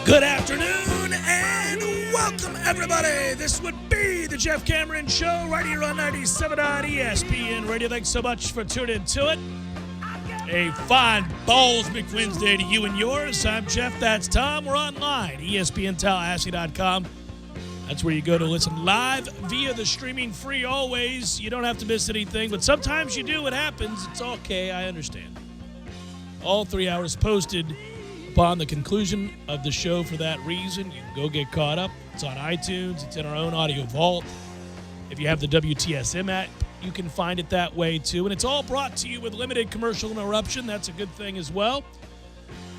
Good afternoon and welcome, everybody. This would be the Jeff Cameron Show right here on 97 on ESPN Radio. Thanks so much for tuning into it. A fine Ballsmic Wednesday to you and yours. I'm Jeff. That's Tom. We're online, ESPNTallahassee.com. That's where you go to listen live via the streaming free always. You don't have to miss anything, but sometimes you do. It happens. It's okay. I understand. All 3 hours posted upon the conclusion of the show for that reason. You can go get caught up. It's on iTunes. It's in our own audio vault. If you have the WTSM app, you can find it that way too. And it's all brought to you with limited commercial interruption. That's a good thing as well.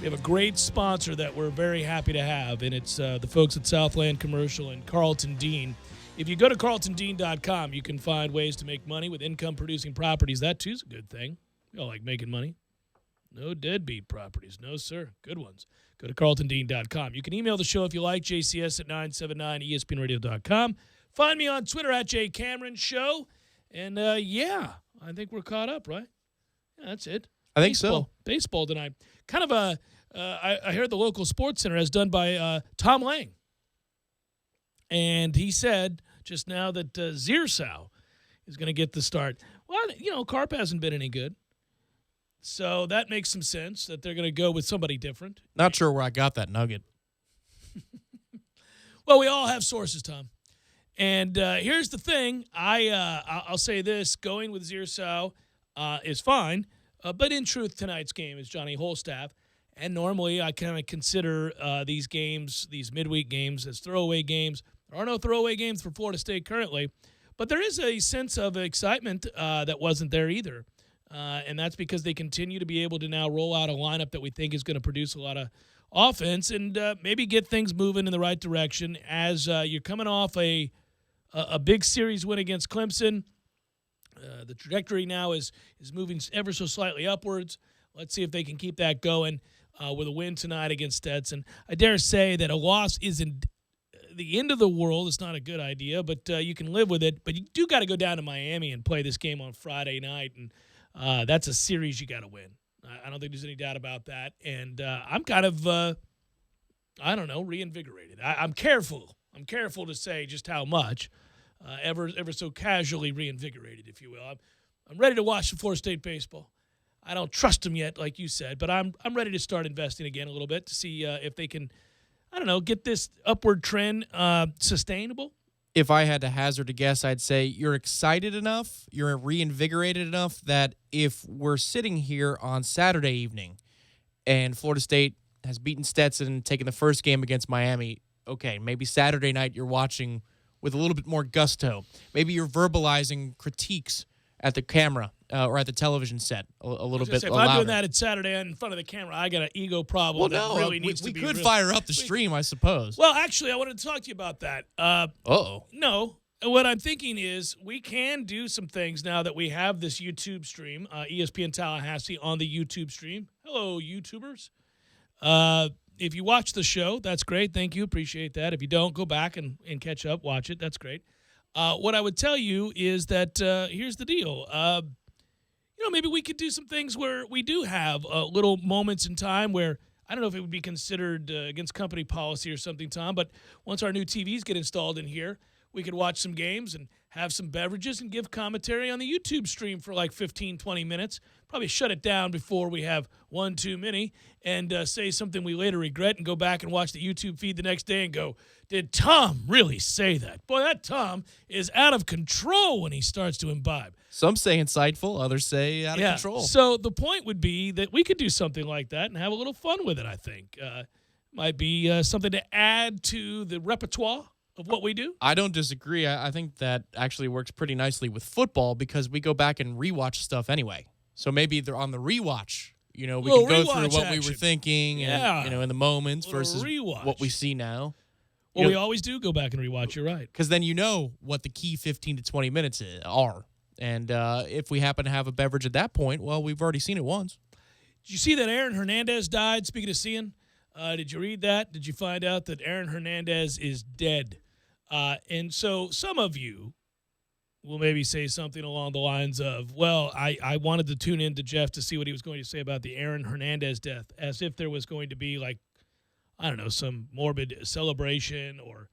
We have a great sponsor that we're very happy to have, and it's the folks at Southland Commercial and Carlton Dean. If you go to carltondean.com, you can find ways to make money with income-producing properties. That too is a good thing. We all like making money. No deadbeat properties. No, sir. Good ones. Go to carltondean.com. You can email the show if you like, jcs at 979espnradio.com. Find me on Twitter at jcameronshow. And, I think we're caught up, right? Yeah, that's it. I think so. Baseball tonight. Kind of I heard the local sports center has done by Tom Lang. And he said just now that Ziersau is going to get the start. Well, Carp hasn't been any good. So that makes some sense that they're going to go with somebody different. Not sure where I got that nugget. Well, we all have sources, Tom. And here's the thing. I'll say this. Going with Ziersau is fine. But in truth, tonight's game is Johnny Holstaff. And normally I kind of consider these games, these midweek games, as throwaway games. There are no throwaway games for Florida State currently. But there is a sense of excitement that wasn't there either. And that's because they continue to be able to now roll out a lineup that we think is going to produce a lot of offense and maybe get things moving in the right direction as you're coming off a big series win against Clemson. The trajectory now is moving ever so slightly upwards. Let's see if they can keep that going with a win tonight against Stetson. I dare say that a loss isn't the end of the world. It's not a good idea, but you can live with it. But you do got to go down to Miami and play this game on Friday night, and that's a series you got to win. I don't think there's any doubt about that. And I'm kind of, reinvigorated. I'm careful. I'm careful to say just how much, ever so casually reinvigorated, if you will. I'm ready to watch the Florida State baseball. I don't trust them yet, like you said, but I'm ready to start investing again a little bit to see if they can, get this upward trend sustainable. If I had to hazard a guess, I'd say you're excited enough, you're reinvigorated enough that if we're sitting here on Saturday evening and Florida State has beaten Stetson and taken the first game against Miami, okay, maybe Saturday night you're watching with a little bit more gusto. Maybe you're verbalizing critiques at the camera or at the television set a little bit louder. If I'm doing that at Saturday in front of the camera, I got an ego problem. Well, that really needs to be we could fire up the stream, I suppose. Well, actually, I wanted to talk to you about that. No. What I'm thinking is we can do some things now that we have this YouTube stream, ESPN Tallahassee on the YouTube stream. Hello, YouTubers. If you watch the show, that's great. Thank you. Appreciate that. If you don't, go back and catch up. Watch it. That's great. What I would tell you is that here's the deal. Maybe we could do some things where we do have little moments in time where I don't know if it would be considered against company policy or something, Tom, but once our new TVs get installed in here, we could watch some games and have some beverages and give commentary on the YouTube stream for like 15, 20 minutes. Probably shut it down before we have one too many and say something we later regret and go back and watch the YouTube feed the next day and go, did Tom really say that? Boy, that Tom is out of control when he starts to imbibe. Some say insightful, others say out of control. So the point would be that we could do something like that and have a little fun with it, I think. Might be something to add to the repertoire of what we do. I don't disagree. I think that actually works pretty nicely with football because we go back and rewatch stuff anyway. So maybe they're on the rewatch. We can go through what we were thinking and, in the moments versus what we see now. Well, we always do go back and rewatch. You're right. Because then you know what the key 15 to 20 minutes are. And if we happen to have a beverage at that point, well, we've already seen it once. Did you see that Aaron Hernandez died? Speaking of seeing, did you read that? Did you find out that Aaron Hernandez is dead? And so some of you will maybe say something along the lines of, well, I wanted to tune in to Jeff to see what he was going to say about the Aaron Hernandez death, as if there was going to be like I don't know, some morbid celebration or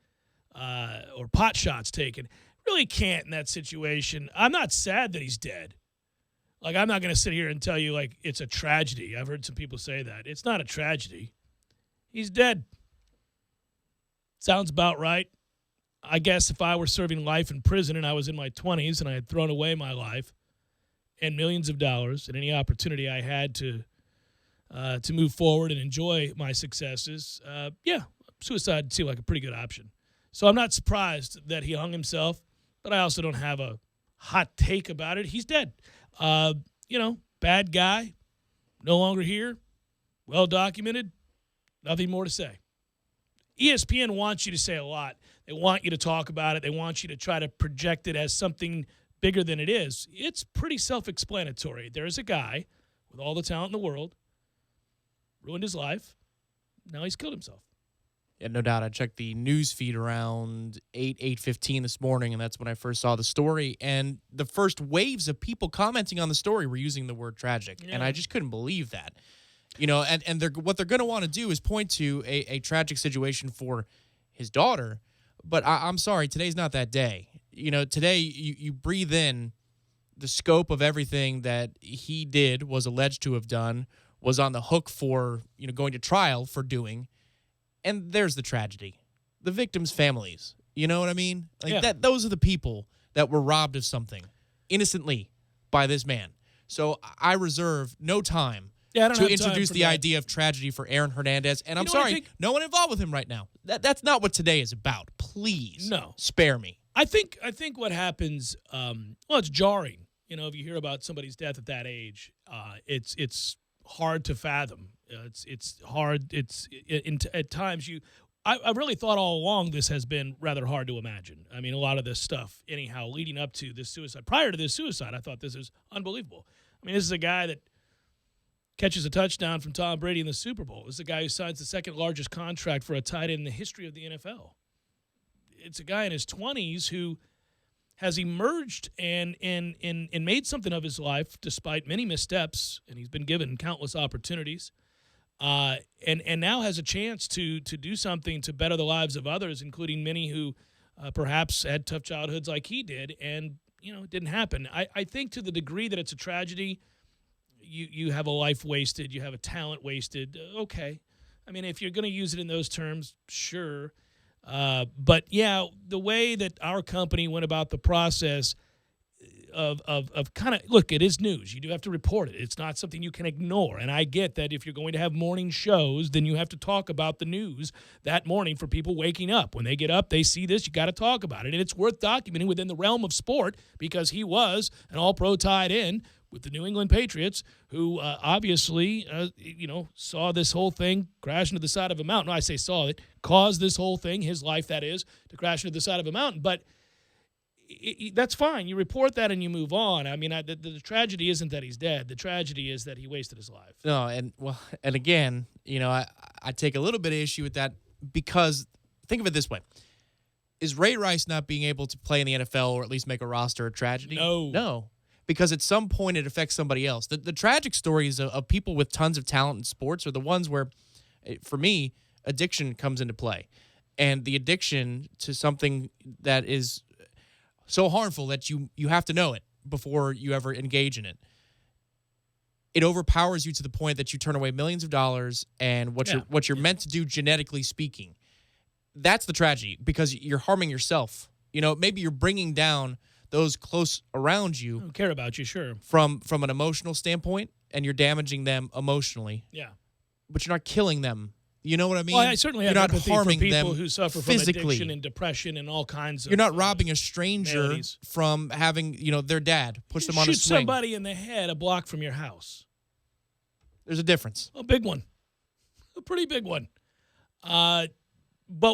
pot shots taken. Really can't in that situation. I'm not sad that he's dead. Like, I'm not going to sit here and tell you, like, it's a tragedy. I've heard some people say that. It's not a tragedy. He's dead. Sounds about right. I guess if I were serving life in prison and I was in my 20s and I had thrown away my life and millions of dollars and any opportunity I had to move forward and enjoy my successes, suicide seemed like a pretty good option. So I'm not surprised that he hung himself, but I also don't have a hot take about it. He's dead. Bad guy, no longer here, well documented, nothing more to say. ESPN wants you to say a lot. They want you to talk about it. They want you to try to project it as something bigger than it is. It's pretty self-explanatory. There's a guy with all the talent in the world, ruined his life, now he's killed himself. Yeah, no doubt. I checked the news feed around 8:15 this morning, and that's when I first saw the story. And the first waves of people commenting on the story were using the word tragic, and I just couldn't believe that. What they're going to want to do is point to a tragic situation for his daughter, but I'm sorry, today's not that day. Today you breathe in the scope of everything that he did, was alleged to have done, was on the hook for, going to trial for doing. And there's the tragedy. The victims' families. You know what I mean? Those are the people that were robbed of something innocently by this man. So I reserve no time to introduce the idea of tragedy for Aaron Hernandez. And I'm sorry, no one involved with him right now. That's not what today is about. Please, spare me. I think what happens, it's jarring. If you hear about somebody's death at that age, it's hard to fathom. It's hard. At times I really thought all along this has been rather hard to imagine. I mean, a lot of this stuff, anyhow, leading up to this suicide. Prior to this suicide, I thought this is unbelievable. I mean, this is a guy that catches a touchdown from Tom Brady in the Super Bowl. This is a guy who signs the second largest contract for a tight end in the history of the NFL. It's a guy in his 20s who has emerged and made something of his life despite many missteps, and he's been given countless opportunities, and now has a chance to do something to better the lives of others, including many who perhaps had tough childhoods like he did, and it didn't happen. I think to the degree that it's a tragedy, you have a life wasted, you have a talent wasted. Okay, I mean, if you're going to use it in those terms, sure. But the way that our company went about the process of kind of, look, it is news. You do have to report it. It's not something you can ignore. And I get that if you're going to have morning shows, then you have to talk about the news that morning for people waking up. When they get up, they see this, you got to talk about it. And it's worth documenting within the realm of sport because he was an all-pro tight end with the New England Patriots, who obviously, saw this whole thing crash into the side of a mountain. No, I say saw it, caused this whole thing, his life that is, to crash into the side of a mountain. But that's fine. You report that and you move on. I mean, the tragedy isn't that he's dead. The tragedy is that he wasted his life. No, and again, I take a little bit of issue with that because think of it this way. Is Ray Rice not being able to play in the NFL or at least make a roster a tragedy? No. Because at some point it affects somebody else. The tragic stories of people with tons of talent in sports are the ones where, for me, addiction comes into play. And the addiction to something that is so harmful that you have to know it before you ever engage in it. It overpowers you to the point that you turn away millions of dollars and what you're meant to do genetically speaking. That's the tragedy because you're harming yourself. Maybe you're bringing down those close around you who care about you, sure, from an emotional standpoint, and you're damaging them emotionally. Yeah. But you're not killing them. You know what I mean? Well, I certainly have empathy for people who suffer physically. From addiction and depression and all kinds of. You're not robbing a stranger maladies. From having, their dad push them on a swing. Shoot somebody in the head a block from your house. There's a difference. A big one. A pretty big one. But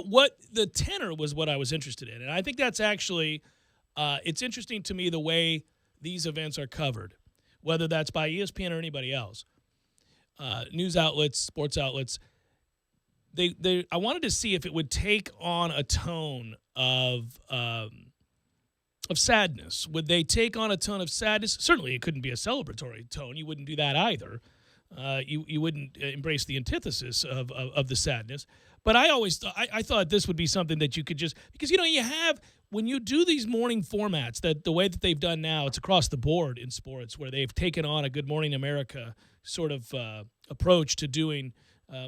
what the tenor was what I was interested in. And I think that's actually, it's interesting to me the way these events are covered, whether that's by ESPN or anybody else. News outlets, sports outlets. I wanted to see if it would take on a tone of sadness. Would they take on a tone of sadness? Certainly, it couldn't be a celebratory tone. You wouldn't do that either. You wouldn't embrace the antithesis of the sadness. But I thought this would be something that you could just, because you have, when you do these morning formats, that the way that they've done now, it's across the board in sports, where they've taken on a Good Morning America sort of approach to doing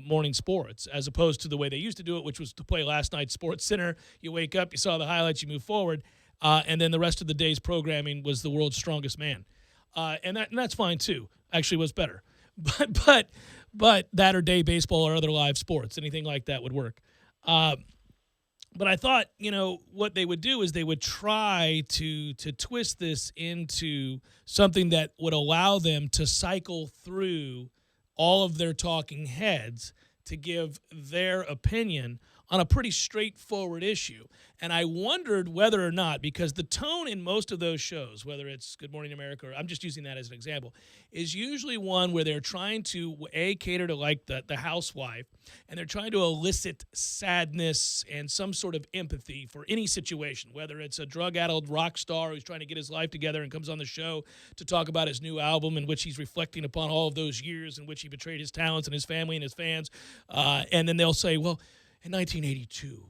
morning sports, as opposed to the way they used to do it, which was to play last night's Sports Center. You wake up, you saw the highlights, you move forward, and then the rest of the day's programming was the world's strongest man, and that's fine too. Actually, was better, but that or day baseball or other live sports, anything like that would work. But I thought, what they would do is they would try to twist this into something that would allow them to cycle through all of their talking heads to give their opinion on a pretty straightforward issue. And I wondered whether or not, because the tone in most of those shows, whether it's Good Morning America, or I'm just using that as an example, is usually one where they're trying to, cater to like the housewife, and they're trying to elicit sadness and some sort of empathy for any situation, whether it's a drug-addled rock star who's trying to get his life together and comes on the show to talk about his new album in which he's reflecting upon all of those years in which he betrayed his talents and his family and his fans. And then they'll say, well, in 1982,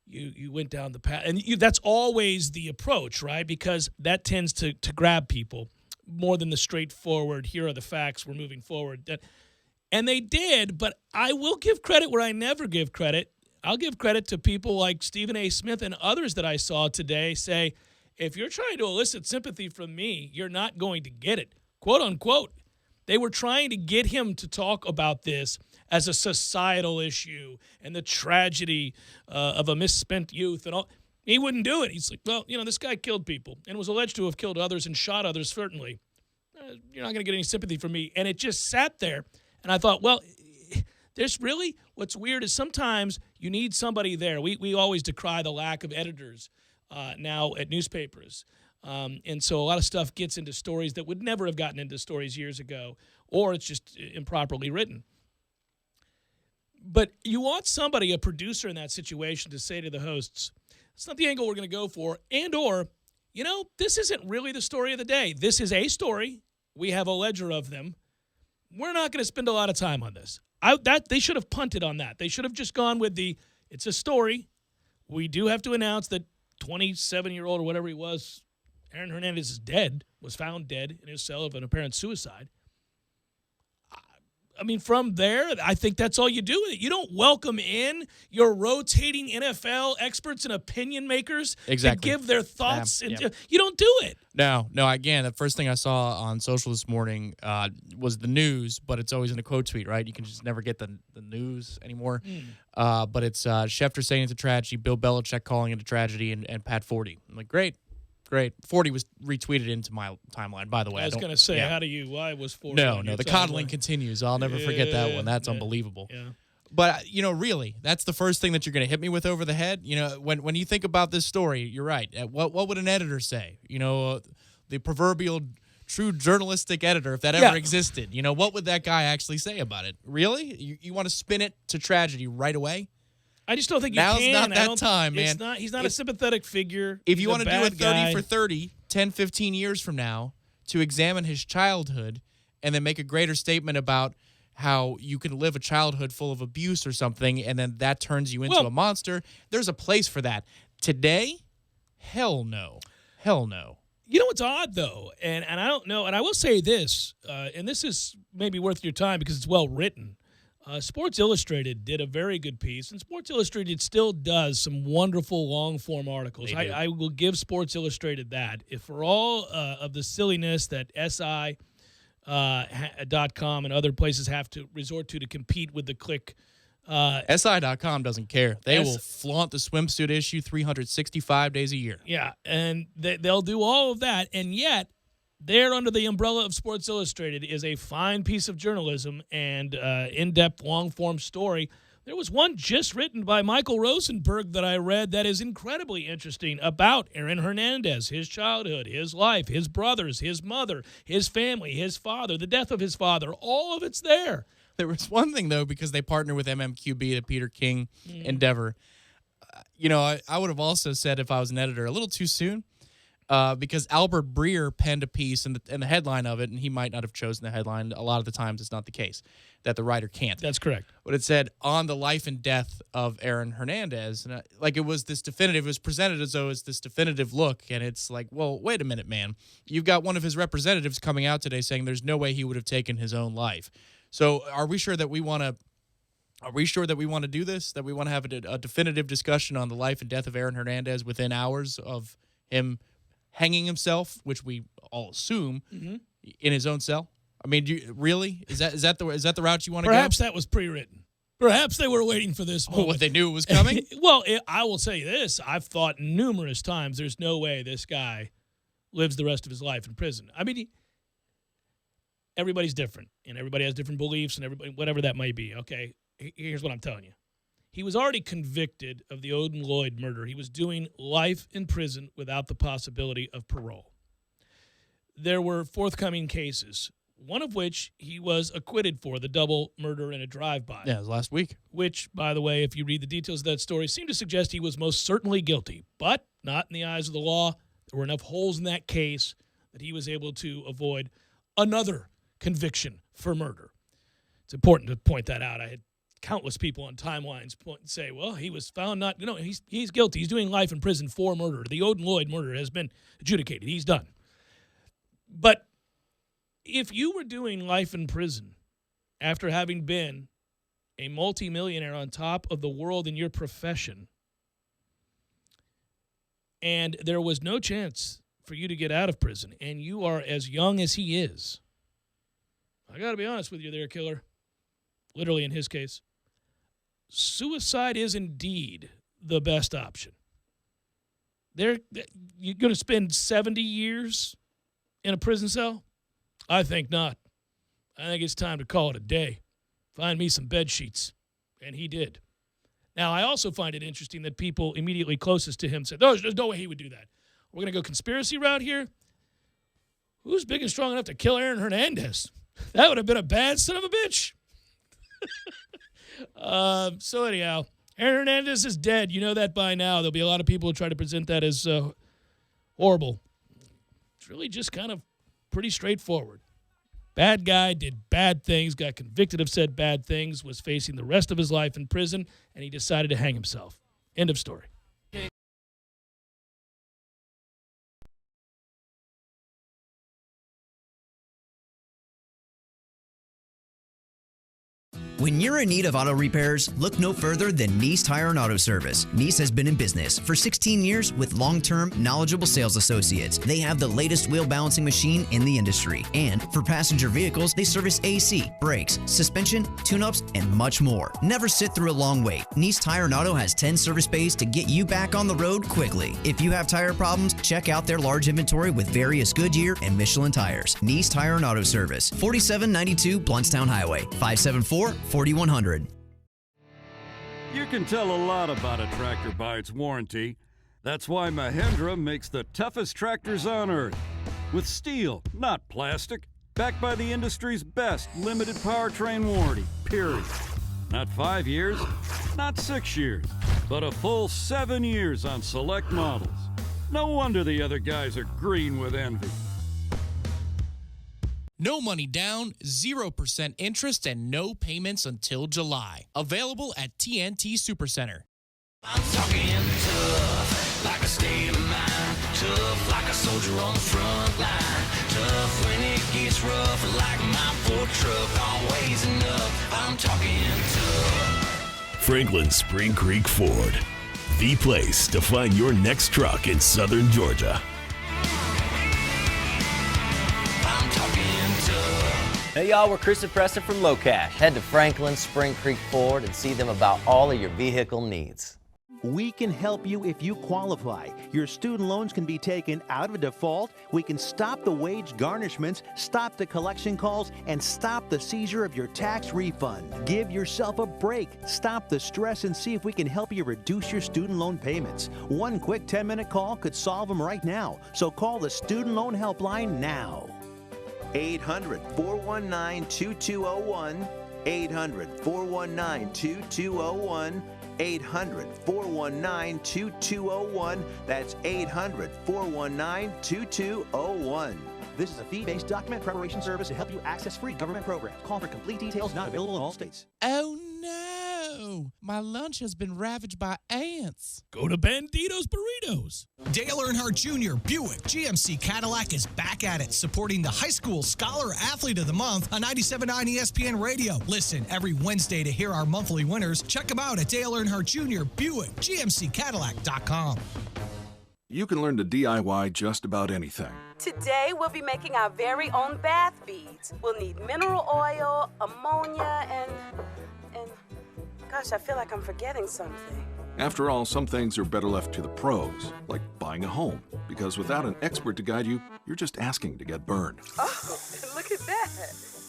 you went down the path. And that's always the approach, right? Because that tends to grab people more than the straightforward, here are the facts, we're moving forward. And they did, but I will give credit where I never give credit. I'll give credit to people like Stephen A. Smith and others that I saw today say, if you're trying to elicit sympathy from me, you're not going to get it, quote unquote. They were trying to get him to talk about this as a societal issue and the tragedy of a misspent youth and all. He wouldn't do it. He's like, well, this guy killed people and was alleged to have killed others and shot others, certainly. You're not going to get any sympathy from me. And it just sat there. And I thought, well, there's really, what's weird is sometimes you need somebody there. We always decry the lack of editors now at newspapers. And so a lot of stuff gets into stories that would never have gotten into stories years ago, or it's just improperly written. But you want somebody, a producer in that situation, to say to the hosts, it's not the angle we're going to go for, or, this isn't really the story of the day. This is a story. We have a ledger of them. We're not going to spend a lot of time on this. They should have punted on that. They should have just gone with it's a story. We do have to announce that 27-year-old or whatever he was, Aaron Hernandez is dead, was found dead in his cell of an apparent suicide. I mean, from there, I think that's all you do with it. You don't welcome in your rotating NFL experts and opinion makers to give their thoughts. You don't do it. No. Again, the first thing I saw on social this morning was the news, but it's always in a quote tweet, right? You can just never get the news anymore. But it's Schefter saying it's a tragedy, Bill Belichick calling it a tragedy, and Pat Forty. I'm like, great. 40 was retweeted into my timeline, by the way. I was going to say, why was 40? No, the coddling continues. I'll never forget that one. That's unbelievable. Yeah. But, really, that's the first thing that you're going to hit me with over the head. When you think about this story, you're right. What would an editor say? The proverbial true journalistic editor, if that ever existed. What would that guy actually say about it? Really? You want to spin it to tragedy right away? I just don't think you can. Now's not that time, man. He's not a sympathetic figure. If you want to do it 30 guy for 30, 10, 15 years from now, to examine his childhood and then make a greater statement about how you can live a childhood full of abuse or something, and then that turns you into a monster, there's a place for that. Today, hell no. Hell no. You know what's odd, though, and I don't know, and I will say this, and this is maybe worth your time because it's well written. Sports Illustrated did a very good piece, and Sports Illustrated still does some wonderful long-form articles. I will give Sports Illustrated that. If for all of the silliness that SI.com and other places have to resort to compete with the click. SI.com doesn't care. They will flaunt the swimsuit issue 365 days a year. Yeah, and they'll do all of that, and yet there under the umbrella of Sports Illustrated is a fine piece of journalism and in-depth, long-form story. There was one just written by Michael Rosenberg that I read that is incredibly interesting about Aaron Hernandez, his childhood, his life, his brothers, his mother, his family, his father, the death of his father. All of it's there. There was one thing, though, because they partner with MMQB, the Peter King endeavor. I would have also said, if I was an editor, a little too soon. because Albert Breer penned a piece in the headline of it, and he might not have chosen the headline. A lot of the times it's not the case that the writer can't. That's correct. But it said, on the life and death of Aaron Hernandez. And it was this definitive, it was presented as though it's this definitive look. And it's like, well, wait a minute, man. You've got one of his representatives coming out today saying there's no way he would have taken his own life. So are we sure that we want to do this? That we want to have a definitive discussion on the life and death of Aaron Hernandez within hours of him hanging himself, which we all assume, in his own cell? I mean, really? Is that the route you want to go? Perhaps that was pre-written. Perhaps they were waiting for this moment. What, they knew it was coming? Well, I will say this. I've thought numerous times there's no way this guy lives the rest of his life in prison. I mean, everybody's different, and everybody has different beliefs, and everybody, whatever that might be, okay? Here's what I'm telling you. He was already convicted of the Odin Lloyd murder. He was doing life in prison without the possibility of parole. There were forthcoming cases, one of which he was acquitted for, the double murder in a drive-by. Yeah, it was last week. Which, by the way, if you read the details of that story, seem to suggest he was most certainly guilty, but not in the eyes of the law. There were enough holes in that case that he was able to avoid another conviction for murder. It's important to point that out. I had countless people on timelines say, well, he was found not, he's guilty. He's doing life in prison for murder. The Odin Lloyd murder has been adjudicated. He's done. But if you were doing life in prison after having been a multimillionaire on top of the world in your profession, and there was no chance for you to get out of prison, and you are as young as he is, I got to be honest with you there, killer. Literally in his case, suicide is indeed the best option. You're going to spend 70 years in a prison cell? I think not. I think it's time to call it a day. Find me some bed sheets. And he did. Now, I also find it interesting that people immediately closest to him said, there's no way he would do that. We're going to go conspiracy route here? Who's big and strong enough to kill Aaron Hernandez? That would have been a bad son of a bitch. So anyhow, Aaron Hernandez is dead. You know that by now. There'll be a lot of people who try to present that as horrible. It's really just kind of pretty straightforward. Bad guy, did bad things, got convicted of said bad things, was facing the rest of his life in prison, and he decided to hang himself. End of story. When you're in need of auto repairs, look no further than Nice Tire and Auto Service. Nice has been in business for 16 years with long-term, knowledgeable sales associates. They have the latest wheel balancing machine in the industry. And for passenger vehicles, they service AC, brakes, suspension, tune-ups, and much more. Never sit through a long wait. Nice Tire and Auto has 10 service bays to get you back on the road quickly. If you have tire problems, check out their large inventory with various Goodyear and Michelin tires. Nice Tire and Auto Service, 4792 Bluntstown Highway, 574-4100. You can tell a lot about a tractor by its warranty. That's why Mahindra makes the toughest tractors on earth. With steel, not plastic. Backed by the industry's best limited powertrain warranty, period. Not 5 years, not 6 years, but a full 7 years on select models. No wonder the other guys are green with envy. No money down, 0% interest, and no payments until July. Available at TNT Supercenter. I'm talking tough, like a state of mind. Tough, like a soldier on the front line. Tough when it gets rough, like my Ford truck. Always enough, I'm talking tough. Franklin Spring Creek Ford. The place to find your next truck in southern Georgia. I'm talking tough. Hey y'all, we're Chris and Preston from Low Cash. Head to Franklin Spring Creek Ford and see them about all of your vehicle needs. We can help you if you qualify. Your student loans can be taken out of default. We can stop the wage garnishments, stop the collection calls, and stop the seizure of your tax refund. Give yourself a break. Stop the stress and see if we can help you reduce your student loan payments. One quick 10-minute call could solve them right now. So call the Student Loan Helpline now. 800-419-2201. 800-419-2201. 800-419-2201. That's 800-419-2201. This is a fee-based document preparation service to help you access free government programs. Call for complete details. Not available in all states. Oh no! My lunch has been ravaged by ants. Go to Bandito's Burritos. Dale Earnhardt Jr. Buick GMC Cadillac is back at it, supporting the High School Scholar Athlete of the Month on 97.9 ESPN Radio. Listen every Wednesday to hear our monthly winners. Check them out at Dale Earnhardt Jr. Buick GMCCadillac.com. You can learn to DIY just about anything. Today, we'll be making our very own bath beads. We'll need mineral oil, ammonia, and gosh, I feel like I'm forgetting something. After all, some things are better left to the pros, like buying a home, because without an expert to guide you, you're just asking to get burned. Oh, look at that.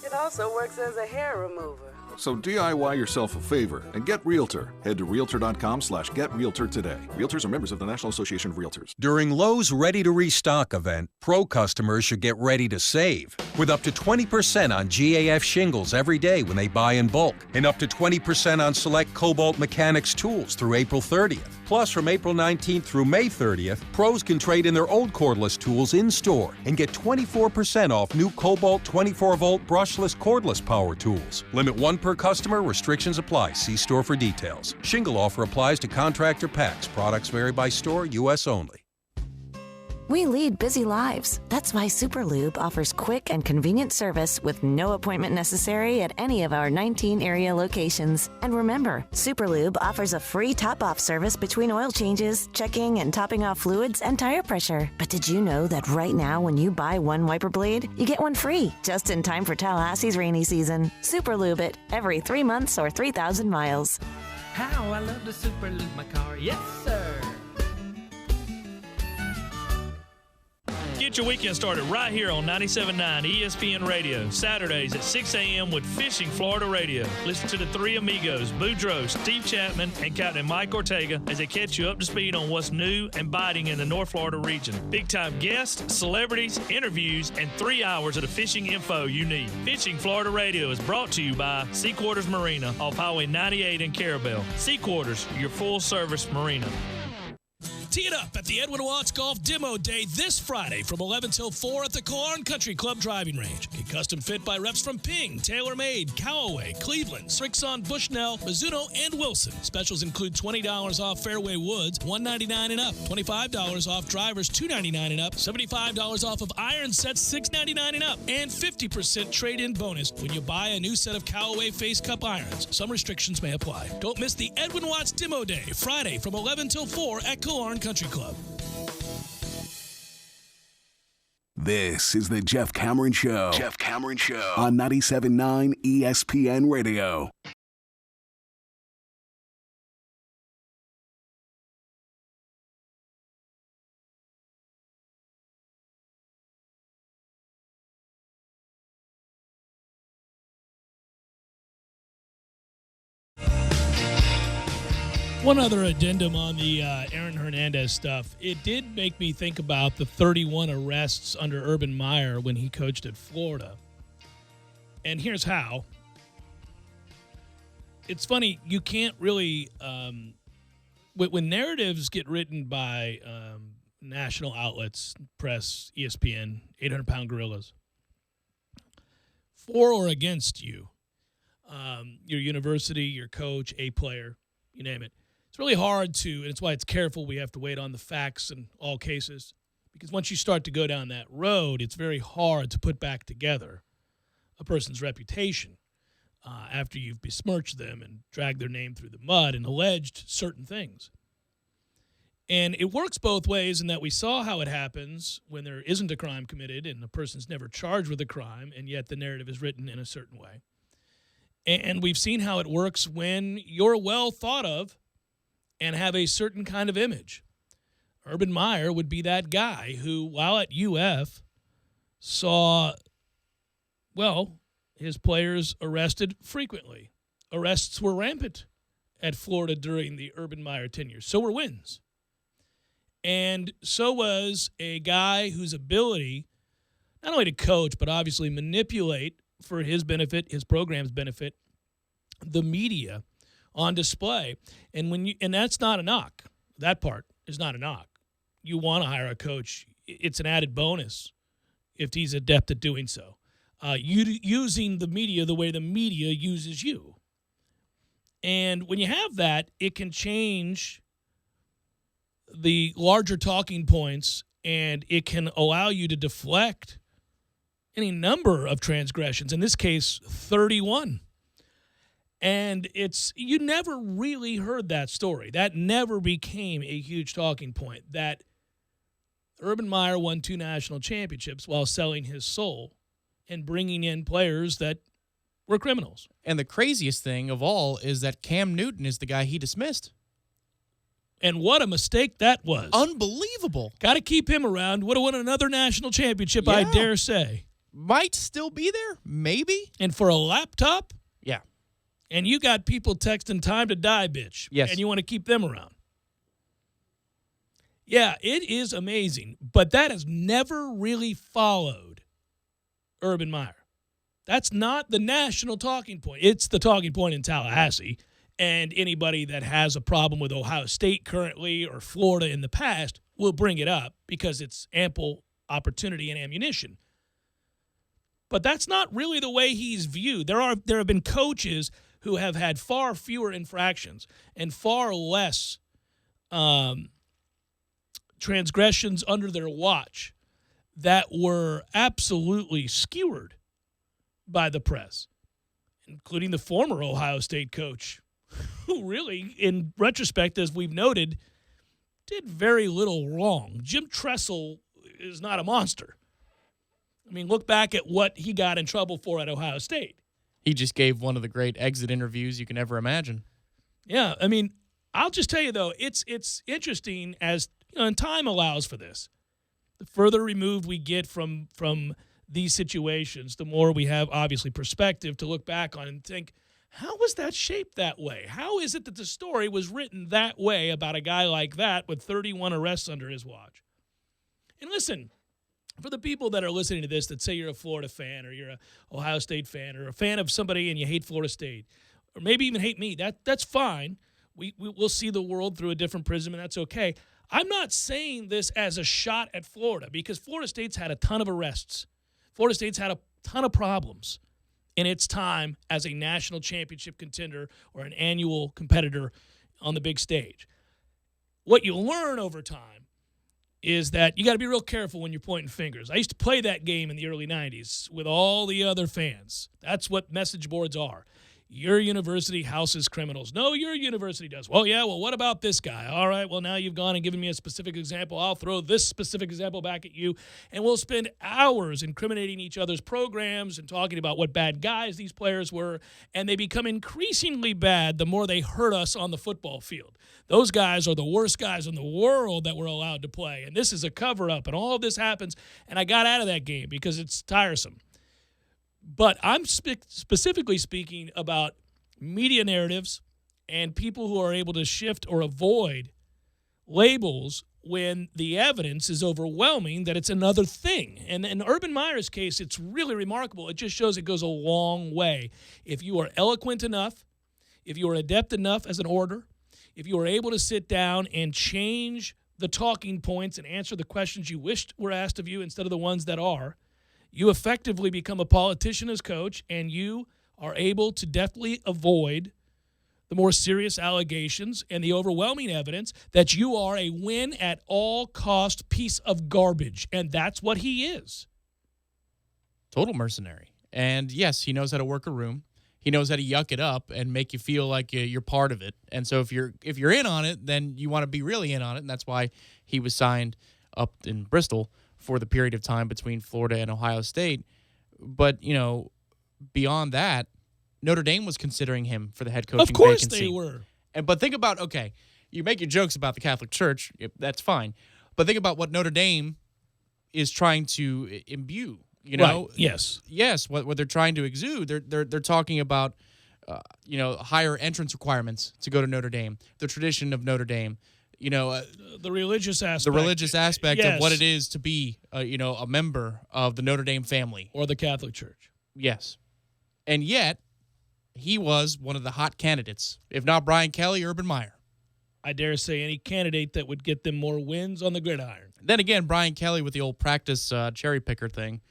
It also works as a hair remover. So DIY yourself a favor and get Realtor. Head to Realtor.com/GetRealtor today. Realtors are members of the National Association of Realtors. During Lowe's Ready to Restock event, Pro customers should get ready to save with up to 20% on GAF shingles every day when they buy in bulk, and up to 20% on select Cobalt Mechanics tools through April 30th. Plus, from April 19th through May 30th, pros can trade in their old cordless tools in-store and get 24% off new Cobalt 24-volt brushless cordless power tools. Limit 1 per customer. Restrictions apply. See store for details. Shingle offer applies to contractor packs. Products vary by store. U.S. only. We lead busy lives. That's why Superlube offers quick and convenient service with no appointment necessary at any of our 19 area locations. And remember, Superlube offers a free top-off service between oil changes, checking and topping off fluids, and tire pressure. But did you know that right now when you buy one wiper blade, you get one free, just in time for Tallahassee's rainy season? Superlube it every 3 months or 3,000 miles. How I love to Superlube my car. Yes, sir. Get your weekend started right here on 97.9 ESPN Radio, Saturdays at 6 a.m. with Fishing Florida Radio. Listen to the three amigos, Boudreaux, Steve Chapman, and Captain Mike Ortega as they catch you up to speed on what's new and biting in the North Florida region. Big-time guests, celebrities, interviews, and 3 hours of the fishing info you need. Fishing Florida Radio is brought to you by Sea Quarters Marina off Highway 98 in Carabel. Sea Quarters, your full-service marina. Tee it up at the Edwin Watts Golf Demo Day this Friday from 11 till 4 at the Killearn Country Club driving range. Get custom fit by reps from Ping, TaylorMade, Callaway, Cleveland, Srixon, Bushnell, Mizuno, and Wilson. Specials include $20 off fairway woods, $199 and up, $25 off drivers, $299 and up, $75 off of iron sets, $699 and up, and 50% trade-in bonus when you buy a new set of Callaway Face Cup irons. Some restrictions may apply. Don't miss the Edwin Watts Demo Day, Friday from 11 till 4 at Killearn Country Club. This is the Jeff Cameron Show. Jeff Cameron Show on 97.9 ESPN Radio. One other addendum on the Aaron Hernandez stuff. It did make me think about the 31 arrests under Urban Meyer when he coached at Florida. And here's how. It's funny, you can't really, when narratives get written by national outlets, press, ESPN, 800-pound gorillas, for or against you, your university, your coach, a player, you name it. It's really hard to, and it's why it's careful. We have to wait on the facts in all cases, because once you start to go down that road, it's very hard to put back together a person's reputation after you've besmirched them and dragged their name through the mud and alleged certain things. And it works both ways in that we saw how it happens when there isn't a crime committed and the person's never charged with a crime, and yet the narrative is written in a certain way. And we've seen how it works when you're well thought of and have a certain kind of image. Urban Meyer would be that guy who, while at UF, saw, well, his players arrested frequently. Arrests were rampant at Florida during the Urban Meyer tenure. So were wins. And so was a guy whose ability, not only to coach, but obviously manipulate for his benefit, his program's benefit, the media on display. And that's not a knock. That part is not a knock. You want to hire a coach. It's an added bonus if he's adept at doing so. Using the media the way the media uses you. And when you have that, it can change the larger talking points, and it can allow you to deflect any number of transgressions, in this case, 31. And you never really heard that story. That never became a huge talking point, that Urban Meyer won 2 national championships while selling his soul and bringing in players that were criminals. And the craziest thing of all is that Cam Newton is the guy he dismissed. And what a mistake that was. Unbelievable. Got to keep him around. Would have won another national championship, Yeah. I dare say. Might still be there, maybe. And for a laptop? Yeah. And you got people texting time to die, bitch. Yes. And you want to keep them around. Yeah, it is amazing. But that has never really followed Urban Meyer. That's not the national talking point. It's the talking point in Tallahassee. And anybody that has a problem with Ohio State currently or Florida in the past will bring it up because it's ample opportunity and ammunition. But that's not really the way he's viewed. There have been coaches who have had far fewer infractions and far less transgressions under their watch that were absolutely skewered by the press, including the former Ohio State coach, who really, in retrospect, as we've noted, did very little wrong. Jim Tressel is not a monster. I mean, look back at what he got in trouble for at Ohio State. He just gave one of the great exit interviews you can ever imagine. Yeah, I mean, I'll just tell you, though, it's interesting as, and time allows for this. The further removed we get from these situations, the more we have, obviously, perspective to look back on and think, how was that shaped that way? How is it that the story was written that way about a guy like that with 31 arrests under his watch? And listen, for the people that are listening to this that say you're a Florida fan or you're a Ohio State fan or a fan of somebody and you hate Florida State or maybe even hate me, that's fine. We'll see the world through a different prism, and that's okay. I'm not saying this as a shot at Florida because Florida State's had a ton of arrests. Florida State's had a ton of problems in its time as a national championship contender or an annual competitor on the big stage. What you learn over time is that you got to be real careful when you're pointing fingers. I used to play that game in the early 90s with all the other fans. That's what message boards are. Your university houses criminals. No, your university does. Well, yeah, well, what about this guy? All right, well, now you've gone and given me a specific example. I'll throw this specific example back at you, and we'll spend hours incriminating each other's programs and talking about what bad guys these players were, and they become increasingly bad the more they hurt us on the football field. Those guys are the worst guys in the world that we're allowed to play, and this is a cover-up, and all of this happens, and I got out of that game because it's tiresome. But I'm specifically speaking about media narratives and people who are able to shift or avoid labels when the evidence is overwhelming that it's another thing. And in Urban Meyer's case, it's really remarkable. It just shows it goes a long way. If you are eloquent enough, if you are adept enough as an orator, if you are able to sit down and change the talking points and answer the questions you wished were asked of you instead of the ones that are, you effectively become a politician as coach, and you are able to definitely avoid the more serious allegations and the overwhelming evidence that you are a win-at-all-cost piece of garbage, and that's what he is. Total mercenary. And, yes, he knows how to work a room. He knows how to yuck it up and make you feel like you're part of it. And so if you're in on it, then you want to be really in on it, and that's why he was signed up in Bristol for the period of time between Florida and Ohio State. But, beyond that, Notre Dame was considering him for the head coaching vacancy. Of course they were. But think about, okay, you make your jokes about the Catholic Church, that's fine. But think about what Notre Dame is trying to imbue, Right. Yes. Yes, what they're trying to exude. They're talking about, higher entrance requirements to go to Notre Dame, the tradition of Notre Dame. The religious aspect. The religious aspect Yes. of what it is to be, a member of the Notre Dame family. Or the Catholic Church. Yes. And yet, he was one of the hot candidates. If not Brian Kelly, Urban Meyer. I dare say any candidate that would get them more wins on the gridiron. Then again, Brian Kelly with the old practice cherry picker thing,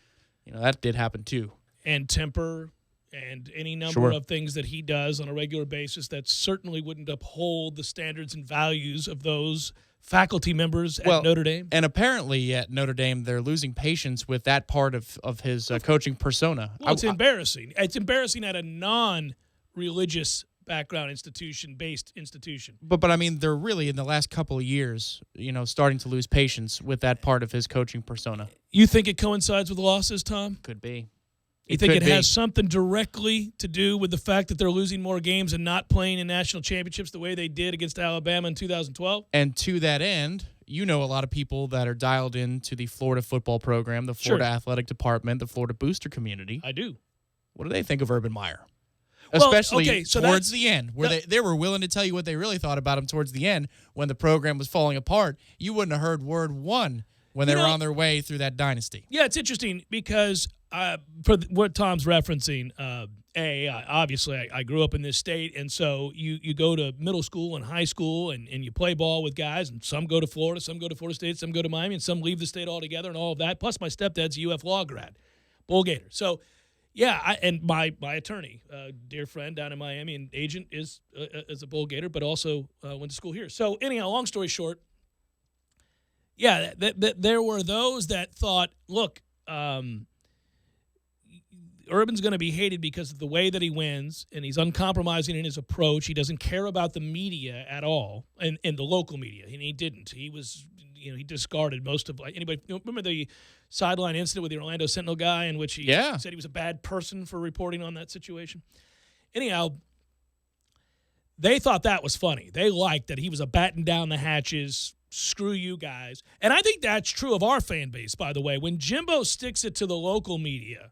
that did happen too. And temper and any number of things that he does on a regular basis that certainly wouldn't uphold the standards and values of those faculty members at Notre Dame. And apparently at Notre Dame, they're losing patience with that part of his coaching persona. Well, it's embarrassing. It's embarrassing at a non-religious background based institution. But I mean, they're really in the last couple of years, starting to lose patience with that part of his coaching persona. You think it coincides with losses, Tom? Could be. You think it has something directly to do with the fact that they're losing more games and not playing in national championships the way they did against Alabama in 2012? And to that end, a lot of people that are dialed into the Florida football program, the Florida Athletic Department, the Florida booster community. I do. What do they think of Urban Meyer? Well, especially towards the end, where they were willing to tell you what they really thought about him towards the end when the program was falling apart. You wouldn't have heard word one when they were on their way through that dynasty. Yeah, it's interesting because for what Tom's referencing, obviously I grew up in this state, and so you go to middle school and high school and you play ball with guys, and some go to Florida, some go to Florida State, some go to Miami, and some leave the state altogether and all of that. Plus my stepdad's a UF Law grad, Bull Gator. So, yeah, and my attorney, dear friend down in Miami and agent is a Bull Gator, but also went to school here. So anyhow, long story short, yeah, there were those that thought, look, Urban's going to be hated because of the way that he wins, and he's uncompromising in his approach. He doesn't care about the media at all, and the local media, and he didn't. He was, he discarded most of anybody. Remember the sideline incident with the Orlando Sentinel guy in which he said he was a bad person for reporting on that situation? Anyhow, they thought that was funny. They liked that he was a batten down the hatches, screw you guys. And I think that's true of our fan base, by the way. When Jimbo sticks it to the local media,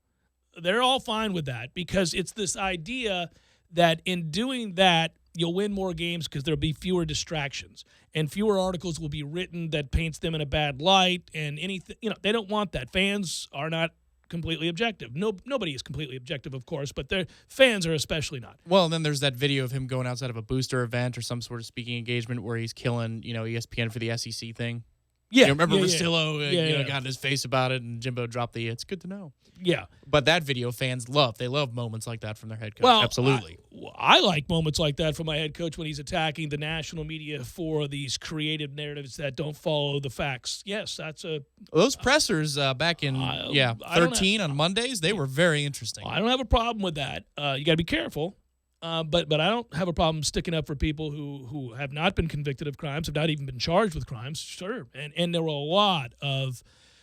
they're all fine with that because it's this idea that in doing that, you'll win more games because there'll be fewer distractions and fewer articles will be written that paints them in a bad light and anything. They don't want that. Fans are not completely objective. Nobody is completely objective, of course, but their fans are especially not. Well, and then there's that video of him going outside of a booster event or some sort of speaking engagement where he's killing, ESPN for the SEC thing. Yeah. Remember Rustillo got in his face about it and Jimbo dropped the it's good to know. Yeah. But that video fans love. They love moments like that from their head coach. Well, absolutely. I like moments like that from my head coach when he's attacking the national media for these creative narratives that don't follow the facts. Yes, that's those pressers back in 13 on Mondays, they were very interesting. I don't have a problem with that. You got to be careful. But I don't have a problem sticking up for people who have not been convicted of crimes, have not even been charged with crimes. Sure. And there were a lot of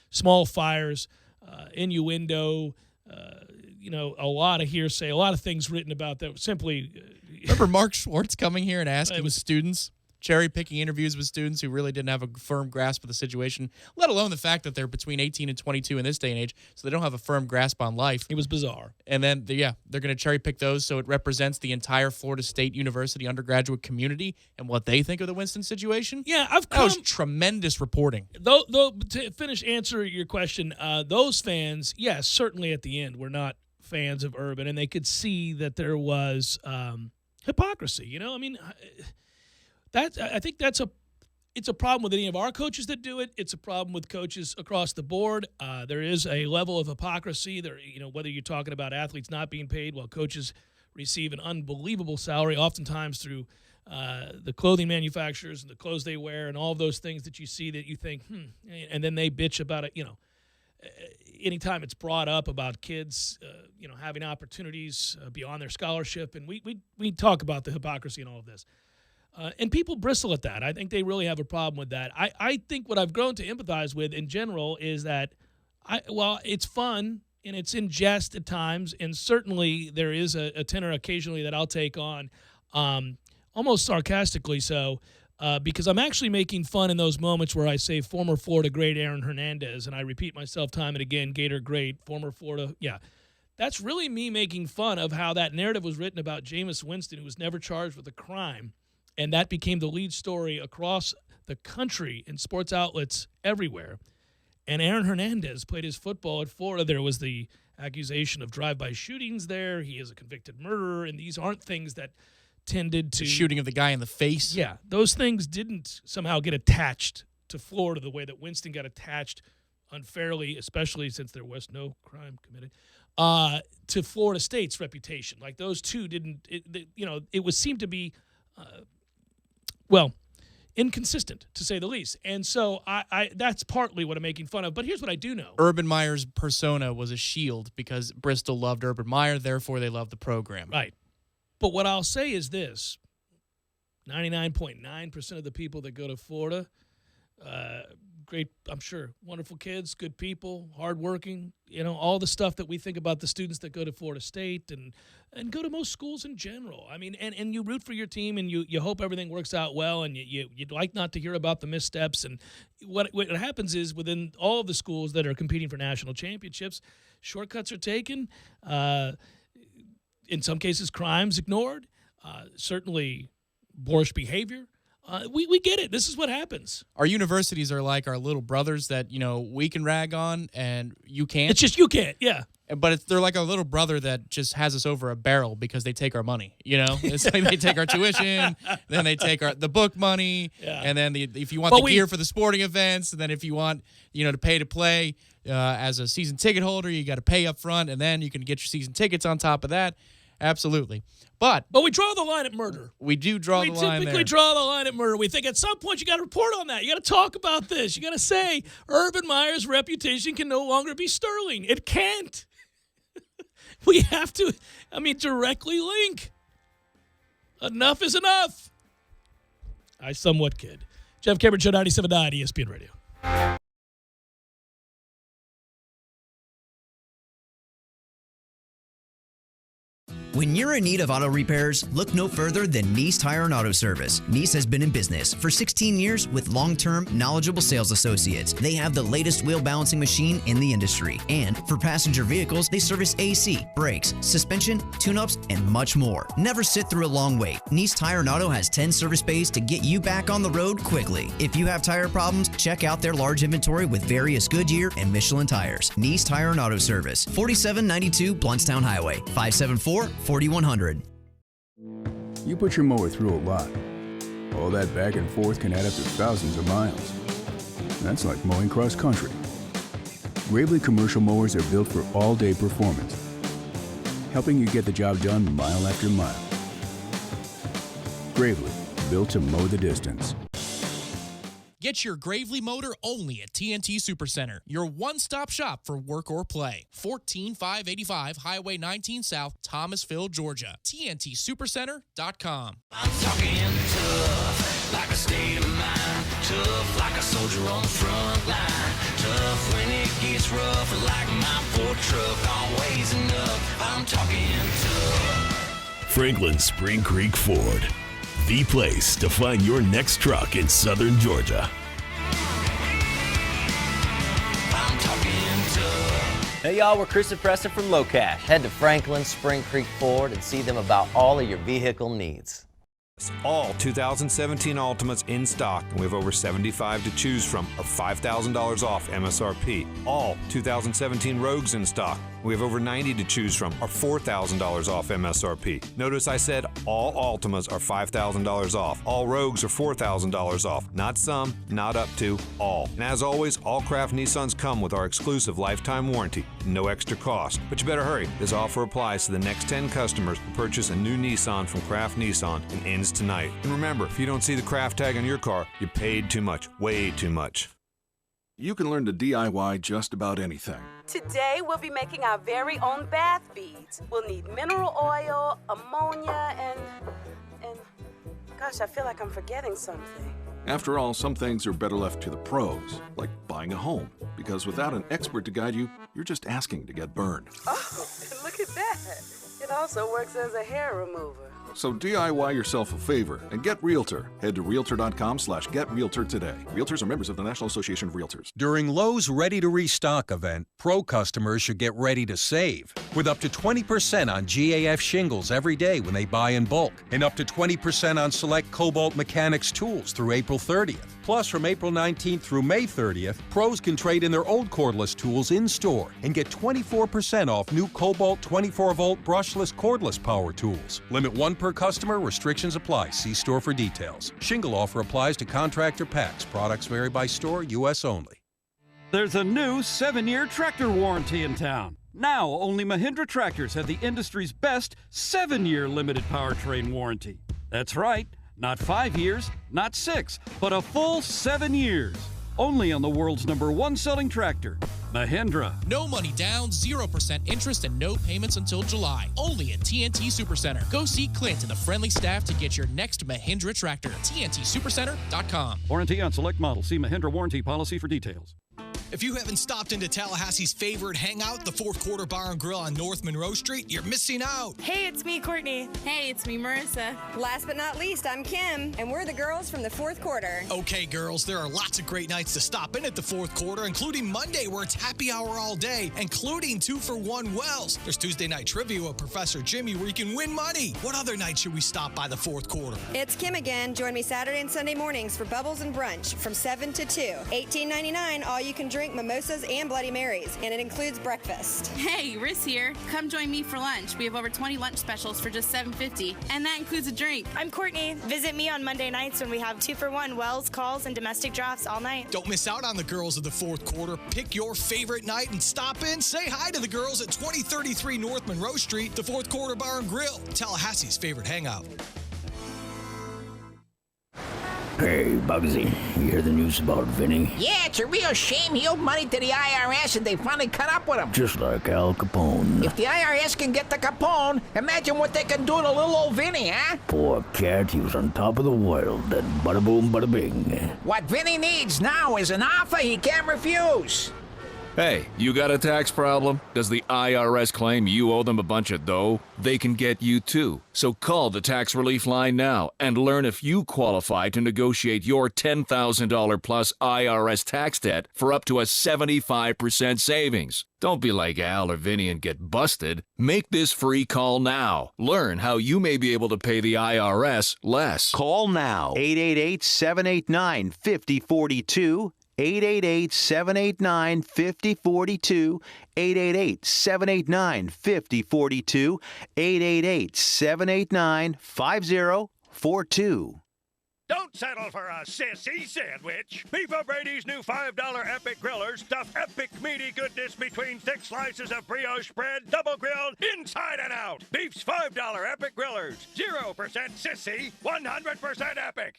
small fires, innuendo, a lot of hearsay, a lot of things written about that simply. Remember Mark Schwartz coming here and asking students, cherry-picking interviews with students who really didn't have a firm grasp of the situation, let alone the fact that they're between 18 and 22 in this day and age, so they don't have a firm grasp on life. It was bizarre. And then, they're going to cherry-pick those so it represents the entire Florida State University undergraduate community and what they think of the Winston situation. Yeah, that was tremendous reporting. Though to answer your question, those fans, yes, certainly at the end were not fans of Urban, and they could see that there was hypocrisy. I think it's a problem with any of our coaches that do it. It's a problem with coaches across the board. There is a level of hypocrisy there. Whether you're talking about athletes not being paid while coaches receive an unbelievable salary, oftentimes through the clothing manufacturers and the clothes they wear and all of those things that you see that you think, and then they bitch about it. Anytime it's brought up about kids, having opportunities beyond their scholarship, and we talk about the hypocrisy in all of this. And people bristle at that. I think they really have a problem with that. I think what I've grown to empathize with in general is that, it's fun and it's in jest at times, and certainly there is a tenor occasionally that I'll take on, almost sarcastically so, because I'm actually making fun in those moments where I say former Florida great Aaron Hernandez, and I repeat myself time and again, Gator great, former Florida, That's really me making fun of how that narrative was written about Jameis Winston, who was never charged with a crime. And that became the lead story across the country in sports outlets everywhere. And Aaron Hernandez played his football at Florida. There was the accusation of drive-by shootings there. He is a convicted murderer, and these aren't things that tended to... The shooting of the guy in the face. Yeah, those things didn't somehow get attached to Florida the way that Winston got attached unfairly, especially since there was no crime committed, to Florida State's reputation. Like those two didn't, it seemed to be, inconsistent to say the least. And so I that's partly what I'm making fun of. But here's what I do know. Urban Meyer's persona was a shield because Bristol loved Urban Meyer, therefore they loved the program. Right. But what I'll say is this: 99.9% of the people that go to Florida, great, I'm sure, wonderful kids, good people, hardworking, all the stuff that we think about the students that go to Florida State and go to most schools in general. I mean, and you root for your team and you hope everything works out well, and you'd like not to hear about the missteps. And what happens is within all of the schools that are competing for national championships, shortcuts are taken. In some cases, crimes ignored. Certainly, boorish behavior. We get it. This is what happens. Our universities are like our little brothers that, we can rag on and you can't. It's just you can't, yeah. But they're like a little brother that just has us over a barrel because they take our money, It's like they take our tuition, then they take the book money, and then if you want gear for the sporting events, and then if you want, to pay to play as a season ticket holder, you got to pay up front, and then you can get your season tickets on top of that. Absolutely. But we draw the line at murder. We do draw the line there. We typically draw the line at murder. We think at some point you got to report on that. You got to talk about this. You got to say Urban Meyer's reputation can no longer be sterling. It can't. We have to, directly link. Enough is enough. I somewhat kid. Jeff Cameron Show, 97.9 ESPN Radio. When you're in need of auto repairs, look no further than Nice Tire and Auto Service. Nice has been in business for 16 years with long-term, knowledgeable sales associates. They have the latest wheel balancing machine in the industry. And for passenger vehicles, they service AC, brakes, suspension, tune-ups, and much more. Never sit through a long wait. Nice Tire and Auto has 10 service bays to get you back on the road quickly. If you have tire problems, check out their large inventory with various Goodyear and Michelin tires. Nice Tire and Auto Service, 4792 Bluntstown Highway, 574-4100. You put your mower through a lot. All that back and forth can add up to thousands of miles. That's like mowing cross country. Gravely commercial mowers are built for all-day performance, helping you get the job done mile after mile. Gravely, built to mow the distance. Get your Gravely motor only at TNT Supercenter, your one-stop shop for work or play. 14585 Highway 19 South, Thomasville, Georgia. TNTSupercenter.com. I'm talking tough, like a state of mind. Tough, like a soldier on the front line. Tough when it gets rough, like my Ford truck. Always enough. I'm talking tough. Franklin Spring Creek Ford. The place to find your next truck in southern Georgia. I'm talking tough. Hey y'all, we're Chris and Preston from Low Cash. Head to Franklin Spring Creek Ford and see them about all of your vehicle needs. All 2017 Ultimates in stock, and we have over 75 to choose from, are $5,000 off MSRP. All 2017 Rogues in stock. We have over 90 to choose from, are $4,000 off MSRP. Notice I said all Altimas are $5,000 off. All Rogues are $4,000 off. Not some, not up to, all. And as always, all Craft Nissans come with our exclusive lifetime warranty, no extra cost. But you better hurry. This offer applies to the next 10 customers who purchase a new Nissan from Craft Nissan and ends tonight. And remember, if you don't see the Craft tag on your car, you paid too much, way too much. You can learn to DIY just about anything. Today, we'll be making our very own bath beads. We'll need mineral oil, ammonia, and gosh, I feel like I'm forgetting something. After all, some things are better left to the pros, like buying a home, because without an expert to guide you, you're just asking to get burned. Oh, look at that. It also works as a hair remover. So DIY yourself a favor and get Realtor. Head to Realtor.com/GetRealtor today. Realtors are members of the National Association of Realtors. During Lowe's Ready to Restock event, Pro customers should get ready to save. With up to 20% on GAF shingles every day when they buy in bulk. And up to 20% on select Cobalt Mechanics tools through April 30th. Plus, from April 19th through May 30th, pros can trade in their old cordless tools in-store and get 24% off new Cobalt 24-volt brushless cordless power tools. Limit 1 per customer. Restrictions apply. See store for details. Shingle offer applies to contractor packs. Products vary by store. U.S. only. There's a new 7-year tractor warranty in town. Now, only Mahindra tractors have the industry's best 7-year limited powertrain warranty. That's right. Not 5 years, not 6, but a full 7 years. Only on the world's #1 selling tractor, Mahindra. No money down, 0% interest, and no payments until July. Only at TNT Supercenter. Go see Clint and the friendly staff to get your next Mahindra tractor. TNTSupercenter.com. Warranty on select models. See Mahindra warranty policy for details. If you haven't stopped into Tallahassee's favorite hangout, the Fourth Quarter Bar and Grill on North Monroe Street, you're missing out. Hey, it's me, Courtney. Hey, it's me, Marissa. Last but not least, I'm Kim, and we're the girls from the Fourth Quarter. Okay, girls, there are lots of great nights to stop in at the Fourth Quarter, including Monday, where it's happy hour all day, including 2-for-1 Wells. There's Tuesday night trivia with Professor Jimmy, where you can win money. What other night should we stop by the Fourth Quarter? It's Kim again. Join me Saturday and Sunday mornings for Bubbles and Brunch from 7 to 2. $18.99, all you can drink mimosas and Bloody Marys, and it includes breakfast. Hey, Riss here. Come join me for lunch. We have over 20 lunch specials for just $7.50, and that includes a drink. I'm Courtney. Visit me on Monday nights when we have 2-for-1 Wells, calls, and domestic drafts all night. Don't miss out on the girls of the Fourth Quarter. Pick your favorite night and stop in. Say hi to the girls at 2033 North Monroe Street, the Fourth Quarter Bar and Grill, Tallahassee's favorite hangout. Hey, Bugsy, you hear the news about Vinny? Yeah, it's a real shame he owed money to the IRS and they finally cut up with him. Just like Al Capone. If the IRS can get the Capone, imagine what they can do to little old Vinny, huh? Poor cat, he was on top of the world, then bada boom, bada bing. What Vinny needs now is an offer he can't refuse. Hey, you got a tax problem? Does the IRS claim you owe them a bunch of dough? They can get you too. So call the tax relief line now and learn if you qualify to negotiate your $10,000 plus IRS tax debt for up to a 75% savings. Don't be like Al or Vinny and get busted. Make this free call now. Learn how you may be able to pay the IRS less. Call now. 888-789-5042. 888-789-5042, 888-789-5042, 888-789-5042. Don't settle for a sissy sandwich. Beef O'Brady's new $5 Epic Grillers stuff epic meaty goodness between thick slices of brioche bread, double grilled, inside and out. Beef's $5 Epic Grillers. 0% sissy, 100% epic.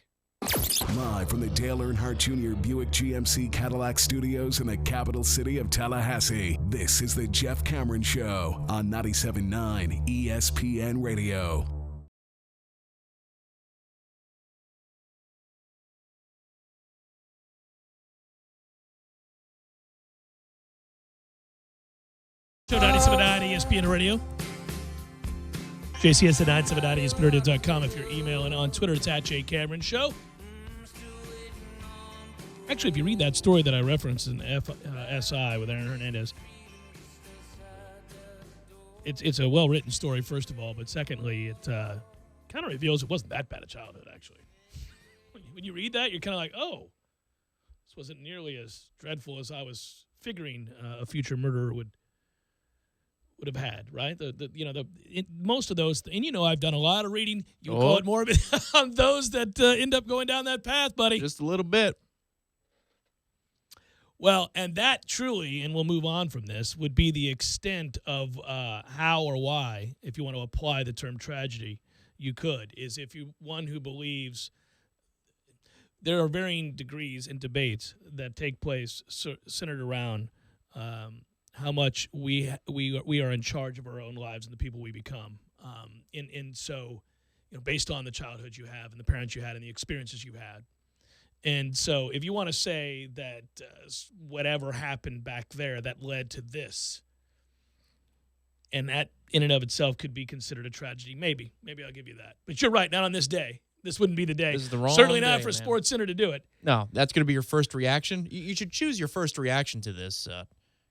Live from the Dale Earnhardt Jr. Buick GMC Cadillac Studios in the capital city of Tallahassee, this is the Jeff Cameron Show on 97.9 ESPN Radio. Show 97.9 ESPN Radio. JCS at 979ESPNradio.com if you're emailing. On Twitter, it's at Jay Cameron Show. Actually, if you read that story that I referenced in SI with Aaron Hernandez, it's a well-written story, first of all, but secondly, it kind of reveals it wasn't that bad a childhood, actually. When you read that, you're kind of like, oh, this wasn't nearly as dreadful as I was figuring a future murderer would have had, right? Most of those, and I've done a lot of reading. You call it morbid on those that end up going down that path, buddy. Just a little bit. Well, and that truly, and we'll move on from this, would be the extent of how or why, if you want to apply the term tragedy, you could, is if you one who believes there are varying degrees and debates that take place centered around how much we are in charge of our own lives and the people we become. And so, based on the childhood you have and the parents you had and the experiences you had. And so if you want to say that whatever happened back there that led to this, And that in and of itself could be considered a tragedy. Maybe I'll give you that. But you're right, not on this day. This wouldn't be the day. This is the wrong Certainly not day, for man. Sports Center to do it. No, that's going to be your first reaction. You should choose your first reaction to this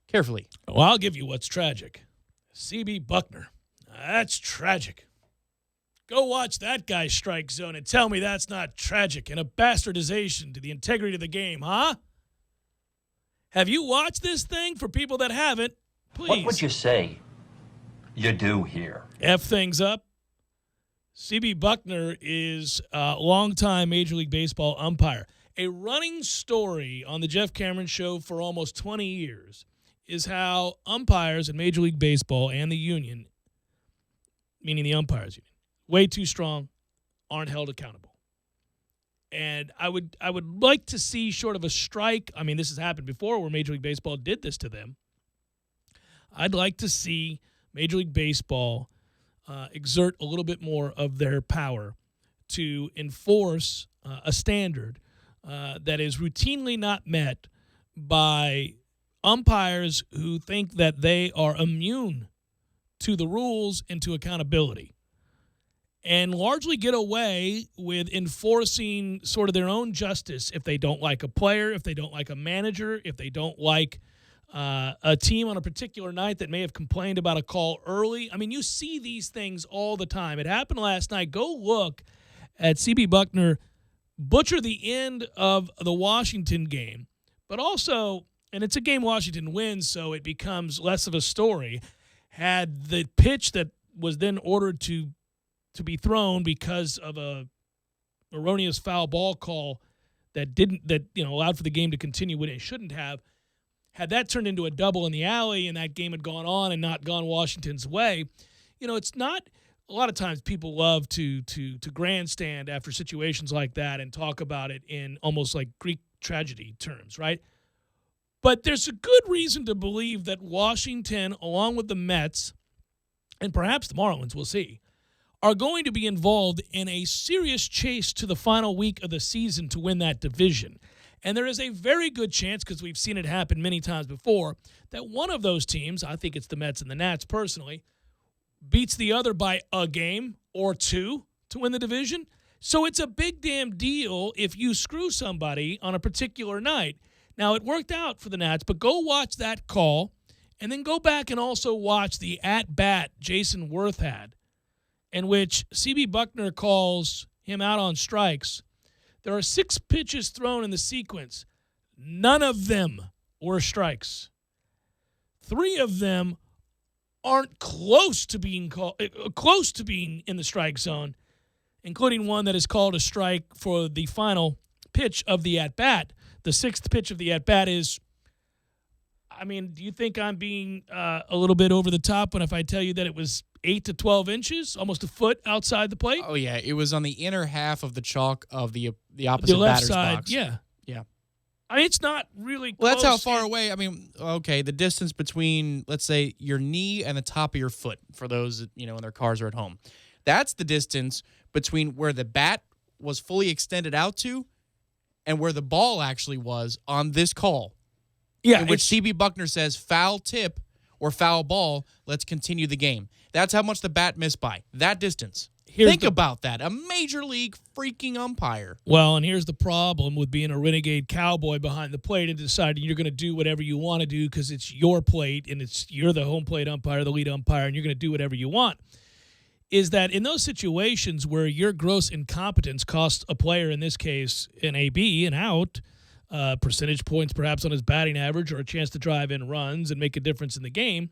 carefully. Well, I'll give you what's tragic. CB Buckner. That's tragic. Go watch that guy's strike zone and tell me that's not tragic and a bastardization to the integrity of the game, huh? Have you watched this thing? For people that haven't, please. What would you say you do here? F things up. CB Buckner is a longtime Major League Baseball umpire. A running story on the Jeff Cameron Show for almost 20 years is how umpires in Major League Baseball and the union, meaning the umpires union, way too strong, aren't held accountable. And I would like to see short of a strike. I mean, this has happened before where Major League Baseball did this to them. I'd like to see Major League Baseball exert a little bit more of their power to enforce a standard that is routinely not met by umpires who think that they are immune to the rules and to accountability, and largely get away with enforcing sort of their own justice if they don't like a player, if they don't like a manager, if they don't like a team on a particular night that may have complained about a call early. I mean, you see these things all the time. It happened last night. Go look at CB Buckner butcher the end of the Washington game, but also, and it's a game Washington wins, so it becomes less of a story, had the pitch that was then ordered to be thrown because of a erroneous foul ball call that allowed for the game to continue when it shouldn't have. Had that turned into a double in the alley and that game had gone on and not gone Washington's way, it's not – a lot of times people love to grandstand after situations like that and talk about it in almost like Greek tragedy terms, right? But there's a good reason to believe that Washington, along with the Mets, and perhaps the Marlins, we'll see, are going to be involved in a serious chase to the final week of the season to win that division. And there is a very good chance, because we've seen it happen many times before, that one of those teams, I think it's the Mets and the Nats personally, beats the other by a game or two to win the division. So it's a big damn deal if you screw somebody on a particular night. Now, it worked out for the Nats, but go watch that call and then go back and also watch the at-bat Jason Worth had, in which CB Buckner calls him out on strikes. There are 6 pitches thrown in the sequence. None of them were strikes. 3 of them aren't close to being in the strike zone, including one that is called a strike for the final pitch of the at-bat. The 6th pitch of the at-bat is, do you think I'm being a little bit over the top if I tell you that it was 8 to 12 inches, almost a foot outside the plate? Oh, yeah. It was on the inner half of the chalk of the opposite left batter's side, box. Yeah. Yeah. It's not really Well, close. that's how far away. Okay, the distance between, let's say, your knee and the top of your foot, for those, in their cars or at home. That's the distance between where the bat was fully extended out to and where the ball actually was on this call. Yeah. In which CB Buckner says, foul tip or foul ball, let's continue the game. That's how much the bat missed by. That distance. Think about that. A major league freaking umpire. Well, and here's the problem with being a renegade cowboy behind the plate and deciding you're going to do whatever you want to do because it's your plate and you're the home plate umpire, the lead umpire, and you're going to do whatever you want, is that in those situations where your gross incompetence costs a player, in this case an AB, an out, percentage points perhaps on his batting average or a chance to drive in runs and make a difference in the game,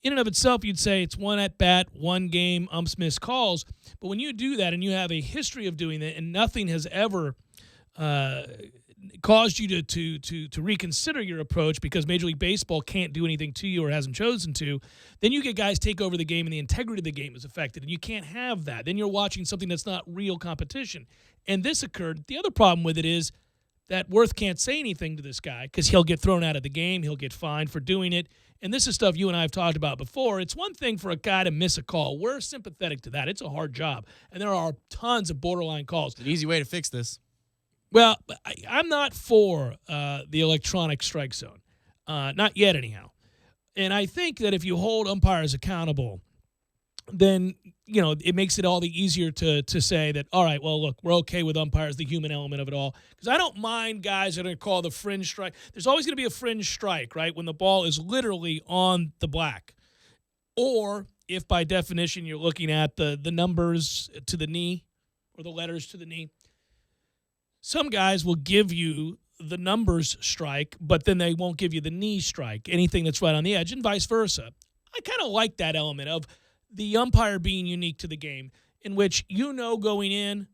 in and of itself, you'd say it's one at-bat, one game, umps miss calls. But when you do that and you have a history of doing that and nothing has ever caused you to reconsider your approach because Major League Baseball can't do anything to you or hasn't chosen to, then you get guys take over the game and the integrity of the game is affected, and you can't have that. Then you're watching something that's not real competition. And this occurred. The other problem with it is that Worth can't say anything to this guy because he'll get thrown out of the game. He'll get fined for doing it. And this is stuff you and I have talked about before. It's one thing for a guy to miss a call. We're sympathetic to that. It's a hard job. And there are tons of borderline calls. It's an easy way to fix this. Well, I'm not for the electronic strike zone. Not yet, anyhow. And I think that if you hold umpires accountable, then, it makes it all the easier to say that, all right, well, look, we're okay with umpires, the human element of it all. Because I don't mind guys that are going to call the fringe strike. There's always going to be a fringe strike, right, when the ball is literally on the black. Or if by definition you're looking at the numbers to the knee or the letters to the knee, some guys will give you the numbers strike, but then they won't give you the knee strike, anything that's right on the edge, and vice versa. I kind of like that element of the umpire being unique to the game, in which going in,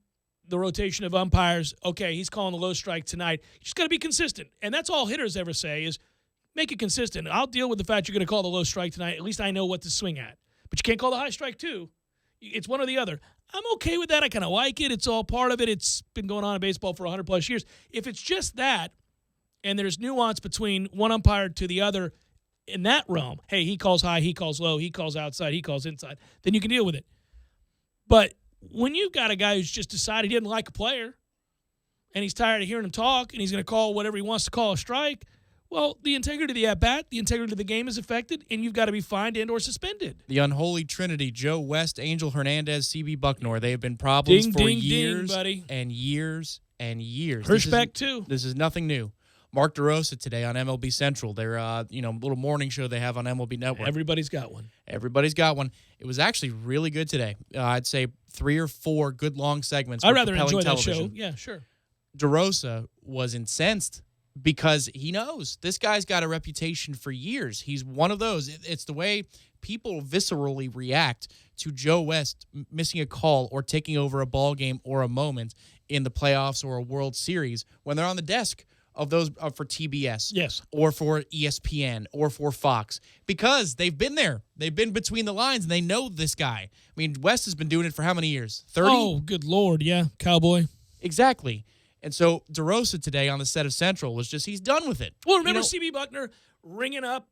the rotation of umpires, okay, he's calling the low strike tonight. You just got to be consistent. And that's all hitters ever say is make it consistent. I'll deal with the fact you're going to call the low strike tonight. At least I know what to swing at. But you can't call the high strike too. It's one or the other. I'm okay with that. I kind of like it. It's all part of it. It's been going on in baseball for 100-plus years. If it's just that, and there's nuance between one umpire to the other in that realm, hey, he calls high, he calls low, he calls outside, he calls inside, then you can deal with it. But when you've got a guy who's just decided he doesn't like a player, and he's tired of hearing him talk, and he's going to call whatever he wants to call a strike, well, the integrity of the at-bat, the integrity of the game is affected, and you've got to be fined and or suspended. The unholy trinity, Joe West, Angel Hernandez, CB Bucknor. They have been problems for years buddy. And years and years. Respect, too. This is nothing new. Mark DeRosa today on MLB Central, their little morning show they have on MLB Network. Everybody's got one. Everybody's got one. It was actually really good today. I'd say 3 or 4 good long segments. I'd rather enjoy television. that show. Yeah, sure. DeRosa was incensed because he knows this guy's got a reputation for years. He's one of those. It's the way people viscerally react to Joe West missing a call or taking over a ball game or a moment in the playoffs or a World Series when they're on the desk of those for TBS, yes, or for ESPN or for Fox, because they've been there. They've been between the lines, and they know this guy. I mean, West has been doing it for how many years? 30? Oh, good Lord, yeah, cowboy. Exactly. And so DeRosa today on the set of Central was just, he's done with it. Well, remember CB Bucknor ringing up,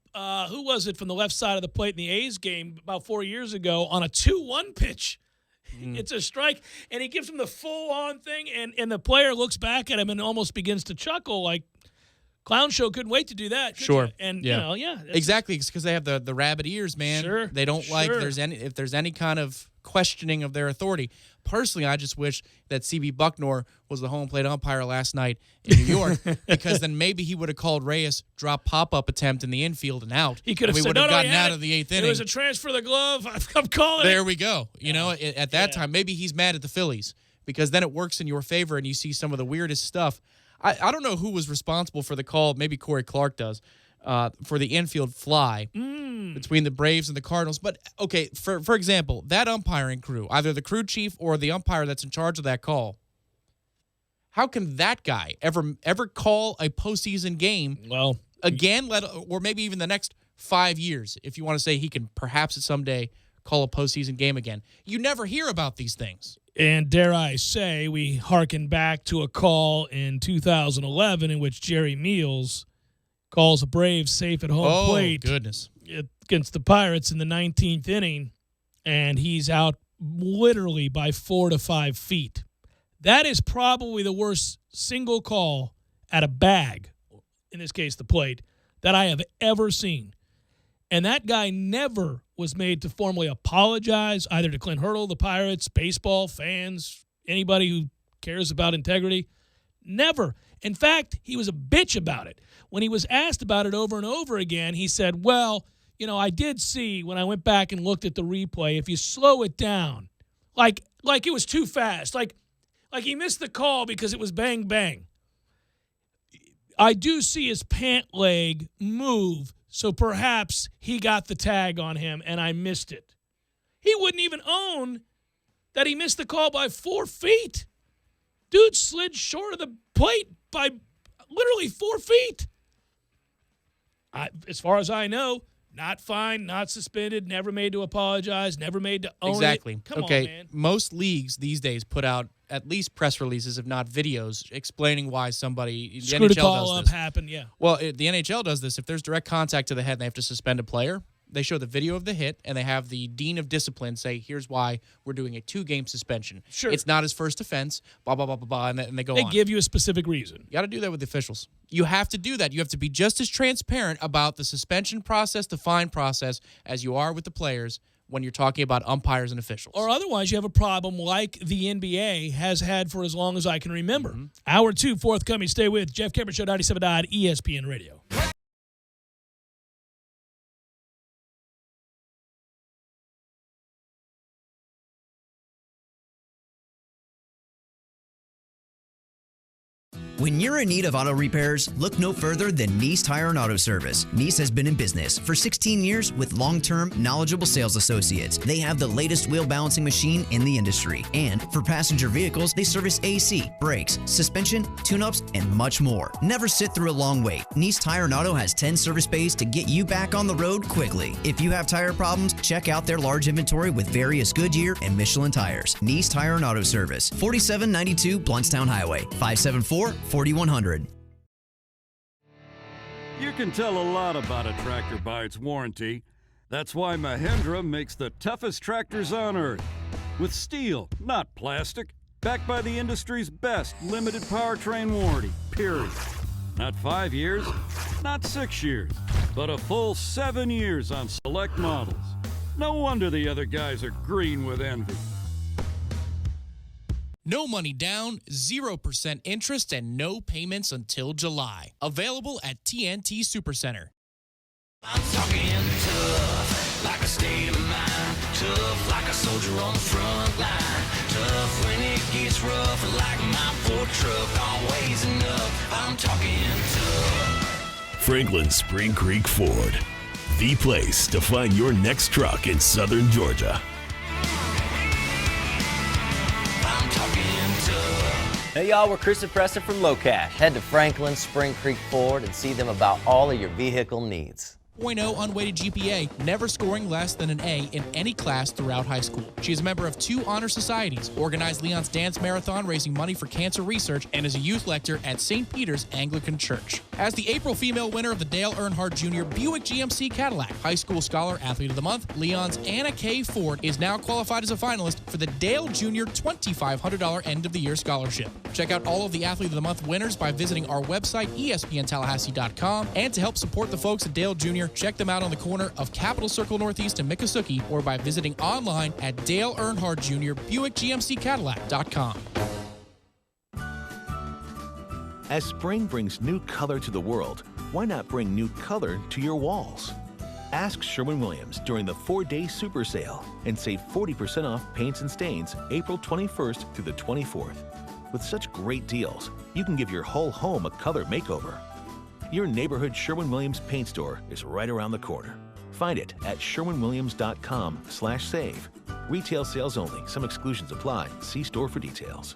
who was it from the left side of the plate in the A's game about 4 years ago on a 2-1 pitch? It's a strike, and he gives him the full-on thing, and the player looks back at him and almost begins to chuckle like, Clown Show couldn't wait to do that. Sure. You? And, exactly. It's because they have the rabbit ears, man. Sure. They don't like if there's any kind of questioning of their authority. Personally, I just wish that CB Bucknor was the home plate umpire last night in New York, because then maybe he would have called Reyes drop pop-up attempt in the infield and out. He could have said, said, we would have gotten out of the 8th inning. It was a transfer of the glove. I'm calling There we go. At that time, maybe he's mad at the Phillies, because then it works in your favor and you see some of the weirdest stuff. I don't know who was responsible for the call. Maybe Corey Clark does. For the infield fly between the Braves and the Cardinals. But, okay, for example, that umpiring crew, either the crew chief or the umpire that's in charge of that call, how can that guy ever call a postseason game again, or maybe even the next 5 years, if you want to say he can perhaps someday call a postseason game again? You never hear about these things. And dare I say, we hearken back to a call in 2011 in which Jerry Meals calls a Braves safe at home plate. Goodness. Against the Pirates in the 19th inning, and he's out literally by 4 to 5 feet. That is probably the worst single call at a bag, in this case the plate, that I have ever seen. And that guy never was made to formally apologize, either to Clint Hurdle, the Pirates, baseball fans, anybody who cares about integrity. Never. In fact, he was a bitch about it. When he was asked about it over and over again, he said, well, I did see when I went back and looked at the replay, if you slow it down, like it was too fast, like he missed the call because it was bang, bang. I do see his pant leg move, so perhaps he got the tag on him and I missed it. He wouldn't even own that he missed the call by 4 feet. Dude slid short of the plate by literally 4 feet. As far as I know, not fined, not suspended, never made to apologize, never made to own exactly. it. Come okay. on, man. Most leagues these days put out at least press releases, if not videos, explaining why somebody. Screwed a call up happened, yeah. Well, the NHL does this. If there's direct contact to the head and they have to suspend a player, they show the video of the hit, and they have the dean of discipline say, here's why we're doing a 2-game suspension. Sure. It's not his first offense, blah, blah, blah, blah, blah, and they go They on. give you a specific reason. You got to do that with the officials. You have to do that. You have to be just as transparent about the suspension process, the fine process, as you are with the players when you're talking about umpires and officials. Or otherwise, you have a problem like the NBA has had for as long as I can remember. Hour 2 forthcoming. Stay with Jeff Cameron Show, 97.9 ESPN Radio. When you're in need of auto repairs, look no further than Nice Tire and Auto Service. Nice has been in business for 16 years with long-term, knowledgeable sales associates. They have the latest wheel balancing machine in the industry. And for passenger vehicles, they service AC, brakes, suspension, tune-ups, and much more. Never sit through a long wait. Nice Tire and Auto has 10 service bays to get you back on the road quickly. If you have tire problems, check out their large inventory with various Goodyear and Michelin tires. Nice Tire and Auto Service, 4792 Blountstown Highway, 574-4100. You can tell a lot about a tractor by its warranty. That's why Mahindra makes the toughest tractors on earth. With steel, not plastic. Backed by the industry's best limited powertrain warranty, period. Not 5 years, not 6 years, but a full 7 years on select models. No wonder the other guys are green with envy. No money down, 0% interest, and no payments until July. Available at TNT Supercenter. I'm talking tough, like a state of mind. Tough, like a soldier on the front line. Tough when it gets rough, like my Ford truck. Always enough, I'm talking tough. Franklin Spring Creek Ford, the place to find your next truck in southern Georgia. Hey y'all, we're Chris and Preston from LoCash. Head to Franklin Spring Creek Ford and see them about all of your vehicle needs. 0.0 unweighted GPA, never scoring less than an A in any class throughout high school. She is a member of 2 honor societies, organized Leon's Dance Marathon raising money for cancer research, and is a youth lector at St. Peter's Anglican Church. As the April female winner of the Dale Earnhardt Jr. Buick GMC Cadillac High School Scholar Athlete of the Month, Leon's Anna K. Ford is now qualified as a finalist for the Dale Jr. $2,500 end-of-the-year scholarship. Check out all of the Athlete of the Month winners by visiting our website, espntallahassee.com, and to help support the folks at Dale Jr., check them out on the corner of Capitol Circle Northeast and Miccosukee, or by visiting online at Dale Earnhardt Jr. Buick GMC Cadillac.com. As spring brings new color to the world, why not bring new color to your walls? Ask Sherwin-Williams during the 4-day super sale and save 40% off paints and stains April 21st through the 24th. With such great deals, you can give your whole home a color makeover. Your neighborhood Sherwin-Williams paint store is right around the corner. Find it at sherwinwilliams.com/save. Retail sales only. Some exclusions apply. See store for details.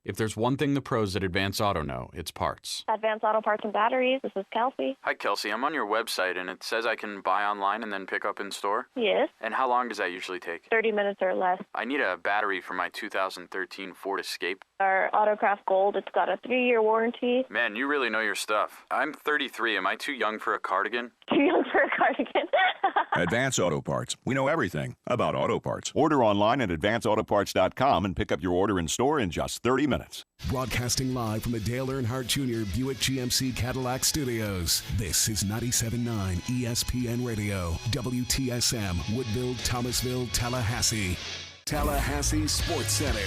If there's one thing the pros at Advance Auto know, it's parts. Advance Auto Parts and Batteries, this is Kelsey. Hi, Kelsey. I'm on your website, and it says I can buy online and then pick up in store. Yes. And how long does that usually take? 30 minutes or less. I need a battery for my 2013 Ford Escape. Our Autocraft Gold, it's got a 3-year warranty. Man, you really know your stuff. I'm 33. Am I too young for a cardigan? Too young for a cardigan. Advance Auto Parts. We know everything about auto parts. Order online at advanceautoparts.com and pick up your order in store in just 30 minutes. Broadcasting live from the Dale Earnhardt Jr. Buick GMC Cadillac Studios. This is 97.9 ESPN Radio, WTSM, Woodville, Thomasville, Tallahassee. Tallahassee Sports Center.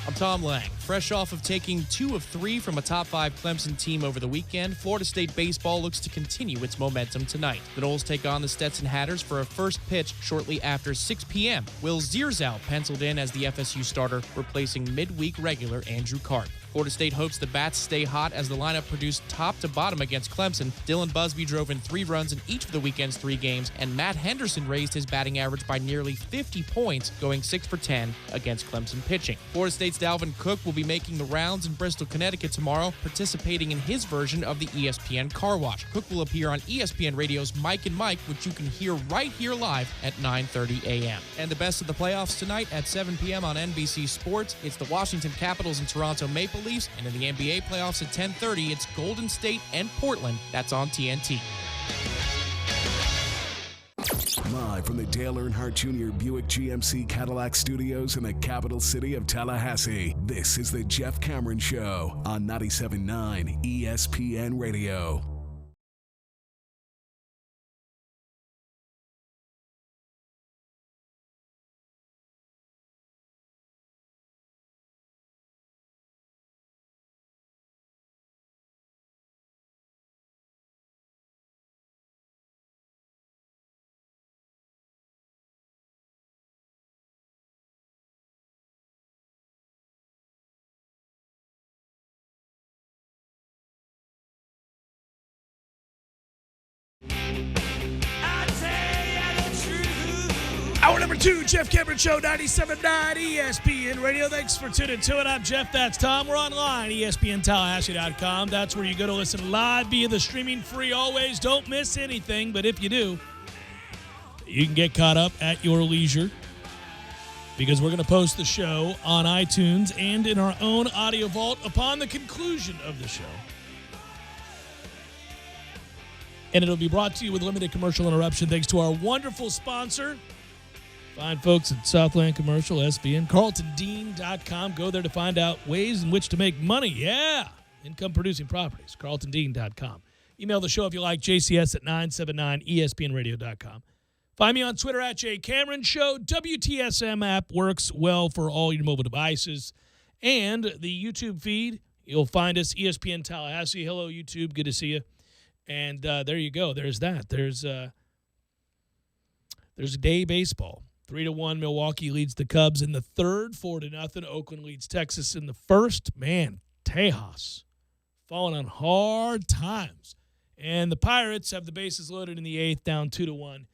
I'm Tom Lang. Fresh off of taking 2 of 3 from a top 5 Clemson team over the weekend, Florida State baseball looks to continue its momentum tonight. The Noles take on the Stetson Hatters for a first pitch shortly after 6 p.m. Will Zierzow penciled in as the FSU starter, replacing midweek regular Andrew Cart. Florida State hopes the Bats stay hot as the lineup produced top to bottom against Clemson. Dylan Busby drove in 3 runs in each of the weekend's 3 games, and Matt Henderson raised his batting average by nearly 50 points, going 6 for 10 against Clemson pitching. Florida State's Dalvin Cook will be making the rounds in Bristol, Connecticut tomorrow, participating in his version of the ESPN Car Wash. Cook will appear on ESPN Radio's Mike and Mike, which you can hear right here live at 9:30 a.m. And the best of the playoffs tonight at 7 p.m. on NBC Sports. It's the Washington Capitals and Toronto Maple Leafs Leafs. And in the NBA playoffs at 10:30, it's Golden State and Portland. That's on TNT. Live from the Dale Earnhardt Jr. Buick GMC Cadillac Studios in the capital city of Tallahassee, this is the Jeff Cameron Show on 97.9 ESPN Radio. Hour number 2, Jeff Cameron Show, 97.9 ESPN Radio. Thanks for tuning to it. I'm Jeff. That's Tom. We're online, ESPNTallahassee.com. That's where you go to listen live via the streaming free always. Don't miss anything, but if you do, you can get caught up at your leisure because we're going to post the show on iTunes and in our own audio vault upon the conclusion of the show. And it'll be brought to you with limited commercial interruption thanks to our wonderful sponsor, fine folks at Southland Commercial, SVN, CarltonDean.com. Go there to find out ways in which to make money. Yeah, income-producing properties, CarltonDean.com. Email the show if you like, jcs@979ESPNradio.com. Find me on Twitter at JCameronShow. WTSM app works well for all your mobile devices. And the YouTube feed, you'll find us, ESPN Tallahassee. Hello, YouTube. Good to see you. And there you go. There's that. There's day baseball. 3-1, Milwaukee leads the Cubs in the third. 4-0, Oakland leads Texas in the first. Man, Tejas falling on hard times. And the Pirates have the bases loaded in the eighth, down 2-1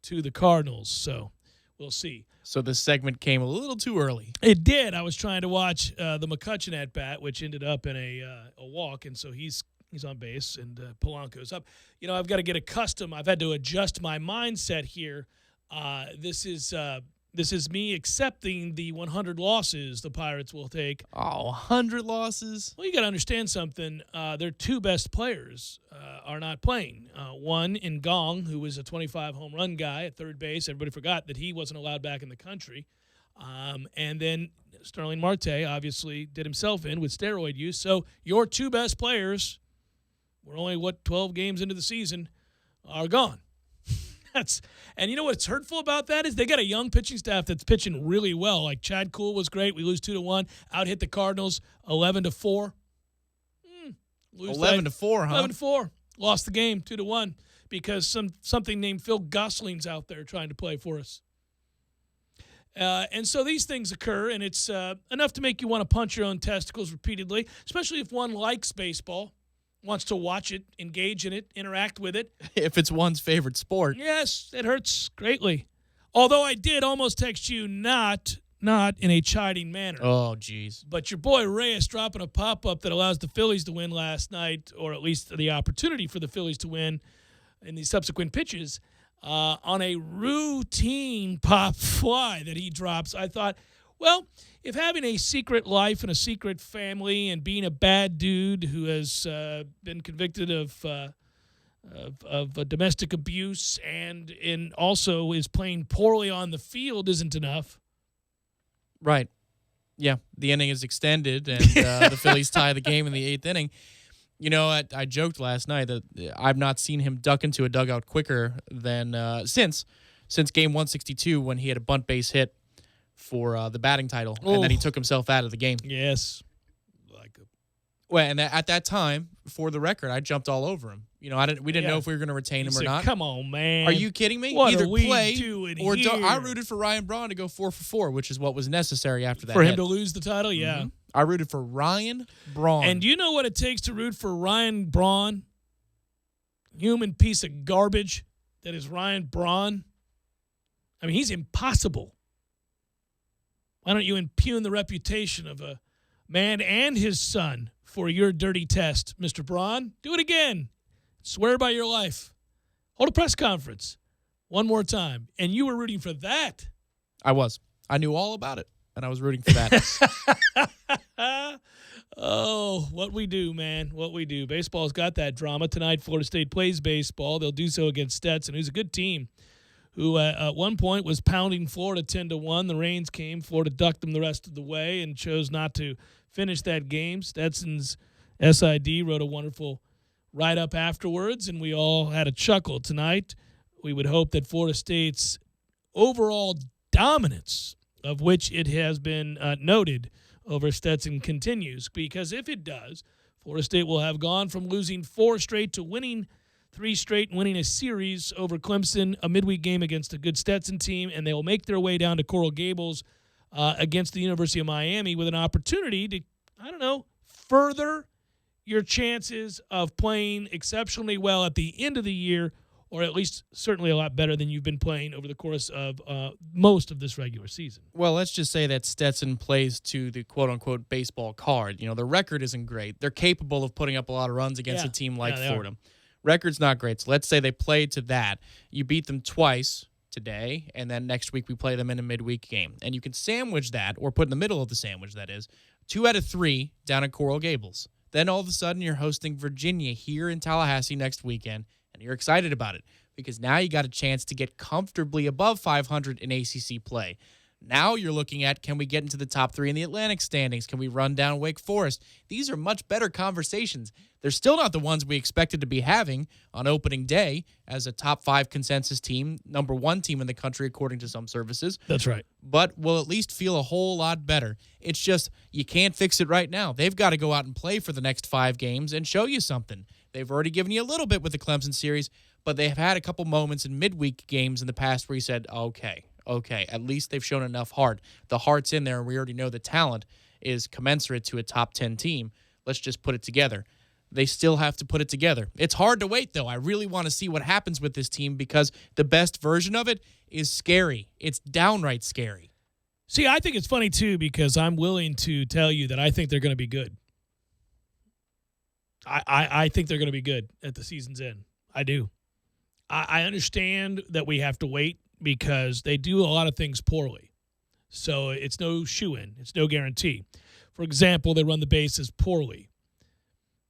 to the Cardinals. So we'll see. So this segment came a little too early. It did. I was trying to watch the McCutchen at bat, which ended up in a walk, and so he's on base, and Polanco's up. You know, I've got to get accustomed. I've had to adjust my mindset here. This is me accepting the 100 losses the Pirates will take. Oh, 100 losses? Well, you got to understand something. Their two best players are not playing. One in Gong, who was a 25 home run guy at third base. Everybody forgot that he wasn't allowed back in the country. And then Starling Marte obviously did himself in with steroid use. So your two best players, we're only, 12 games into the season, are gone. And you know what's hurtful about that is they got a young pitching staff that's pitching really well. Like Chad Kuhl was great. We lose 2-1. Out hit the Cardinals 11-4. 11-4, huh? 11-4. Lost the game 2-1 because something named Phil Gosling's out there trying to play for us. And so these things occur, and it's enough to make you want to punch your own testicles repeatedly, especially if one likes baseball, wants to watch it, engage in it, interact with it. If it's one's favorite sport. Yes, it hurts greatly. Although I did almost text you not in a chiding manner. Oh, geez. But your boy Reyes dropping a pop-up that allows the Phillies to win last night, or at least the opportunity for the Phillies to win in the subsequent pitches, on a routine pop fly that he drops. I thought, well, if having a secret life and a secret family and being a bad dude who has been convicted of domestic abuse and also is playing poorly on the field isn't enough. Right. Yeah, the inning is extended, and the Phillies tie the game in the eighth inning. You know, I joked last night that I've not seen him duck into a dugout quicker than since game 162 when he had a bunt base hit for the batting title, and then he took himself out of the game. Yes. And at that time, for the record, I jumped all over him. You know, we didn't know if we were going to retain him or not. Come on, man. Are you kidding me? What Either are we play doing or here? I rooted for Ryan Braun to go 4 for 4, which is what was necessary after that. For him hit. to lose the title, yeah. Mm-hmm. I rooted for Ryan Braun. And do you know what it takes to root for Ryan Braun? Human piece of garbage that is Ryan Braun. I mean, he's impossible. Why don't you impugn the reputation of a man and his son for your dirty test, Mr. Braun? Do it again. Swear by your life. Hold a press conference one more time. And you were rooting for that. I was. I knew all about it. and I was rooting for that. Oh, what we do, man. What we do. Baseball's got that drama. Tonight, Florida State plays baseball. They'll do so against Stetson, who's a good team, who at one point was pounding Florida 10-1. The rains came. Florida ducked them the rest of the way and chose not to finish that game. Stetson's SID wrote a wonderful write-up afterwards, and we all had a chuckle tonight. We would hope that Florida State's overall dominance, of which it has been noted over Stetson, continues, because if it does, Florida State will have gone from losing 4 straight to winning 3 straight and winning a series over Clemson, a midweek game against a good Stetson team, and they will make their way down to Coral Gables against the University of Miami with an opportunity to, further your chances of playing exceptionally well at the end of the year, or at least certainly a lot better than you've been playing over the course of most of this regular season. Well, let's just say that Stetson plays to the quote-unquote baseball card. The record isn't great. They're capable of putting up a lot of runs against a team like Florida. Record's not great, so let's say they played to that. You beat them twice today, and then next week we play them in a midweek game. And you can sandwich that, or put in the middle of the sandwich, that is, 2 out of 3 down at Coral Gables. Then all of a sudden you're hosting Virginia here in Tallahassee next weekend, and you're excited about it because now you got a chance to get comfortably above 500 in ACC play. Now you're looking at, can we get into the top 3 in the Atlantic standings? Can we run down Wake Forest? These are much better conversations. They're still not the ones we expected to be having on opening day as a top 5 consensus team, number 1 team in the country according to some services. That's right. But will at least feel a whole lot better. It's just you can't fix it right now. They've got to go out and play for the next 5 games and show you something. They've already given you a little bit with the Clemson series, but they have had a couple moments in midweek games in the past where you said, okay, at least they've shown enough heart. The heart's in there, and we already know the talent is commensurate to a top 10 team. Let's just put it together. They still have to put it together. It's hard to wait, though. I really want to see what happens with this team because the best version of it is scary. It's downright scary. See, I think it's funny, too, because I'm willing to tell you that I think they're going to be good. I think they're going to be good at the season's end. I do. I understand that we have to wait because they do a lot of things poorly. So it's no shoo-in. It's no guarantee. For example, they run the bases poorly.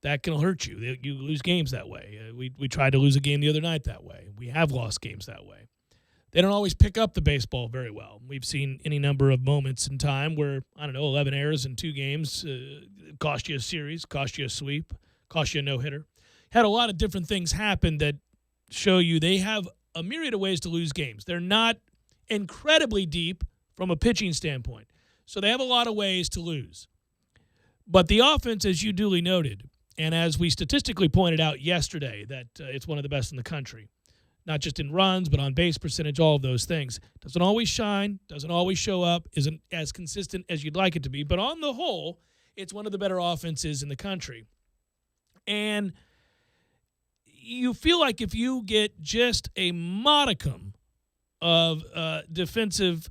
That can hurt you. You lose games that way. We tried to lose a game the other night that way. We have lost games that way. They don't always pick up the baseball very well. We've seen any number of moments in time where, 11 errors in 2 games cost you a series, cost you a sweep, cost you a no-hitter. Had a lot of different things happen that show you they have a myriad of ways to lose games. They're not incredibly deep from a pitching standpoint. So they have a lot of ways to lose. But the offense, as you duly noted, and as we statistically pointed out yesterday, that it's one of the best in the country, not just in runs, but on base percentage, all of those things. Doesn't always shine, doesn't always show up, isn't as consistent as you'd like it to be. But on the whole, it's one of the better offenses in the country. And you feel like if you get just a modicum of defensive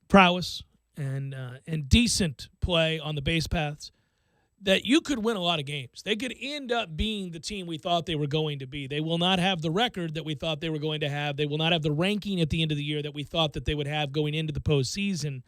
prowess and decent play on the base paths, that you could win a lot of games. They could end up being the team we thought they were going to be. They will not have the record that we thought they were going to have. They will not have the ranking at the end of the year that we thought that they would have going into the postseason.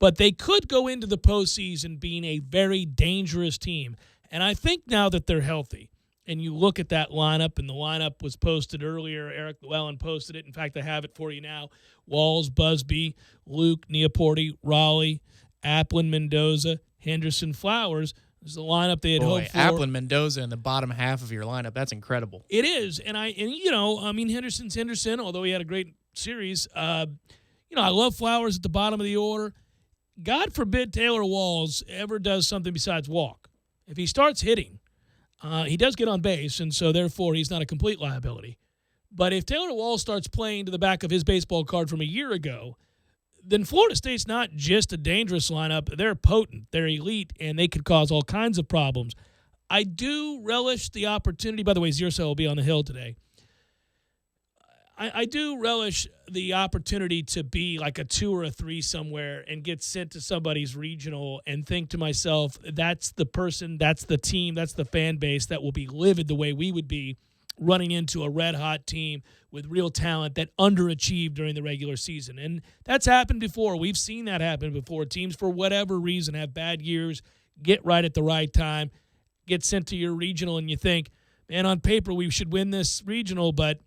But they could go into the postseason being a very dangerous team. And I think now that they're healthy, and you look at that lineup, and the lineup was posted earlier. Eric Llewellyn posted it. In fact, I have it for you now. Walls, Busby, Luke, Neaporte, Raleigh, Applin, Mendoza, Henderson, Flowers. This is the lineup they had hoped for. Applin, Mendoza in the bottom half of your lineup. That's incredible. It is. Henderson's Henderson, although he had a great series. I love Flowers at the bottom of the order. God forbid Taylor Walls ever does something besides walk. If he starts hitting, he does get on base, and so therefore he's not a complete liability. But if Taylor Walls starts playing to the back of his baseball card from a year ago, then Florida State's not just a dangerous lineup. They're potent, they're elite, and they could cause all kinds of problems. I do relish the opportunity. By the way, Zirso will be on the Hill today. I do relish the opportunity to be like a 2 or a 3 somewhere and get sent to somebody's regional and think to myself, that's the person, that's the team, that's the fan base that will be livid the way we would be running into a red-hot team with real talent that underachieved during the regular season. And that's happened before. We've seen that happen before. Teams, for whatever reason, have bad years, get right at the right time, get sent to your regional, and you think, man, on paper we should win this regional, but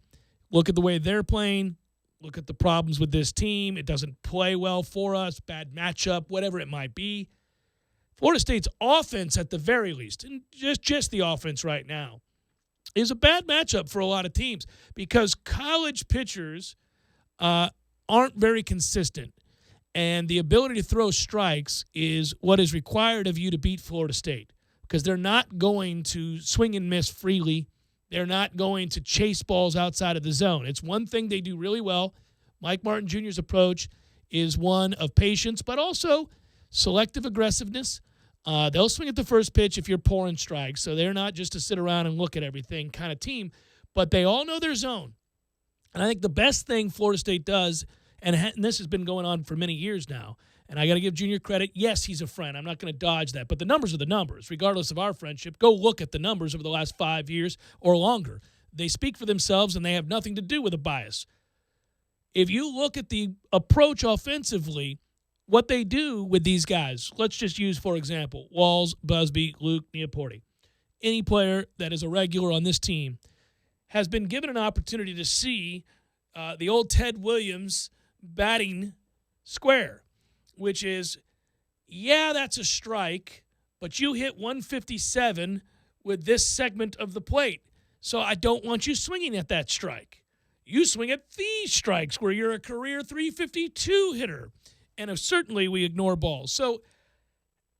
look at the way they're playing. Look at the problems with this team. It doesn't play well for us, bad matchup, whatever it might be. Florida State's offense, at the very least, and just the offense right now, is a bad matchup for a lot of teams because college pitchers aren't very consistent. And the ability to throw strikes is what is required of you to beat Florida State because they're not going to swing and miss freely. They're not going to chase balls outside of the zone. It's one thing they do really well. Mike Martin Jr.'s approach is one of patience, but also selective aggressiveness. They'll swing at the first pitch if you're pouring strikes, so they're not just to sit around and look at everything kind of team, but they all know their zone. And I think the best thing Florida State does, and this has been going on for many years now, and I got to give Junior credit. Yes, he's a friend. I'm not going to dodge that, but the numbers are the numbers. Regardless of our friendship, go look at the numbers over the last 5 years or longer. They speak for themselves, and they have nothing to do with a bias. If you look at the approach offensively, what they do with these guys, let's just use, for example, Walls, Busby, Luke, Neoporte. Any player that is a regular on this team has been given an opportunity to see the old Ted Williams batting square, which is, yeah, that's a strike, but you hit 157 with this segment of the plate. So I don't want you swinging at that strike. You swing at these strikes where you're a career 352 hitter. And certainly we ignore balls. So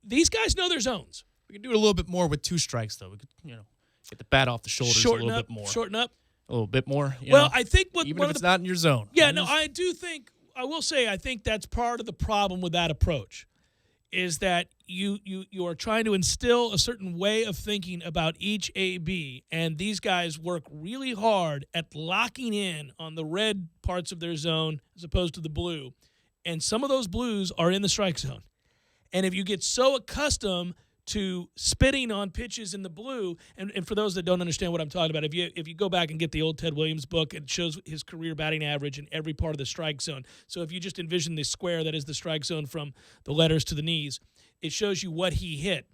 these guys know their zones. We can do it a little bit more with 2 strikes, though. We could, get the bat off the shoulders a little bit more. Shorten up. A little bit more. I think even if it's not in your zone. Yeah, no, I do think, I will say, I think that's part of the problem with that approach is that you are trying to instill a certain way of thinking about each AB, and these guys work really hard at locking in on the red parts of their zone as opposed to the blue. And some of those blues are in the strike zone. And if you get so accustomed to spitting on pitches in the blue, and for those that don't understand what I'm talking about, if you go back and get the old Ted Williams book, it shows his career batting average in every part of the strike zone. So if you just envision the square that is the strike zone from the letters to the knees, it shows you what he hit.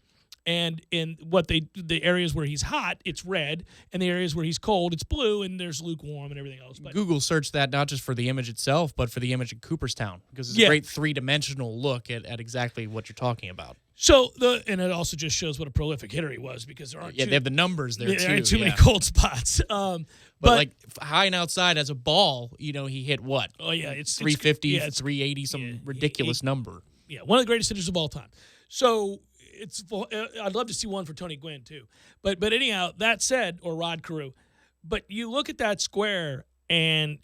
And in the areas where he's hot, it's red, and the areas where he's cold, it's blue, and there's lukewarm and everything else. But Google searched that not just for the image itself, but for the image in Cooperstown, because it's a great 3-dimensional look at exactly what you're talking about. So and it also just shows what a prolific hitter he was, because there aren't they have the numbers there too. There aren't too many cold spots. But like high and outside as a ball, he hit what? Oh yeah, it's 350, 380, some ridiculous number. Yeah, one of the greatest hitters of all time. So I'd love to see one for Tony Gwynn too. But anyhow, that said, or Rod Carew, but you look at that square and,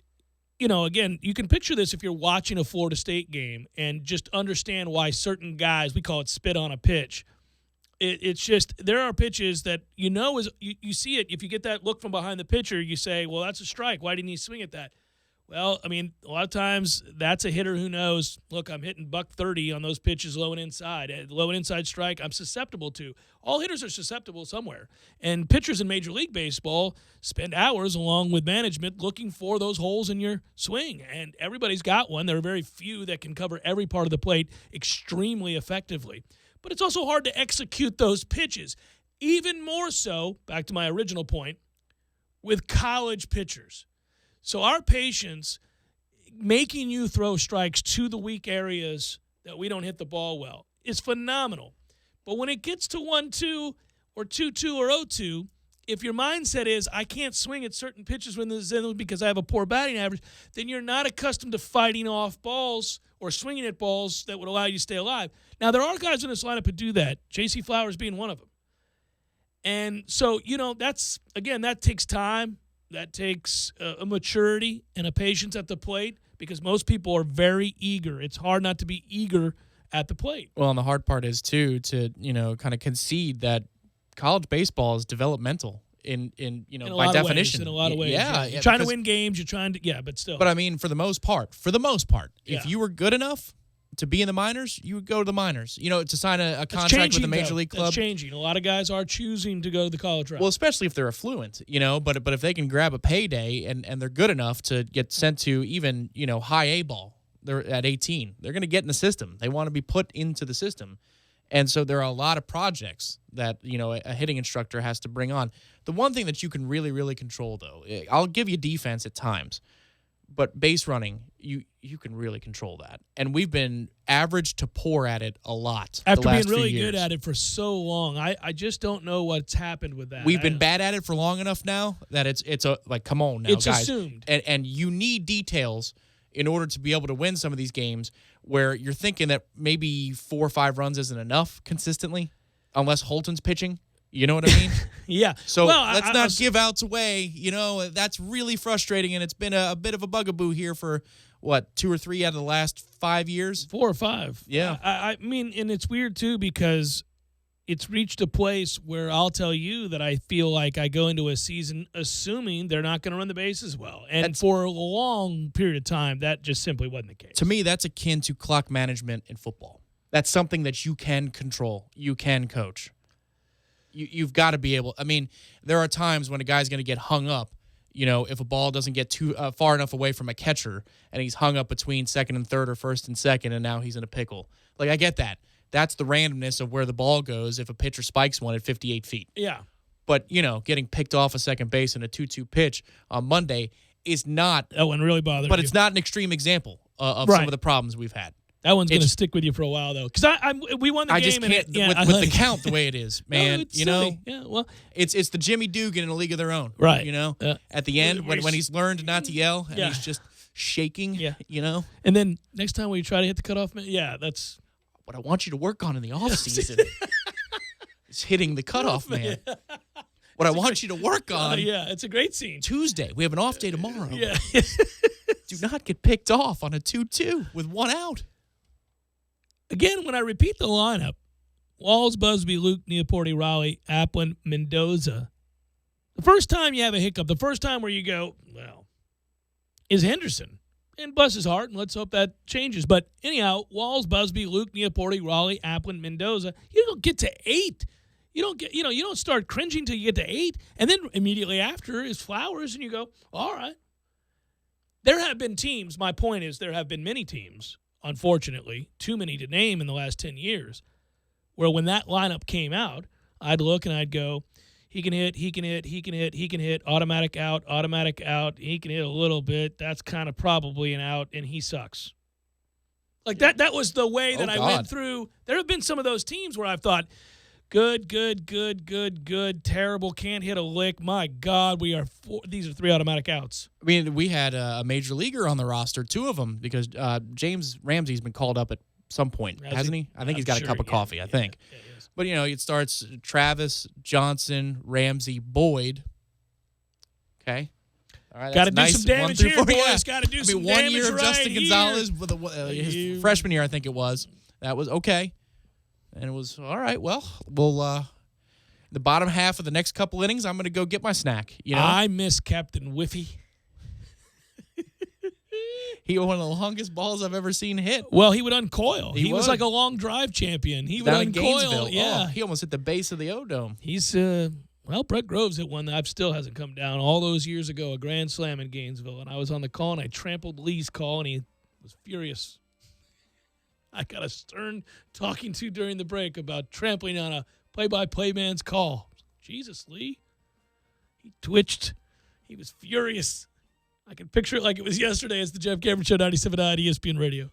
again, you can picture this if you're watching a Florida State game and just understand why certain guys, we call it spit on a pitch. It's just, there are pitches that is you see it. If you get that look from behind the pitcher, you say, well, that's a strike. Why didn't he swing at that? Well, I mean, a lot of times that's a hitter who knows, look, I'm hitting $130 on those pitches low and inside. Low and inside strike, I'm susceptible to. All hitters are susceptible somewhere. And pitchers in Major League Baseball spend hours along with management looking for those holes in your swing. And everybody's got one. There are very few that can cover every part of the plate extremely effectively. But it's also hard to execute those pitches. Even more so, back to my original point, with college pitchers. So our patience, making you throw strikes to the weak areas that we don't hit the ball well, is phenomenal. But when it gets to 1-2 or 2-2 or 0-2, if your mindset is, I can't swing at certain pitches when this is because I have a poor batting average, then you're not accustomed to fighting off balls or swinging at balls that would allow you to stay alive. Now, there are guys in this lineup who do that, J.C. Flowers being one of them. And so, that takes time. That takes a maturity and a patience at the plate because most people are very eager. It's hard not to be eager at the plate. Well, and the hard part is, too, to, kind of concede that college baseball is developmental in by definition. In a lot of ways. Yeah. You're trying to win games. You're trying to, but still. But, I mean, for the most part, if you were good enough, to be in the minors, you would go to the minors. You know, to sign a That's contract changing, with a major though. league club. That's changing. A lot of guys are choosing to go to the college route. Well, especially if they're affluent, you know, but if they can grab a payday and they're good enough to get sent to even, you know, high A ball, they're at 18, they're going to get in the system. They want to be put into the system. And so there are a lot of projects that, you know, a hitting instructor has to bring on. The one thing that you can really, really control, though, I'll give you defense at times, but base running, you can really control that. And we've been average to poor at it a lot. After the last being really few years. good at it for so long, I just don't know what's happened with that. We've been bad at it for long enough now that it's a like, come on now, It's guys. assumed. And you need details in order to be able to win some of these games where you're thinking that maybe 4 or 5 runs isn't enough consistently, unless Holton's pitching. You know what I mean? Yeah. So Well, let's I not was- give outs away. You know, that's really frustrating, and it's been a bit of a bugaboo here for, 2 or 3 out of the last 5 years? 4 or 5. Yeah. I mean, and it's weird, too, because it's reached a place where I'll tell you that I feel like I go into a season assuming they're not going to run the bases well. And for a long period of time, that just simply wasn't the case. To me, that's akin to clock management in football. That's something that you can control. You can coach. You've got to be able. I mean, there are times when a guy's going to get hung up. You know, if a ball doesn't get too far enough away from a catcher, and he's hung up between second and third or first and second, and now he's in a pickle. Like, I get that. That's the randomness of where the ball goes if a pitcher spikes one at 58 feet. Yeah. But, you know, getting picked off a second base in a 2-2 pitch on Monday is not. That one really bothered But you. it's not an extreme example of Right. some of the problems we've had. That one's going to It's- stick with you for a while, though. Because we won the I game. just can't with the count the way it is, man. it's you know, silly. Yeah, well, it's the Jimmy Dugan in a league of their own, Right. You know, at the end when he's learned not to yell and Yeah. he's just shaking, Yeah. you know. And then next time when you try to hit the cutoff man, that's what I want you to work on in the off season. is hitting the cutoff man. What I want you to work on. yeah, it's a great scene. Tuesday, we have an off day tomorrow. Yeah. Do not get picked off on a 2-2 with 1 out. Again, when I repeat the lineup, Walls, Busby, Luke, Neoporti, Raleigh, Applin, Mendoza. The first time you have a hiccup, the first time where you go, well, is Henderson. And bless his heart, and let's hope that changes. But anyhow, Walls, Busby, Luke, Neoporti, Raleigh, Applin, Mendoza. You don't get to 8. You don't start cringing till you get to 8. And then immediately after is Flowers, and you go, all right. There have been teams, my point is there have been many teams, unfortunately, too many to name in the last 10 years, where when that lineup came out, I'd look and I'd go, he can hit, automatic out, he can hit a little bit, that's kind of probably an out, and he sucks. Like that was the way that I went through. There have been some of those teams where I've thought, good, terrible, can't hit a lick. My God, these are 3 automatic outs. I mean, we had a major leaguer on the roster, 2 of them, because James Ramsey's been called up at some point, hasn't he? I think he's got a cup of coffee, I think. But, you know, it starts Travis, Johnson, Ramsey, Boyd. Okay. All right. Got to do nice. some damage 1 here, through 4. boys. Yeah. Got to do some 1 damage year of right Justin here. Gonzalez, with his freshman year, I think it was. That was okay. And it was, all right, well, we'll the bottom half of the next couple innings, I'm going to go get my snack. You know? I miss Captain Whiffy. He was one of the longest balls I've ever seen hit. Well, he would uncoil. He was would. like a long drive champion. He would Down in uncoil. Gainesville. Yeah. Oh, he almost hit the base of the O-Dome. He's, Brett Groves hit one that still hasn't come down. All those years ago, a grand slam in Gainesville, and I was on the call, and I trampled Lee's call, and he was furious. I got a stern talking to during the break about trampling on a play-by-play man's call. Jesus, Lee. He twitched. He was furious. I can picture it like it was yesterday. It's the Jeff Cameron Show, 97.9 ESPN Radio.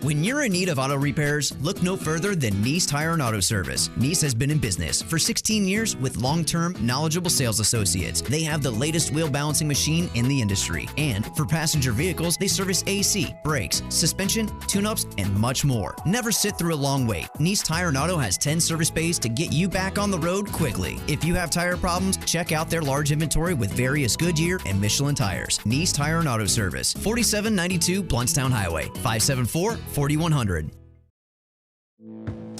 When you're in need of auto repairs, look no further than Nice Tire and Auto Service. Nice has been in business for 16 years with long-term, knowledgeable sales associates. They have the latest wheel balancing machine in the industry. And for passenger vehicles, they service AC, brakes, suspension, tune-ups, and much more. Never sit through a long wait. Nice Tire and Auto has 10 service bays to get you back on the road quickly. If you have tire problems, check out their large inventory with various Goodyear and Michelin tires. Nice Tire and Auto Service, 4792 Bluntstown Highway, 574-4100.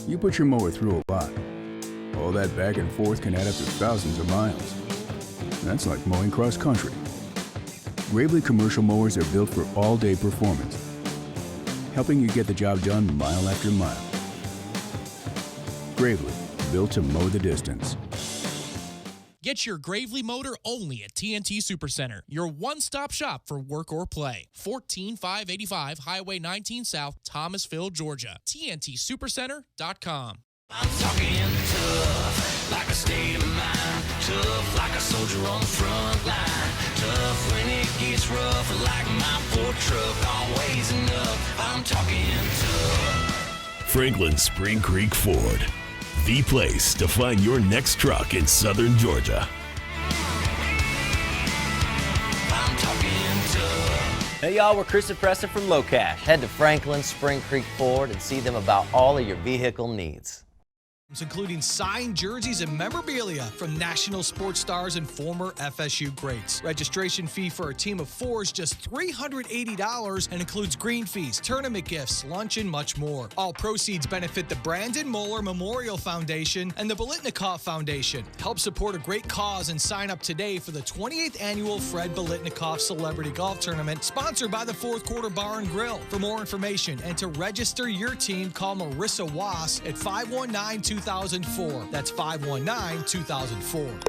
You put your mower through a lot. All that back and forth can add up to thousands of miles. That's like mowing cross country. Gravely commercial mowers are built for all-day performance, helping you get the job done mile after mile. Gravely, built to mow the distance. Get your Gravely motor only at TNT Supercenter, your one-stop shop for work or play. 14585 Highway 19 South, Thomasville, Georgia. TNTSupercenter.com. I'm talking tough, like a state of mind. Tough, like a soldier on the front line. Tough when it gets rough, like my Ford truck. Always enough. I'm talking tough. Franklin Spring Creek Ford, the place to find your next truck in southern Georgia. I'm talking tough. Hey y'all, we're Chris and Preston from Low Cash. Head to Franklin Spring Creek Ford and see them about all of your vehicle needs. Including signed jerseys and memorabilia from national sports stars and former FSU greats. Registration fee for a team of four is just $380 and includes green fees, tournament gifts, lunch, and much more. All proceeds benefit the Brandon Moeller Memorial Foundation and the Bolitnikoff Foundation. Help support a great cause and sign up today for the 28th annual Fred Bolitnikoff Celebrity Golf Tournament, sponsored by the Fourth Quarter Bar and Grill. For more information and to register your team, call Marissa Wass at 519-2004. That's 519-2004.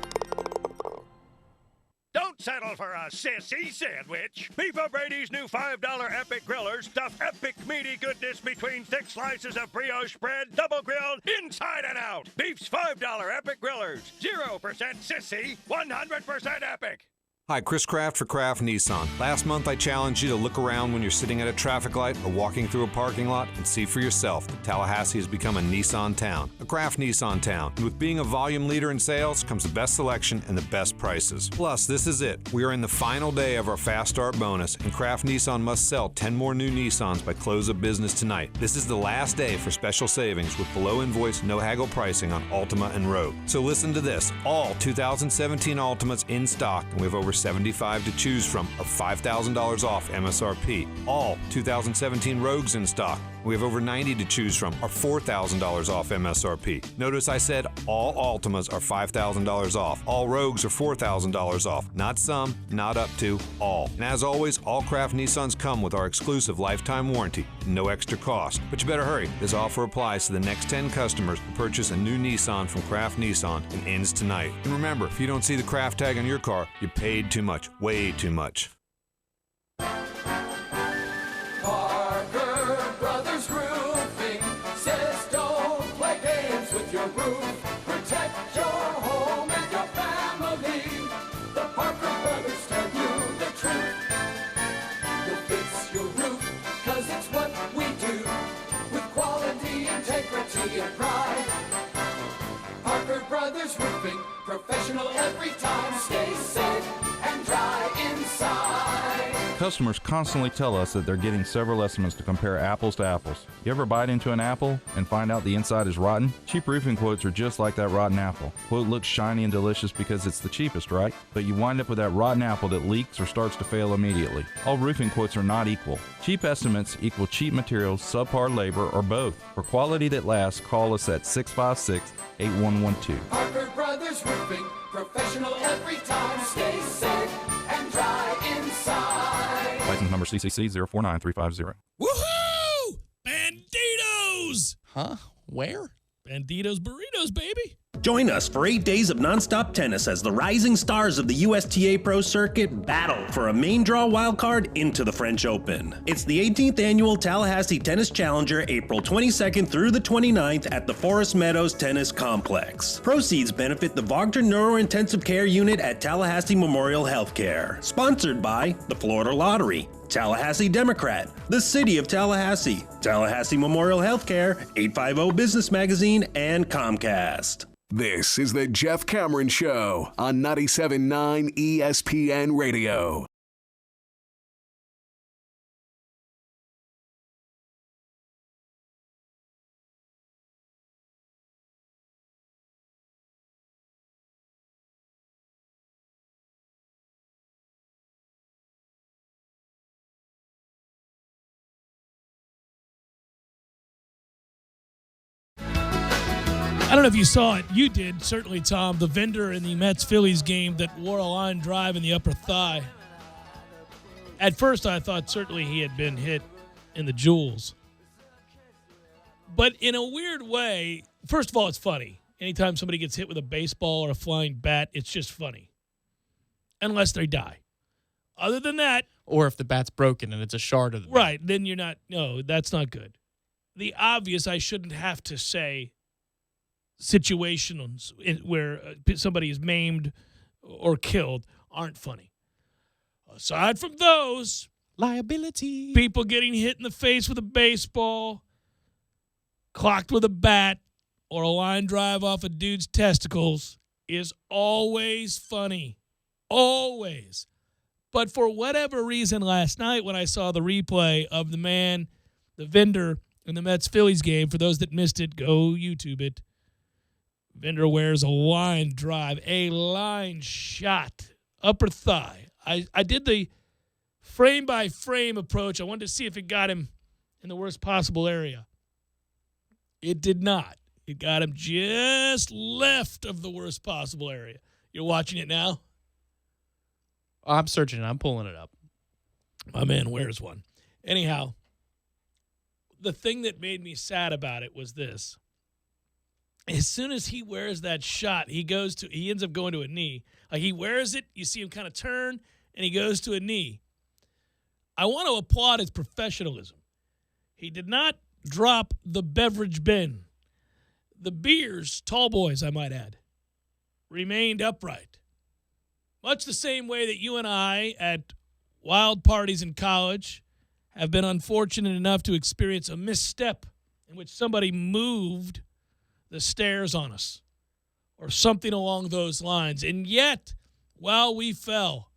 Don't settle for a sissy sandwich. Beef O'Brady's new $5 Epic Grillers stuff epic meaty goodness between thick slices of brioche bread, double grilled, inside and out. Beef's $5 Epic Grillers. 0% sissy, 100% epic. Hi, Chris Kraft for Kraft Nissan. Last month I challenged you to look around when you're sitting at a traffic light or walking through a parking lot and see for yourself that Tallahassee has become a Nissan town, a Kraft Nissan town. And with being a volume leader in sales comes the best selection and the best prices. Plus, this is it. We are in the final day of our Fast Start bonus, and Kraft Nissan must sell 10 more new Nissans by close of business tonight. This is the last day for special savings with below invoice, no haggle pricing on Altima and Rogue. So listen to this. All 2017 Altimas in stock, and we have over 75 to choose from, are $5,000 off MSRP. All 2017 Rogues in stock. We have over 90 to choose from, are $4,000 off MSRP. Notice I said all Altimas are $5,000 off. All Rogues are $4,000 off. Not some, not up to, all. And as always, all Kraft Nissans come with our exclusive lifetime warranty, no extra cost. But you better hurry. This offer applies to the next 10 customers who purchase a new Nissan from Kraft Nissan and ends tonight. And remember, if you don't see the Kraft tag on your car, you paid too much, way too much. Parker Brothers Roofing says don't play games with your roof. Protect your home and your family. The Parker Brothers tell you the truth. We'll fix your roof, 'cause it's what we do. With quality, integrity, and pride. Parker Brothers Roofing, professional every time. Stay safe and dry inside. Customers constantly tell us that they're getting several estimates to compare apples to apples. You ever bite into an apple and find out the inside is rotten? Cheap roofing quotes are just like that rotten apple. Quote looks shiny and delicious because it's the cheapest, right? But you wind up with that rotten apple that leaks or starts to fail immediately. All roofing quotes are not equal. Cheap estimates equal cheap materials, subpar labor, or both. For quality that lasts, call us at 656-8112. Parker Brothers Roofing, professional every time. Stay safe and dry inside. License number CCC 049350. Woohoo! Banditos! Huh? Where? Banditos Burritos, baby. Join us for 8 days of nonstop tennis as the rising stars of the USTA Pro Circuit battle for a main draw wildcard into the French Open. It's the 18th annual Tallahassee Tennis Challenger, April 22nd through the 29th at the Forest Meadows Tennis Complex. Proceeds benefit the Wagner Neurointensive Care Unit at Tallahassee Memorial Healthcare. Sponsored by the Florida Lottery, Tallahassee Democrat, the City of Tallahassee, Tallahassee Memorial Healthcare, 850 Business Magazine, and Comcast. This is the Jeff Cameron Show on 97.9 ESPN Radio. I don't know if you saw it. You did, certainly, Tom. The vendor in the Mets-Phillies game that wore a line drive in the upper thigh. At first, I thought certainly he had been hit in the jewels. But in a weird way, first of all, it's funny. Anytime somebody gets hit with a baseball or a flying bat, it's just funny. Unless they die. Other than that. Or if the bat's broken and it's a shard of the bat. Right, then you're not. No, that's not good. The obvious, I shouldn't have to say, situations where somebody is maimed or killed aren't funny. Aside from those, liability, people getting hit in the face with a baseball, clocked with a bat, or a line drive off a dude's testicles is always funny. Always. But for whatever reason last night when I saw the replay of the vendor in the Mets-Phillies game, for those that missed it, go YouTube it. Vendor wears a line drive, a line shot, upper thigh. I did the frame-by-frame approach. I wanted to see if it got him in the worst possible area. It did not. It got him just left of the worst possible area. You're watching it now? I'm searching it. I'm pulling it up. My man wears one. Anyhow, the thing that made me sad about it was this. As soon as he wears that shot, he ends up going to a knee. Like he wears it, you see him kind of turn, and he goes to a knee. I want to applaud his professionalism. He did not drop the beverage bin. The beers, tall boys, I might add, remained upright. Much the same way that you and I at wild parties in college have been unfortunate enough to experience a misstep in which somebody moved the stairs on us or something along those lines. And yet, while we fell,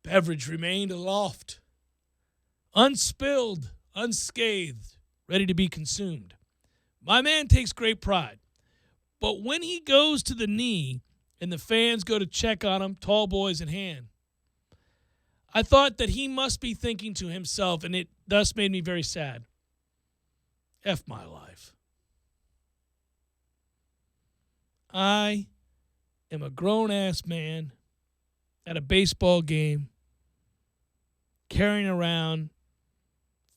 beverage remained aloft, unspilled, unscathed, ready to be consumed. My man takes great pride. But when he goes to the knee and the fans go to check on him, tall boys in hand, I thought that he must be thinking to himself, and it thus made me very sad, F my life. I am a grown-ass man at a baseball game carrying around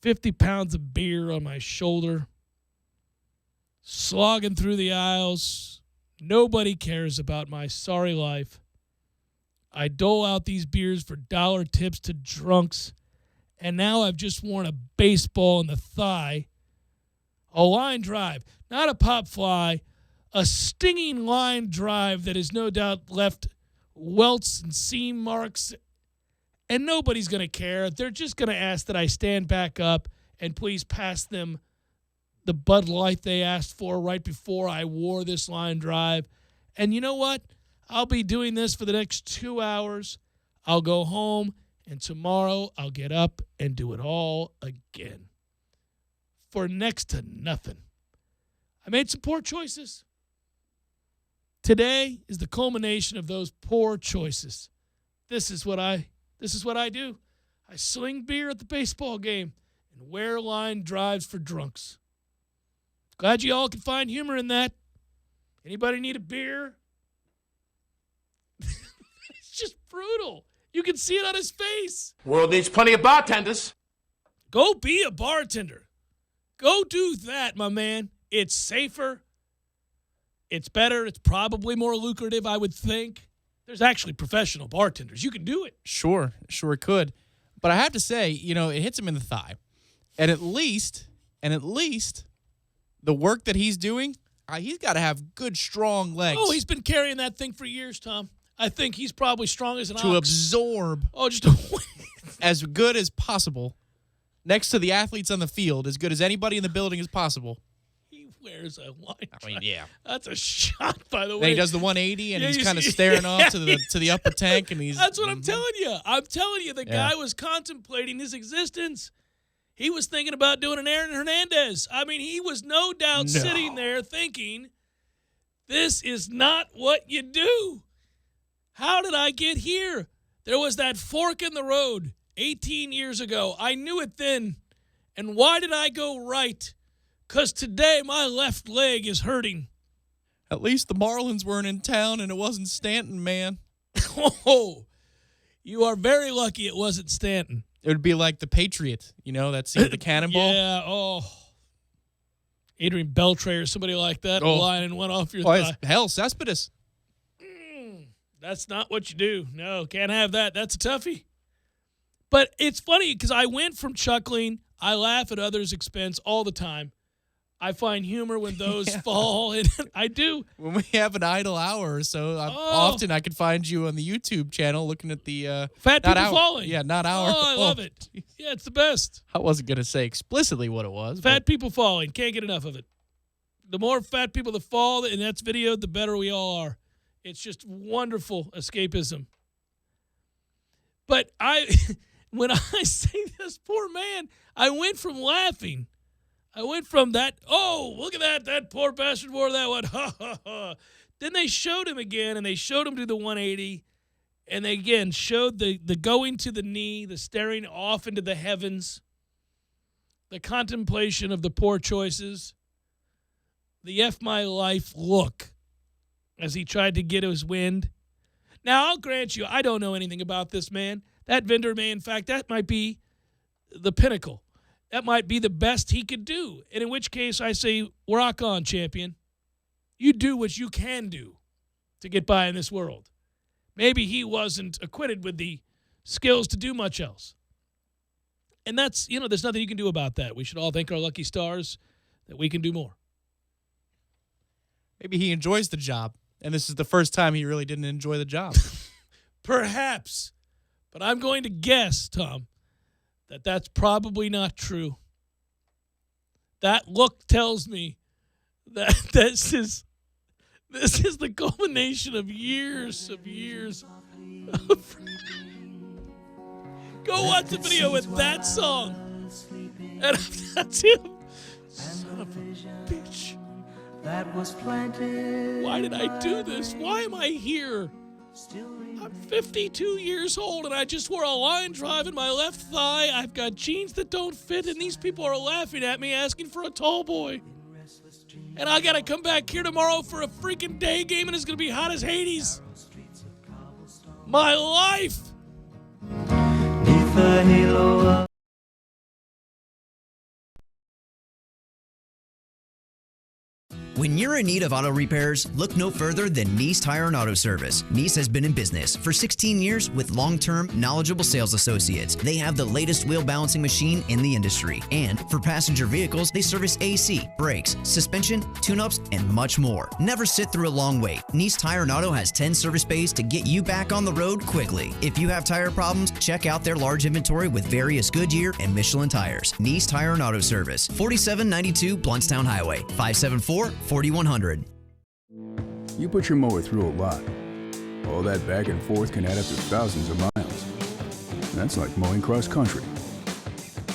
50 pounds of beer on my shoulder, slogging through the aisles. Nobody cares about my sorry life. I dole out these beers for dollar tips to drunks, and now I've just worn a baseball in the thigh. A line drive, not a pop fly, a stinging line drive that has no doubt left welts and seam marks, and nobody's going to care. They're just going to ask that I stand back up and please pass them the Bud Light they asked for right before I wore this line drive. And you know what? I'll be doing this for the next 2 hours. I'll go home, and tomorrow I'll get up and do it all again for next to nothing. I made some poor choices. Today is the culmination of those poor choices. This is what I do. I sling beer at the baseball game and wear line drives for drunks. Glad you all can find humor in that. Anybody need a beer? It's just brutal. You can see it on his face. World needs plenty of bartenders. Go be a bartender. Go do that, my man. It's safer. It's better. It's probably more lucrative, I would think. There's actually professional bartenders. You can do it. Sure it could. But I have to say, it hits him in the thigh. And at least the work that he's doing, he's got to have good, strong legs. Oh, he's been carrying that thing for years, Tom. I think he's probably strong as an ox. To absorb as good as possible next to the athletes on the field, as good as anybody in the building as possible. He wears a line drive. I mean, yeah. That's a shot, by the way. Then he does the 180, and he's kind of staring off to the upper tank, and he's. That's what I'm telling you. I'm telling you, the guy was contemplating his existence. He was thinking about doing an Aaron Hernandez. I mean, he was no doubt sitting there thinking, this is not what you do. How did I get here? There was that fork in the road 18 years ago. I knew it then. And why did I go right? Because today my left leg is hurting. At least the Marlins weren't in town and it wasn't Stanton, man. Oh, you are very lucky it wasn't Stanton. It would be like the Patriot, that scene with the cannonball. Yeah, Adrian Beltre or somebody like that, line and went off your thigh. Hell, Cespedes. That's not what you do. No, can't have that. That's a toughie. But it's funny because I went from chuckling, I laugh at others' expense all the time. I find humor when those fall, and I do. When we have an idle hour or so, often I can find you on the YouTube channel looking at the fat people falling. Yeah, not hour. Oh, I love it. Yeah, it's the best. I wasn't going to say explicitly what it was. Fat people falling. Can't get enough of it. The more fat people that fall, and that's videoed, the better we all are. It's just wonderful escapism. But when I say this poor man, I went from laughing. I went from that, look at that poor bastard wore that one, ha, ha, ha. Then they showed him again, and they showed him do the 180, and they again showed the going to the knee, the staring off into the heavens, the contemplation of the poor choices, the F my life look as he tried to get his wind. Now, I'll grant you, I don't know anything about this man. That vendor may, in fact, that might be the pinnacle. That might be the best he could do. And in which case, I say, rock on, champion. You do what you can do to get by in this world. Maybe he wasn't acquitted with the skills to do much else. And that's, there's nothing you can do about that. We should all thank our lucky stars that we can do more. Maybe he enjoys the job, and this is the first time he really didn't enjoy the job. Perhaps. But I'm going to guess, Tom, that that's probably not true. That look tells me that this is the culmination of years of Go watch the video with that song. And that's him. Son of a bitch. That was planted. Why did I do this? Why am I here? I'm 52 years old, and I just wore a line drive in my left thigh. I've got jeans that don't fit, and these people are laughing at me, asking for a tall boy. And I got to come back here tomorrow for a freaking day game, and it's going to be hot as Hades. My life! Neath the halo of When you're in need of auto repairs, look no further than Nice Tire and Auto Service. Nice has been in business for 16 years with long-term, knowledgeable sales associates. They have the latest wheel balancing machine in the industry. And for passenger vehicles, they service AC, brakes, suspension, tune-ups, and much more. Never sit through a long wait. Nice Tire and Auto has 10 service bays to get you back on the road quickly. If you have tire problems, check out their large inventory with various Goodyear and Michelin tires. Nice Tire and Auto Service, 4792 Bluntstown Highway, 574-4100. You put your mower through a lot. All that back and forth can add up to thousands of miles. That's like mowing cross country.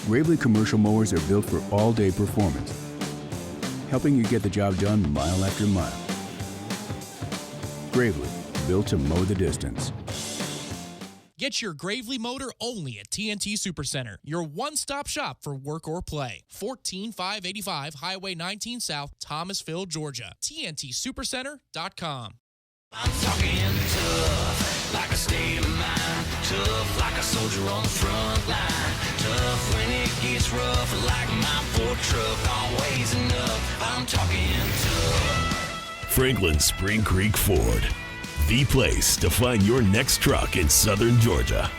Gravely commercial mowers are built for all-day performance, helping you get the job done mile after mile. Gravely, built to mow the distance. Get your Gravely motor only at TNT Supercenter, your one-stop shop for work or play. 14585 Highway 19 South, Thomasville, Georgia. TNTSupercenter.com. I'm talking tough, like a state of mind. Tough, like a soldier on the front line. Tough when it gets rough, like my Ford truck. Always enough. I'm talking tough. Franklin Spring Creek Ford, the place to find your next truck in southern Georgia.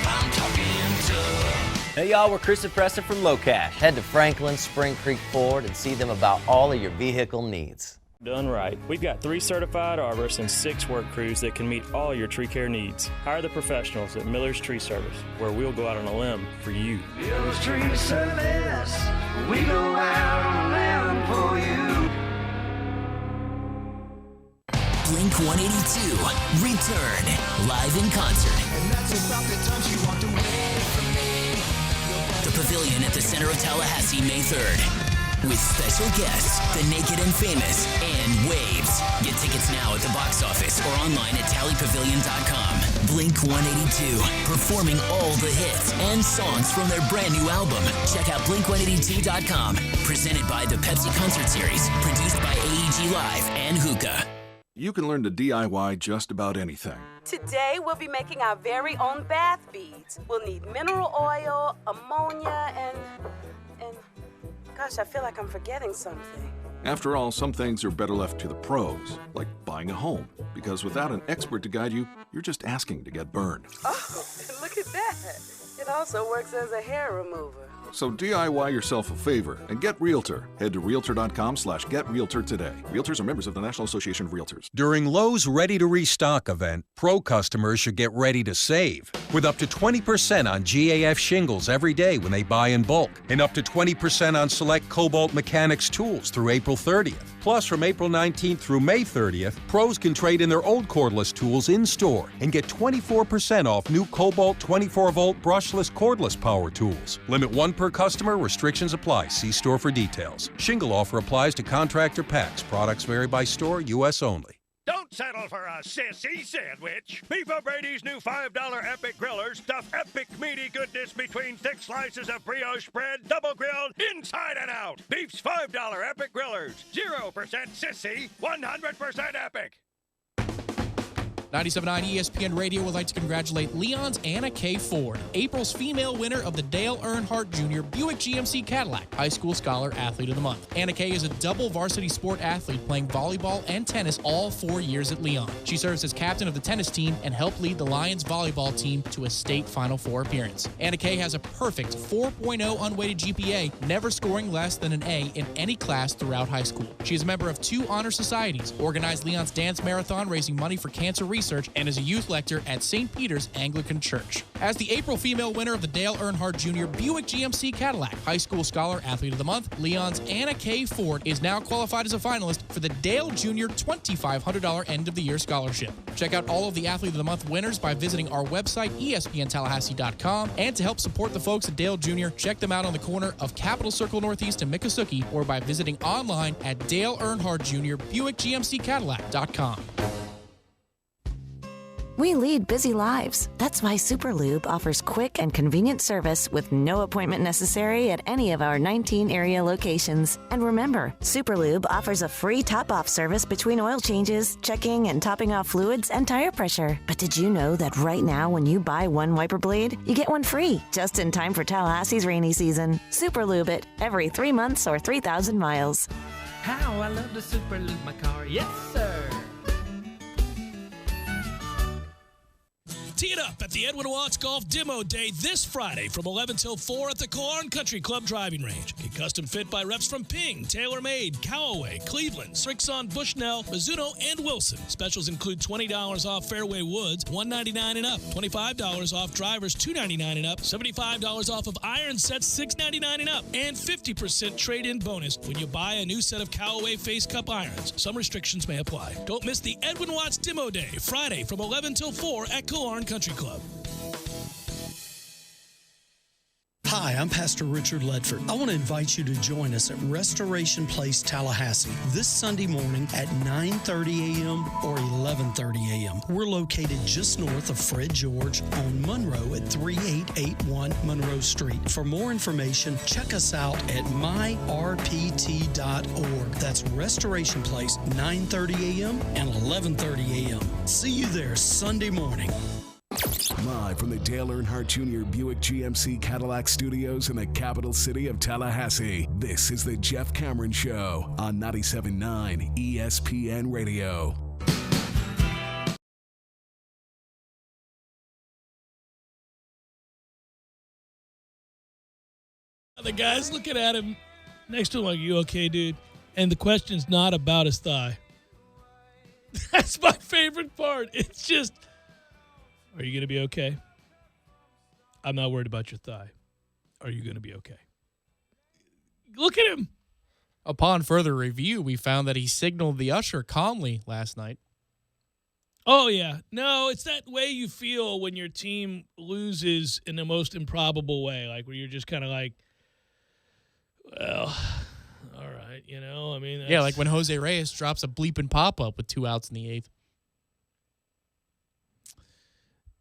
I'm talking tough. Hey y'all, we're Chris and Preston from Low Cash. Head to Franklin Spring Creek Ford and see them about all of your vehicle needs. Done right. We've got 3 certified arborists and 6 work crews that can meet all your tree care needs. Hire the professionals at Miller's Tree Service, where we'll go out on a limb for you. Miller's Tree Service, we go out on a limb for you. Blink-182, return, live in concert. And that's about the time she walked away from me. The Pavilion at the center of Tallahassee, May 3rd. With special guests, The Naked and Famous, and Waves. Get tickets now at the box office or online at tallypavilion.com. Blink-182, performing all the hits and songs from their brand new album. Check out Blink182.com. Presented by the Pepsi Concert Series, produced by AEG Live and Hookah. You can learn to DIY just about anything. Today, we'll be making our very own bath beads. We'll need mineral oil, ammonia, and gosh, I feel like I'm forgetting something. After all, some things are better left to the pros, like buying a home, because without an expert to guide you, you're just asking to get burned. Oh, look at that. It also works as a hair remover. So DIY yourself a favor and get Realtor. Head to Realtor.com/GetRealtor today. Realtors are members of the National Association of Realtors. During Lowe's Ready to Restock event, Pro customers should get ready to save. With up to 20% on GAF shingles every day when they buy in bulk. And up to 20% on select Cobalt Mechanics tools through April 30th. Plus, from April 19th through May 30th, pros can trade in their old cordless tools in-store and get 24% off new Cobalt 24-volt brushless cordless power tools. Limit 1 per customer. Restrictions apply. See store for details. Shingle offer applies to contractor packs. Products vary by store. U.S. only. Don't settle for a sissy sandwich. Beef O'Brady's new $5 Epic Grillers stuff epic meaty goodness between thick slices of brioche bread, double grilled, inside and out. Beef's $5 Epic Grillers. 0% sissy, 100% epic. 97.9 ESPN Radio would like to congratulate Leon's Anna K. Ford, April's female winner of the Dale Earnhardt Jr. Buick GMC Cadillac High School Scholar Athlete of the Month. Anna K. is a double varsity sport athlete playing volleyball and tennis all 4 years at Leon. She serves as captain of the tennis team and helped lead the Lions volleyball team to a state Final Four appearance. Anna K. has a perfect 4.0 unweighted GPA, never scoring less than an A in any class throughout high school. She is a member of 2 honor societies, organized Leon's Dance Marathon raising money for cancer research, and is a youth lector at St. Peter's Anglican Church. As the April female winner of the Dale Earnhardt Jr. Buick GMC Cadillac High School Scholar Athlete of the Month, Leon's Anna K. Ford is now qualified as a finalist for the Dale Jr. $2,500 End of the Year Scholarship. Check out all of the Athlete of the Month winners by visiting our website, ESPNTallahassee.com, and to help support the folks at Dale Jr., check them out on the corner of Capitol Circle Northeast and Miccosukee, or by visiting online at Dale Earnhardt Jr. BuickGMCCadillac.com. We lead busy lives. That's why Superlube offers quick and convenient service with no appointment necessary at any of our 19 area locations. And remember, Superlube offers a free top-off service between oil changes, checking and topping off fluids, and tire pressure. But did you know that right now when you buy one wiper blade, you get one free, just in time for Tallahassee's rainy season? Superlube it every 3 months or 3,000 miles. How I love to Superlube my car. Yes, sir. Tee it up at the Edwin Watts Golf Demo Day this Friday from 11 till 4 at the Killearn Country Club driving range. Get custom fit by reps from Ping, TaylorMade, Callaway, Cleveland, Srixon, Bushnell, Mizuno, and Wilson. Specials include $20 off fairway woods, $199 and up, $25 off drivers, $299 and up, $75 off of iron sets, $699 and up, and 50% trade-in bonus when you buy a new set of Callaway Face Cup irons. Some restrictions may apply. Don't miss the Edwin Watts Demo Day, Friday from 11 till 4 at Killearn Country Club. Hi, I'm Pastor Richard Ledford. I want to invite you to join us at Restoration Place, Tallahassee this Sunday morning at 9:30 a.m. or 11:30 a.m. We're located just north of Fred George on Monroe at 3881 Monroe Street. For more information, check us out at myrpt.org. That's Restoration Place, 9:30 a.m. and 11:30 a.m. See you there Sunday morning. Live from the Dale Earnhardt Jr. Buick GMC Cadillac Studios in the capital city of Tallahassee, this is the Jeff Cameron Show on 97.9 ESPN Radio. The guy's looking at him next to him like, you okay, dude? And the question's not about his thigh. That's my favorite part. It's just, are you going to be okay? I'm not worried about your thigh. Are you going to be okay? Look at him. Upon further review, we found that he signaled the usher calmly last night. Oh, yeah. No, it's that way you feel when your team loses in the most improbable way, like where you're just kind of like, well, all right, you know, I mean. Yeah, like when Jose Reyes drops a bleeping pop-up with 2 outs in the 8th.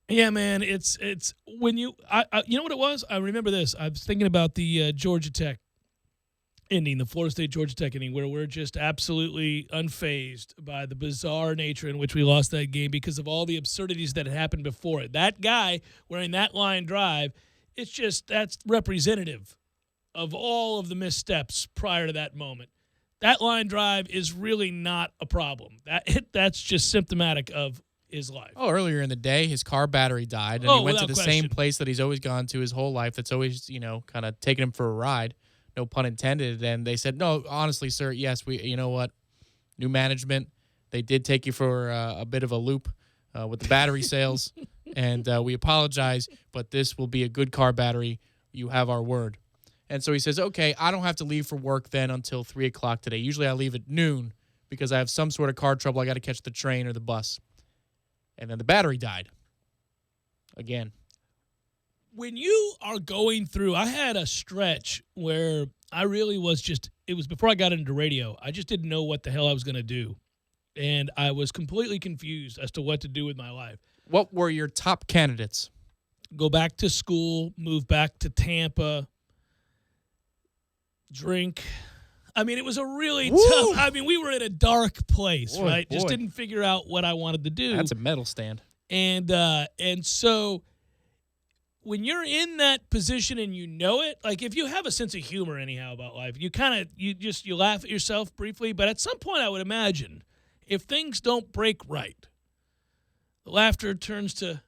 Yeah, man, it's when you know what it was? I remember this. I was thinking about the Georgia Tech ending, the Florida State Georgia Tech ending, where we're just absolutely unfazed by the bizarre nature in which we lost that game because of all the absurdities that had happened before it. That guy wearing that line drive, that's representative of all of the missteps prior to that moment. That line drive is really not a problem. That's just symptomatic of his life. Oh, earlier in the day, his car battery died, and he went to the same place that he's always gone to his whole life that's always, kind of taking him for a ride, no pun intended. And they said, no, honestly, sir, yes, you know what, new management, they did take you for a bit of a loop with the battery sales, and we apologize, but this will be a good car battery. You have our word. And so he says, okay, I don't have to leave for work then until 3 o'clock today. Usually I leave at noon because I have some sort of car trouble. I got to catch the train or the bus. And then the battery died. Again. When you are going through, I had a stretch where I really was it was before I got into radio. I just didn't know what the hell I was going to do. And I was completely confused as to what to do with my life. What were your top candidates? Go back to school, move back to Tampa, drink. I mean, it was a really tough. I mean, we were in a dark place, right? Just didn't figure out what I wanted to do. That's a medal stand. And so when you're in that position and you know it, like if you have a sense of humor anyhow about life, you laugh at yourself briefly. But at some point, I would imagine if things don't break right, the laughter turns to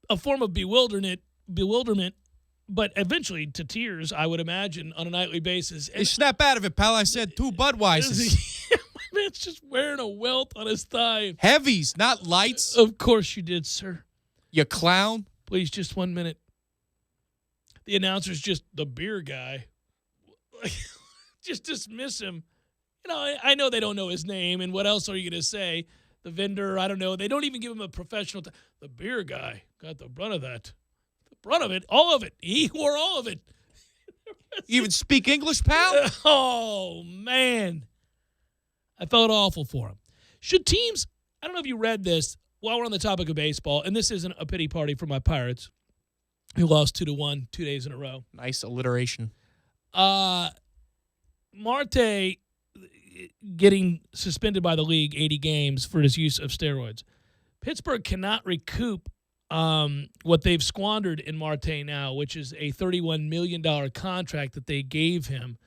a form of bewilderment, but eventually to tears, I would imagine, on a nightly basis. Hey, snap out of it, pal. I said 2 Budweisers. My man's just wearing a welt on his thigh. Heavies, not lights. Of course you did, sir. You clown. Please, just 1 minute. The announcer's just the beer guy. Just dismiss him. I know they don't know his name, and what else are you going to say? The vendor, I don't know. They don't even give him a professional. The beer guy got the brunt of that. Brunt of it, all of it. He wore all of it. You even speak English, pal? Oh, man. I felt awful for him. Should teams, I don't know if you read this while we're on the topic of baseball, and this isn't a pity party for my Pirates, who lost 2-1 2 days in a row. Nice alliteration. Marte getting suspended by the league 80 games for his use of steroids. Pittsburgh cannot recoup what they've squandered in Marte now, which is a $31 million contract that they gave him.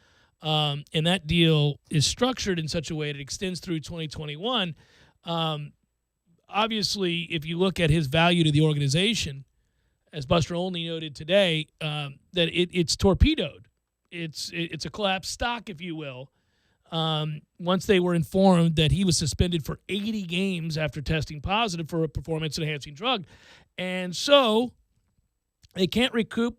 And that deal is structured in such a way that it extends through 2021. Obviously, if you look at his value to the organization, as Buster Olney noted today, that it's torpedoed. It's a collapsed stock, if you will. Once they were informed that he was suspended for 80 games after testing positive for a performance-enhancing drug. And so they can't recoup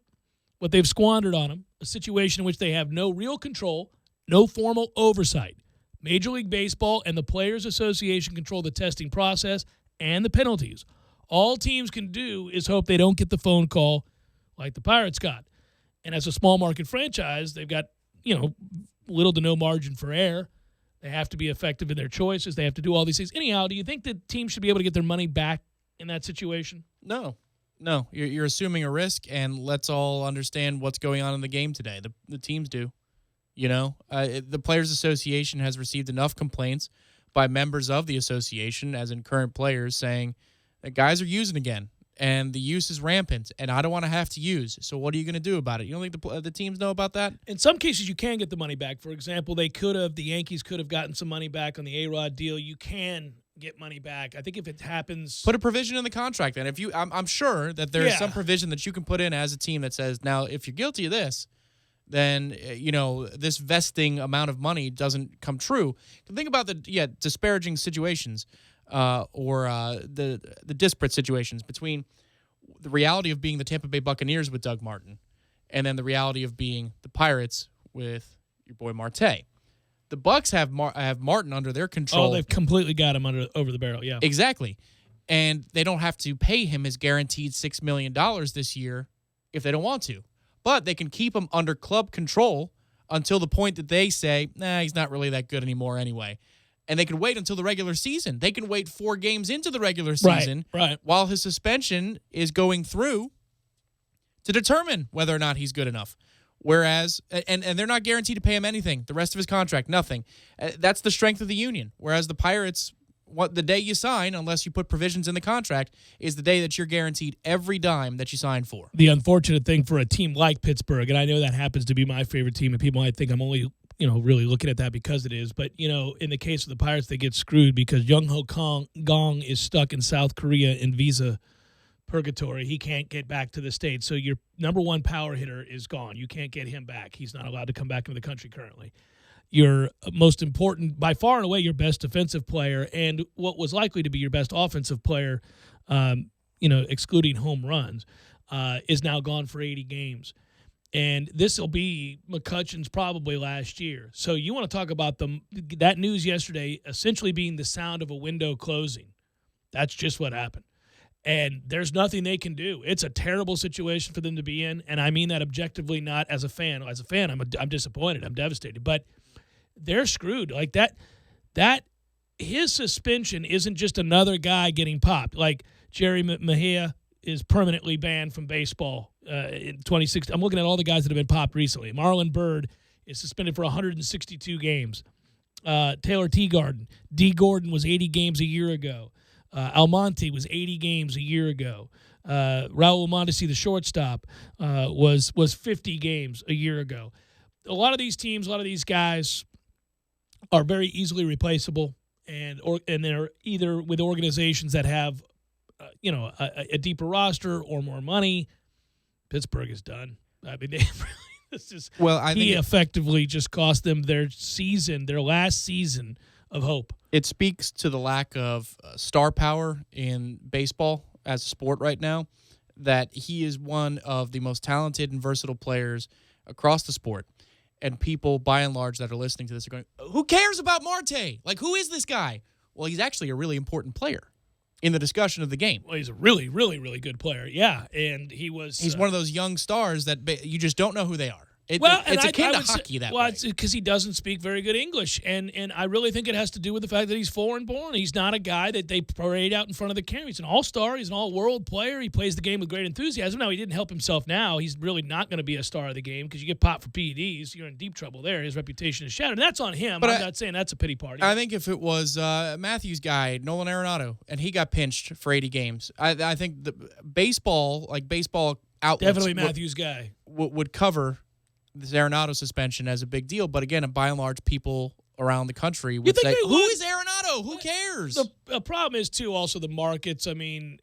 what they've squandered on him, a situation in which they have no real control, no formal oversight. Major League Baseball and the Players Association control the testing process and the penalties. All teams can do is hope they don't get the phone call like the Pirates got. And as a small market franchise, they've got, little to no margin for error. They have to be effective in their choices. They have to do all these things. Anyhow, do you think that teams should be able to get their money back in that situation? No. You're assuming a risk, and let's all understand what's going on in the game today. The teams do. The Players Association has received enough complaints by members of the association, as in current players, saying that guys are using again, and the use is rampant, and I don't want to have to use. So what are you going to do about it? You don't think the teams know about that? In some cases, you can get the money back. For example, the Yankees could have gotten some money back on the A-Rod deal. You can get money back. I think if it happens, put a provision in the contract. And I'm sure that there's some provision that you can put in as a team that says, now, if you're guilty of this, then this vesting amount of money doesn't come true. Think about the disparaging situations. Or the disparate situations between the reality of being the Tampa Bay Buccaneers with Doug Martin and then the reality of being the Pirates with your boy Marte. The Bucs have Martin under their control. Oh, they've completely got him over the barrel, yeah. Exactly. And they don't have to pay him his guaranteed $6 million this year if they don't want to. But they can keep him under club control until the point that they say, nah, he's not really that good anymore anyway. And they can wait until the regular season. They can wait 4 games into the regular season right. while his suspension is going through to determine whether or not he's good enough. Whereas, and they're not guaranteed to pay him anything. The rest of his contract, nothing. That's the strength of the union. Whereas the Pirates, the day you sign, unless you put provisions in the contract, is the day that you're guaranteed every dime that you sign for. The unfortunate thing for a team like Pittsburgh, and I know that happens to be my favorite team, and people might think I'm only really looking at that because it is. But, in the case of the Pirates, they get screwed because Young-Ho Gong is stuck in South Korea in visa purgatory. He can't get back to the States. So your number one power hitter is gone. You can't get him back. He's not allowed to come back into the country currently. Your most important, by far and away, your best defensive player and what was likely to be your best offensive player, excluding home runs, is now gone for 80 games. And this will be McCutcheon's probably last year. So you want to talk about that news yesterday essentially being the sound of a window closing. That's just what happened. And there's nothing they can do. It's a terrible situation for them to be in, and I mean that objectively, not as a fan. As a fan, I'm disappointed. I'm devastated. But they're screwed. Like that his suspension isn't just another guy getting popped. Like Jerry Mejia is permanently banned from baseball in 2016. I'm looking at all the guys that have been popped recently. Marlon Byrd is suspended for 162 games. Taylor Teagarden. D. Gordon was 80 games a year ago. Almonte was 80 games a year ago. Raul Mondesi, the shortstop, was 50 games a year ago. A lot of these teams, a lot of these guys are very easily replaceable, and they're either with organizations that have, a deeper roster or more money. Pittsburgh is done. I mean, he effectively just cost them their last season of hope. It speaks to the lack of star power in baseball as a sport right now, that he is one of the most talented and versatile players across the sport. And people, by and large, that are listening to this are going, who cares about Marte? Like, who is this guy? Well, he's actually a really important player in the discussion of the game. Well, he's a really, really, really good player, yeah. And he's one of those young stars that you just don't know who they are. It's akin to hockey that way. Well, it's because he doesn't speak very good English, and I really think it has to do with the fact that he's foreign-born. He's not a guy that they parade out in front of the camera. He's an all-star. He's an all-world player. He plays the game with great enthusiasm. Now, he didn't help himself now. He's really not going to be a star of the game because you get popped for PEDs. You're in deep trouble there. His reputation is shattered, and that's on him. But I'm not saying that's a pity party. I think if it was Matthews' guy, Nolan Arenado, and he got pinched for 80 games, I think the baseball outlets definitely Matthews' guy would cover this Arenado suspension as a big deal. But again, by and large, people around the country would say, who is Arenado? Who cares? The problem is, too, also the markets. I mean,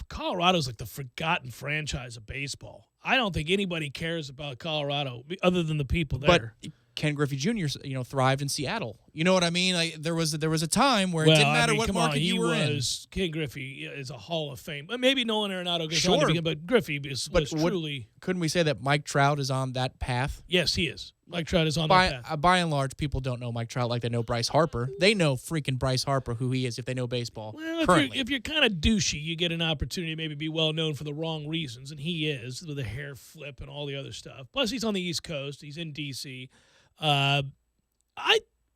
Colorado's like the forgotten franchise of baseball. I don't think anybody cares about Colorado other than the people there. But Ken Griffey Jr., thrived in Seattle. You know what I mean? Like there was a time where it didn't matter what market you were in. Ken Griffey is a Hall of Fame. Maybe Nolan Arenado gets on to begin, but Griffey was truly. Couldn't we say that Mike Trout is on that path? Yes, he is. Mike Trout is on that path. By and large, people don't know Mike Trout like they know Bryce Harper. They know freaking Bryce Harper, who he is, if they know baseball. Well, if you're kind of douchey, you get an opportunity to maybe be well known for the wrong reasons, and he is, with the hair flip and all the other stuff. Plus, he's on the East Coast. He's in D.C.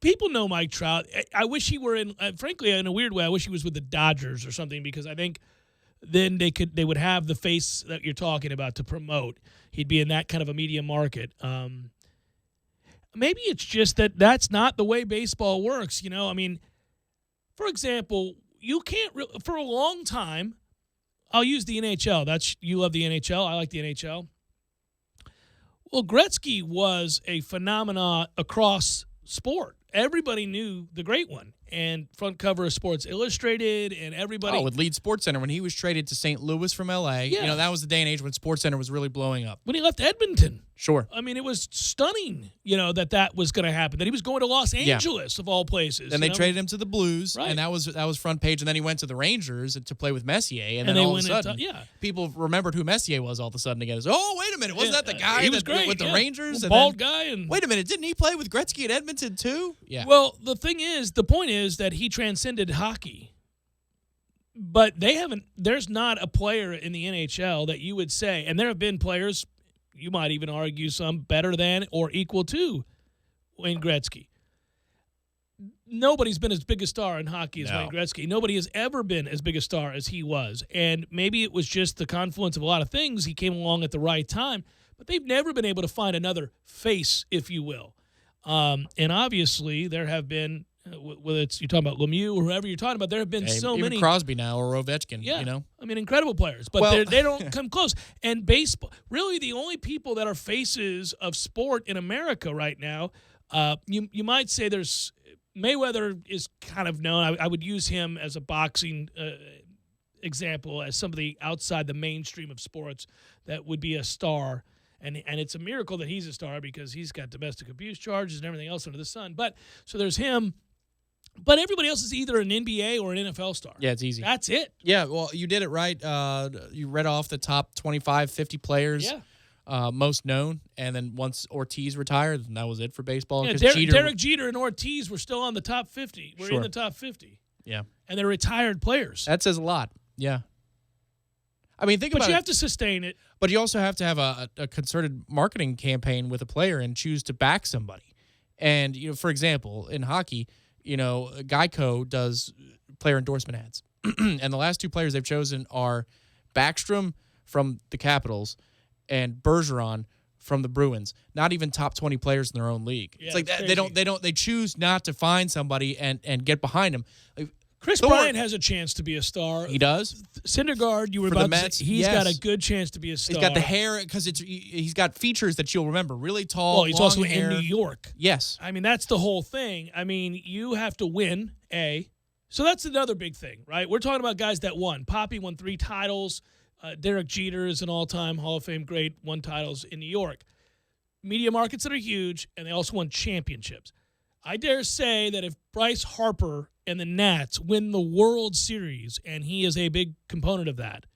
People know Mike Trout. I wish he were in, frankly, in a weird way, I wish he was with the Dodgers or something, because I think then they would have the face that you're talking about to promote. He'd be in that kind of a media market. Maybe it's just that's not the way baseball works. I mean, for example, you can't for a long time. I'll use the NHL. You love the NHL. I like the NHL. Well, Gretzky was a phenomenon across sport. Everybody knew the great one. And front cover of Sports Illustrated, and everybody. With Lead SportsCenter when he was traded to St. Louis from L.A. Yeah. That was the day and age when SportsCenter was really blowing up. When he left Edmonton. Sure. I mean, it was stunning, that was going to happen. That he was going to Los Angeles, of all places. Then they traded him to the Blues, right. And that was front page. And then he went to the Rangers to play with Messier. And then all of a sudden, people remembered who Messier was all of a sudden again. Oh, wait a minute. Wasn't that the guy he was great, with the Rangers? Bald guy. And wait a minute. Didn't he play with Gretzky at Edmonton too? Yeah. Well, the point is that he transcended hockey. But there's not a player in the NHL that you would say, and there have been players, you might even argue some better than or equal to Wayne Gretzky. nobody's been as big a star in hockey as No. Wayne Gretzky. Nobody has ever been as big a star as he was. And maybe it was just the confluence of a lot of things. He came along at the right time, but they've never been able to find another face, if you will. And obviously, there have been, whether it's you're talking about Lemieux or whoever you're talking about, there have been so even many. Crosby now or Ovechkin, Yeah, you know? I mean, incredible players, but they don't come close. And baseball, really the only people that are faces of sport in America right now, you might say there's Mayweather is kind of known. I would use him as a boxing example, as somebody outside the mainstream of sports that would be a star. And it's a miracle that he's a star because he's got domestic abuse charges and everything else under the sun. But so there's him. But everybody else is either an NBA or an NFL star. Yeah, it's easy. That's it. Yeah, well, you did it right. You read off the top 25, 50 players. Yeah. Most known, and then once Ortiz retired, and that was it for baseball. Yeah, 'cause Derek Jeter and Ortiz were still on the top 50. We're in the top 50. Yeah. And they're retired players. That says a lot. Yeah. I mean, think about it. But you have to sustain it. But you also have to have a concerted marketing campaign with a player and choose to back somebody. And, you know, for example, in hockey, you know, Geico does player endorsement ads. And the last two players they've chosen are Backstrom from the Capitals and Bergeron from the Bruins. Not even top 20 players in their own league. Yeah, it's like it's they choose not to find somebody and get behind him. Like, Chris Bryant has a chance to be a star. He does. Syndergaard, you were For about the to Mets, say, he's got a good chance to be a star. He's got the hair because he's got features that you'll remember. Really tall. Well, he's long also hair. in New York. Yes. I mean, that's the whole thing. I mean, you have to win, A. So that's another big thing, right? We're talking about guys that won. Poppy won 3 titles. Derek Jeter is an all-time Hall of Fame great, 1 titles in New York. Media markets that are huge, and they also won championships. I dare say that if Bryce Harper and the Nats win the World Series, and he is a big component of that,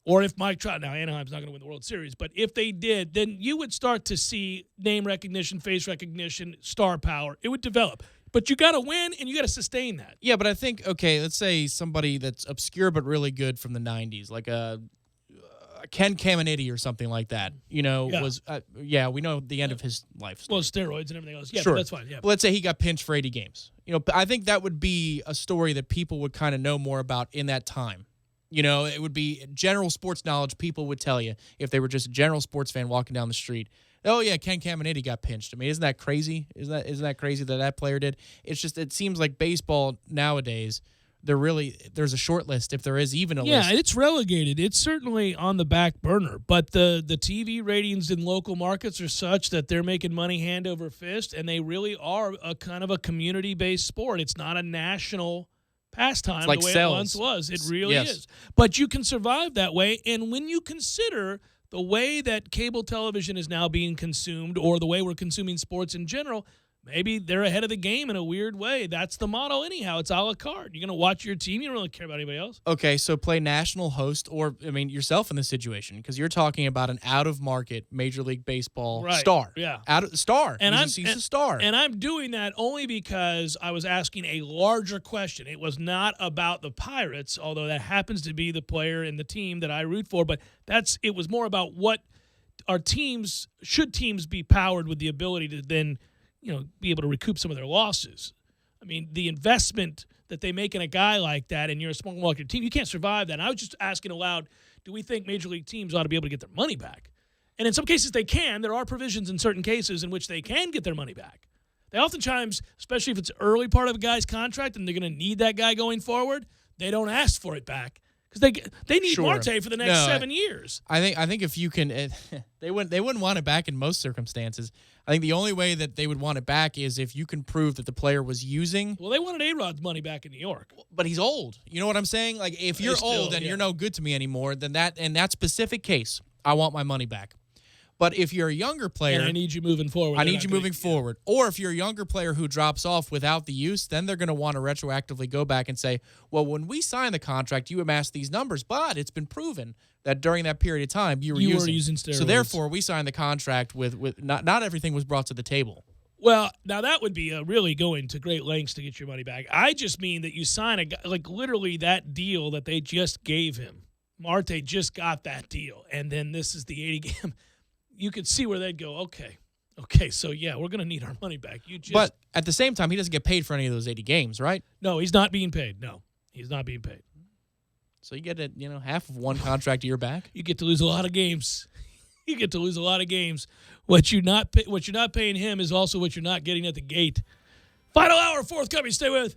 or if Mike Trout, now Anaheim's not going to win the World Series, but if they did, then you would start to see name recognition, face recognition, star power. It would develop. But you got to win, and you got to sustain that. Yeah, but I think, okay, let's say somebody that's obscure but really good from the 90s, like a Ken Caminiti or something like that, you know, was, we know the end of his life. Well, steroids and everything else. Yeah, sure. but that's fine. Yeah. But let's say he got pinched for 80 games. You know, I think that would be a story that people would kind of know more about in that time. You know, it would be general sports knowledge people would tell you if they were just a general sports fan walking down the street. Oh, yeah, Ken Caminiti got pinched. I mean, isn't that crazy? Isn't that crazy that player did? It's just, it seems like baseball nowadays, there's a short list, if there is even a list. Yeah, it's relegated. It's certainly on the back burner. But the TV ratings in local markets are such that they're making money hand over fist, and they really are a kind of a community-based sport. It's not a national pastime like the way sales. it once was. It really Yes. is. But you can survive that way, and when you consider the way that cable television is now being consumed or the way we're consuming sports in general, maybe they're ahead of the game in a weird way. That's the motto anyhow. It's a la carte. You're going to watch your team. You don't really care about anybody else. Okay, so play national host or, I mean, yourself in this situation because you're talking about an out-of-market Major League Baseball star. Yeah. Star. And he's a star. And I'm doing that only because I was asking a larger question. It was not about the Pirates, although that happens to be the player and the team that I root for, but it was more about what our teams, should teams be powered with the ability to then, be able to recoup some of their losses. I mean, the investment that they make in a guy like that, and you're a small market team, you can't survive that. And I was just asking aloud, do we think Major League teams ought to be able to get their money back? And in some cases they can. There are provisions in certain cases in which they can get their money back. They oftentimes, especially if it's early part of a guy's contract and they're going to need that guy going forward, they don't ask for it back. Because they need Marte for the next 7 years. I think if you can, they wouldn't want it back in most circumstances. I think the only way that they would want it back is if you can prove that the player was using. Well, they wanted A-Rod's money back in New York, but he's old. You know what I'm saying? Like if you're old and you're no good to me anymore, then in that specific case, I want my money back. But if you're a younger player, and I need you moving forward. Forward. Or if you're a younger player who drops off without the use, then they're going to want to retroactively go back and say, well, when we signed the contract, you amassed these numbers, but it's been proven that during that period of time you were using steroids. So therefore, we signed the contract with not everything was brought to the table. Well, now that would be really going to great lengths to get your money back. I just mean that you sign a guy, like literally that deal that they just gave him. Marte just got that deal, and then this is the 80 game. You could see where they'd go, okay, Okay, so yeah, we're going to need our money back. But at the same time, he doesn't get paid for any of those 80 games, right? No, he's not being paid. No, he's not being paid. So you get half of one contract year back. You get to lose a lot of games. You get to lose a lot of games. What you're not paying him is also what you're not getting at the gate. Final hour, forthcoming. Stay with.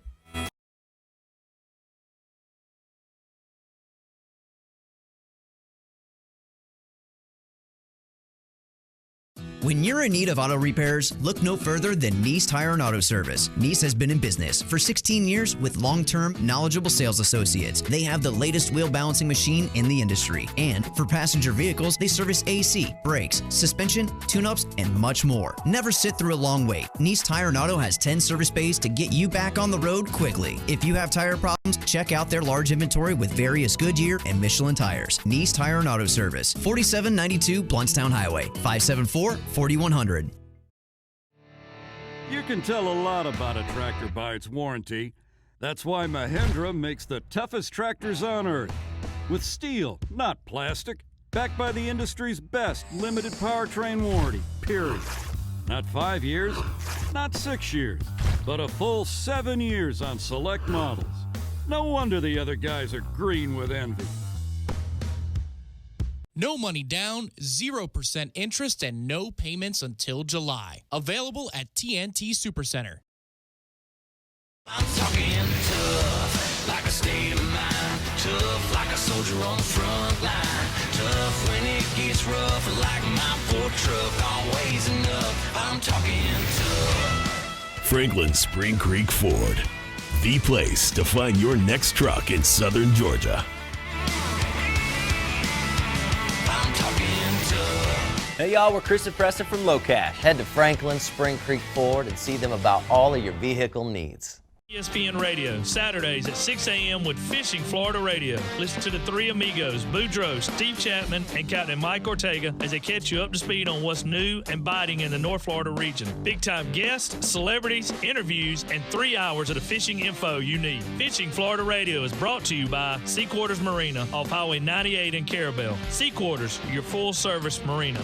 When you're in need of auto repairs, look no further than Nice Tire and Auto Service. Nice has been in business for 16 years with long-term, knowledgeable sales associates. They have the latest wheel balancing machine in the industry. And for passenger vehicles, they service AC, brakes, suspension, tune-ups, and much more. Never sit through a long wait. Nice Tire and Auto has 10 service bays to get you back on the road quickly. If you have tire problems, check out their large inventory with various Goodyear and Michelin tires. Nice Tire and Auto Service, 4792 Bluntstown Highway, 574-4100. You can tell a lot about a tractor by its warranty. That's why Mahindra makes the toughest tractors on earth. With steel, not plastic. Backed by the industry's best limited powertrain warranty, period. Not 5 years, not 6 years, but a full 7 years on select models. No wonder the other guys are green with envy. No money down, 0% interest, and no payments until July. Available at TNT Supercenter. I'm talking tough, like a state of mind. Tough, like a soldier on the front line. Tough when it gets rough, like my Ford truck. Always enough. I'm talking tough. Franklin Spring Creek Ford, the place to find your next truck in southern Georgia. Hey y'all, we're Chris and Preston from Low Cash. Head to Franklin Spring Creek Ford and see them about all of your vehicle needs. ESPN Radio, Saturdays at 6 a.m. with Fishing Florida Radio. Listen to the three amigos, Boudreaux, Steve Chapman, and Captain Mike Ortega as they catch you up to speed on what's new and biting in the North Florida region. Big-time guests, celebrities, interviews, and 3 hours of the fishing info you need. Fishing Florida Radio is brought to you by Sea Quarters Marina off Highway 98 in Carabel. Sea Quarters, your full-service marina.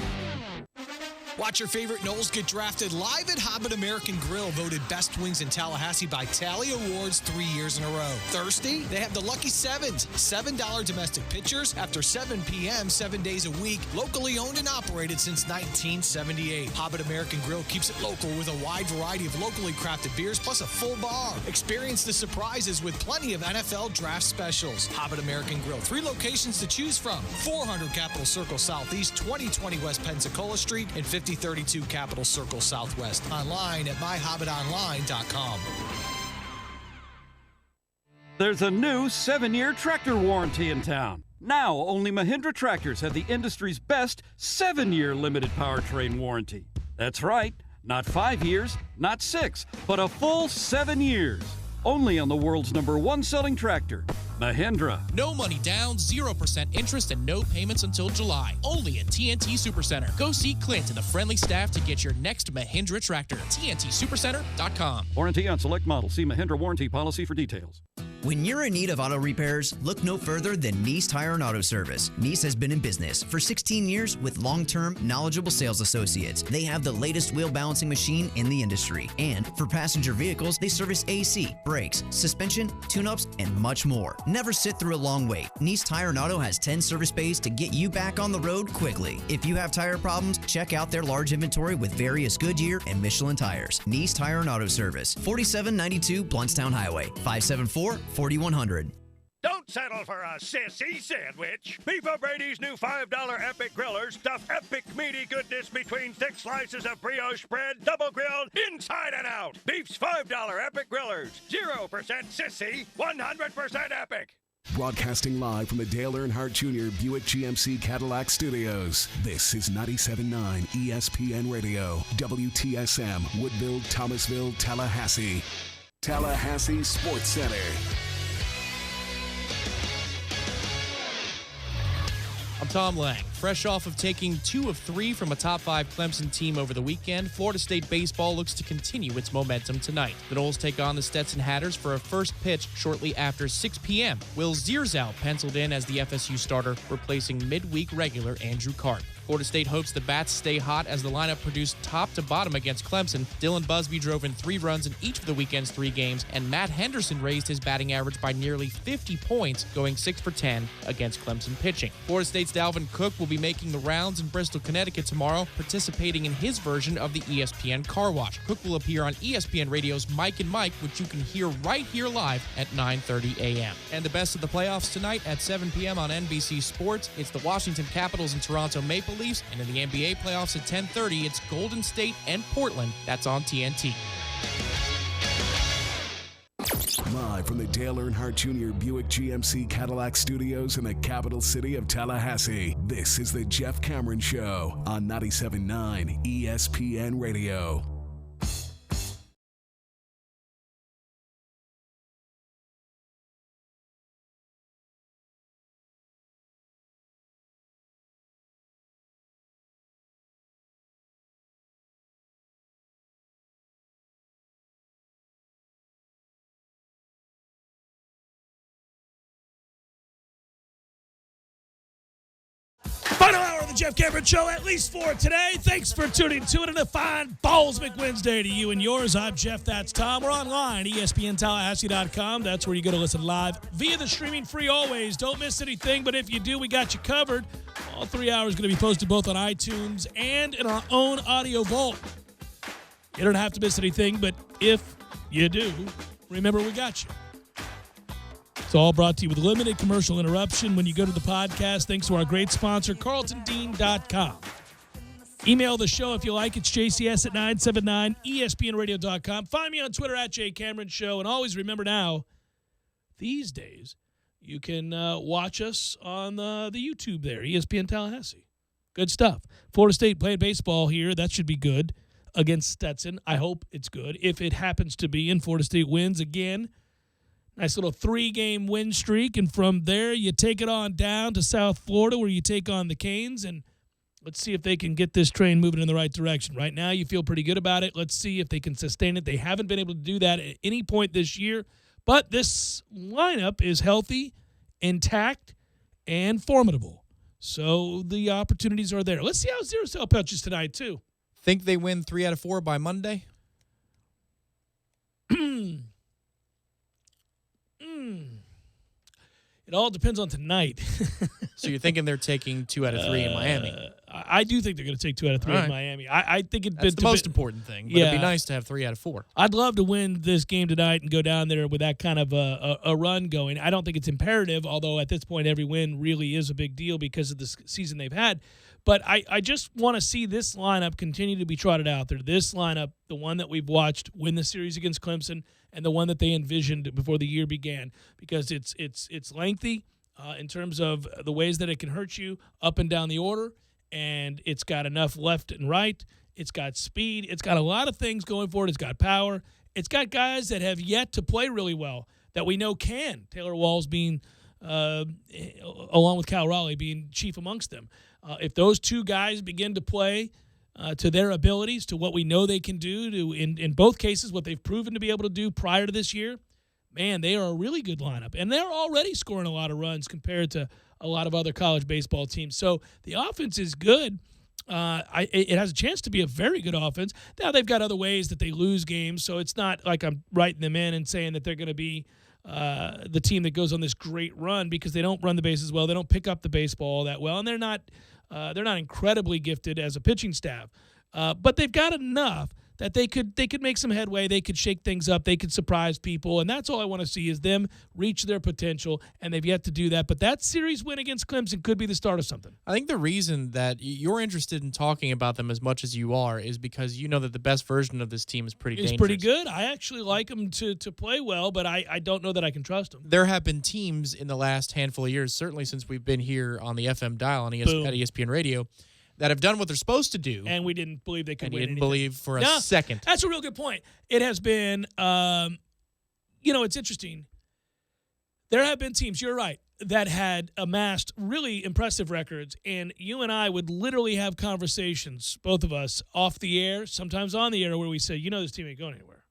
Watch your favorite Knowles get drafted live at Hobbit American Grill, voted best wings in Tallahassee by Tally Awards 3 years in a row. Thursday, they have the Lucky Sevens, $7 domestic pitchers after 7 p.m. 7 days a week, locally owned and operated since 1978. Hobbit American Grill keeps it local with a wide variety of locally crafted beers plus a full bar. Experience the surprises with plenty of NFL draft specials. Hobbit American Grill, 3 locations to choose from: 400 Capitol Circle Southeast, 2020 West Pensacola Street, and 5032 Capitol Circle Southwest. Online at myhobbitonline.com. There's a new 7-year tractor warranty in town. Now, only Mahindra tractors have the industry's best 7-year limited powertrain warranty. That's right, not 5 years, not 6, but a full 7 years. Only on the world's #1 selling tractor, Mahindra. No money down, 0% interest, and no payments until July. Only at TNT Supercenter. Go see Clint and the friendly staff to get your next Mahindra tractor. TNTSupercenter.com. Warranty on select models. See Mahindra warranty policy for details. When you're in need of auto repairs, look no further than Nice Tire and Auto Service. Nice has been in business for 16 years with long-term, knowledgeable sales associates. They have the latest wheel balancing machine in the industry. And for passenger vehicles, they service AC, brakes, suspension, tune-ups, and much more. Never sit through a long wait. Nice Tire and Auto has 10 service bays to get you back on the road quickly. If you have tire problems, check out their large inventory with various Goodyear and Michelin tires. Nice Tire and Auto Service, 4792 Bluntstown Highway, 574-4100. Don't settle for a sissy sandwich. Beef O'Brady's new $5 Epic Grillers stuff epic meaty goodness between thick slices of brioche bread, double grilled, inside and out. Beef's $5 Epic Grillers. 0% sissy, 100% epic. Broadcasting live from the Dale Earnhardt Jr. Buick GMC Cadillac Studios. This is 97.9 ESPN Radio, WTSM, Woodville, Thomasville, Tallahassee. Tallahassee Sports Center. I'm Tom Lang. Fresh off of taking 2 of 3 from a top 5 Clemson team over the weekend, Florida State baseball looks to continue its momentum tonight. The Noles take on the Stetson Hatters for a first pitch shortly after 6 p.m. Will Zierzow penciled in as the FSU starter, replacing midweek regular Andrew Cart. Florida State hopes the Bats stay hot as the lineup produced top to bottom against Clemson. Dylan Busby drove in 3 runs in each of the weekend's 3 games, and Matt Henderson raised his batting average by nearly 50 points, going 6 for 10 against Clemson pitching. Florida State's Dalvin Cook will be making the rounds in Bristol, Connecticut tomorrow, participating in his version of the ESPN Car Wash. Cook will appear on ESPN Radio's Mike and Mike, which you can hear right here live at 9:30 a.m. And the best of the playoffs tonight at 7 p.m. on NBC Sports. It's the Washington Capitals and Toronto Maple Leafs, and in the NBA playoffs at 10:30, it's Golden State and Portland. That's on TNT. Live from the Dale Earnhardt Jr. Buick GMC Cadillac Studios in the capital city of Tallahassee, this is the Jeff Cameron Show on 97.9 ESPN Radio. Final hour of the Jeff Cameron Show, at least for today. Thanks for tuning to it and a fine Ballsmic Wednesday to you and yours. I'm Jeff, that's Tom. We're online, ESPNTallahassee.com. That's where you go to listen live via the streaming free always. Don't miss anything, but if you do, we got you covered. All 3 hours going to be posted both on iTunes and in our own audio vault. You don't have to miss anything, but if you do, remember we got you. It's all brought to you with limited commercial interruption when you go to the podcast. Thanks to our great sponsor, CarltonDean.com. Email the show if you like. It's JCS at 979ESPNradio.com. Find me on Twitter at JCameronShow. And always remember now, these days, you can watch us on the YouTube there, ESPN Tallahassee. Good stuff. Florida State playing baseball here. That should be good against Stetson. I hope it's good. If it happens to be, and Florida State wins again, nice little 3-game win streak, and from there you take it on down to South Florida where you take on the Canes, and let's see if they can get this train moving in the right direction. Right now you feel pretty good about it. Let's see if they can sustain it. They haven't been able to do that at any point this year, but this lineup is healthy, intact, and formidable. So the opportunities are there. Let's see how Zero Cell pitches tonight too. Think they win 3 out of 4 by Monday? It all depends on tonight. So you're thinking they're taking 2 out of 3 in Miami? I do think they're going to take 2 out of 3 in Miami. I think that's the most important thing. But it'd be nice to have 3 out of 4. I'd love to win this game tonight and go down there with that kind of a run going. I don't think it's imperative, although at this point every win really is a big deal because of the season they've had. But I just want to see this lineup continue to be trotted out there. This lineup, the one that we've watched win the series against Clemson, and the one that they envisioned before the year began, because it's lengthy in terms of the ways that it can hurt you up and down the order, and it's got enough left and right. It's got speed. It's got a lot of things going for it. It's got power. It's got guys that have yet to play really well that we know can. Taylor Walls being, along with Cal Raleigh, being chief amongst them. If those 2 guys begin to play to their abilities, to what we know they can do, to in both cases what they've proven to be able to do prior to this year, man, they are a really good lineup. And they're already scoring a lot of runs compared to a lot of other college baseball teams. So the offense is good. It has a chance to be a very good offense. Now they've got other ways that they lose games, so it's not like I'm writing them in and saying that they're going to be the team that goes on this great run, because they don't run the bases well. They don't pick up the baseball that well, and they're not incredibly gifted as a pitching staff. But they've got enough that they could make some headway. They could shake things up. They could surprise people, and that's all I want to see is them reach their potential, and they've yet to do that. But that series win against Clemson could be the start of something. I think the reason that you're interested in talking about them as much as you are is because you know that the best version of this team is pretty dangerous. It's pretty good. I actually like them to play well, but I don't know that I can trust them. There have been teams in the last handful of years, certainly since we've been here on the FM dial on at ESPN Radio, that have done what they're supposed to do. And we didn't believe they could win anything. Believe for a second. That's a real good point. It has been, it's interesting. There have been teams, you're right, that had amassed really impressive records, and you and I would literally have conversations, both of us, off the air, sometimes on the air, where we say, this team ain't going anywhere.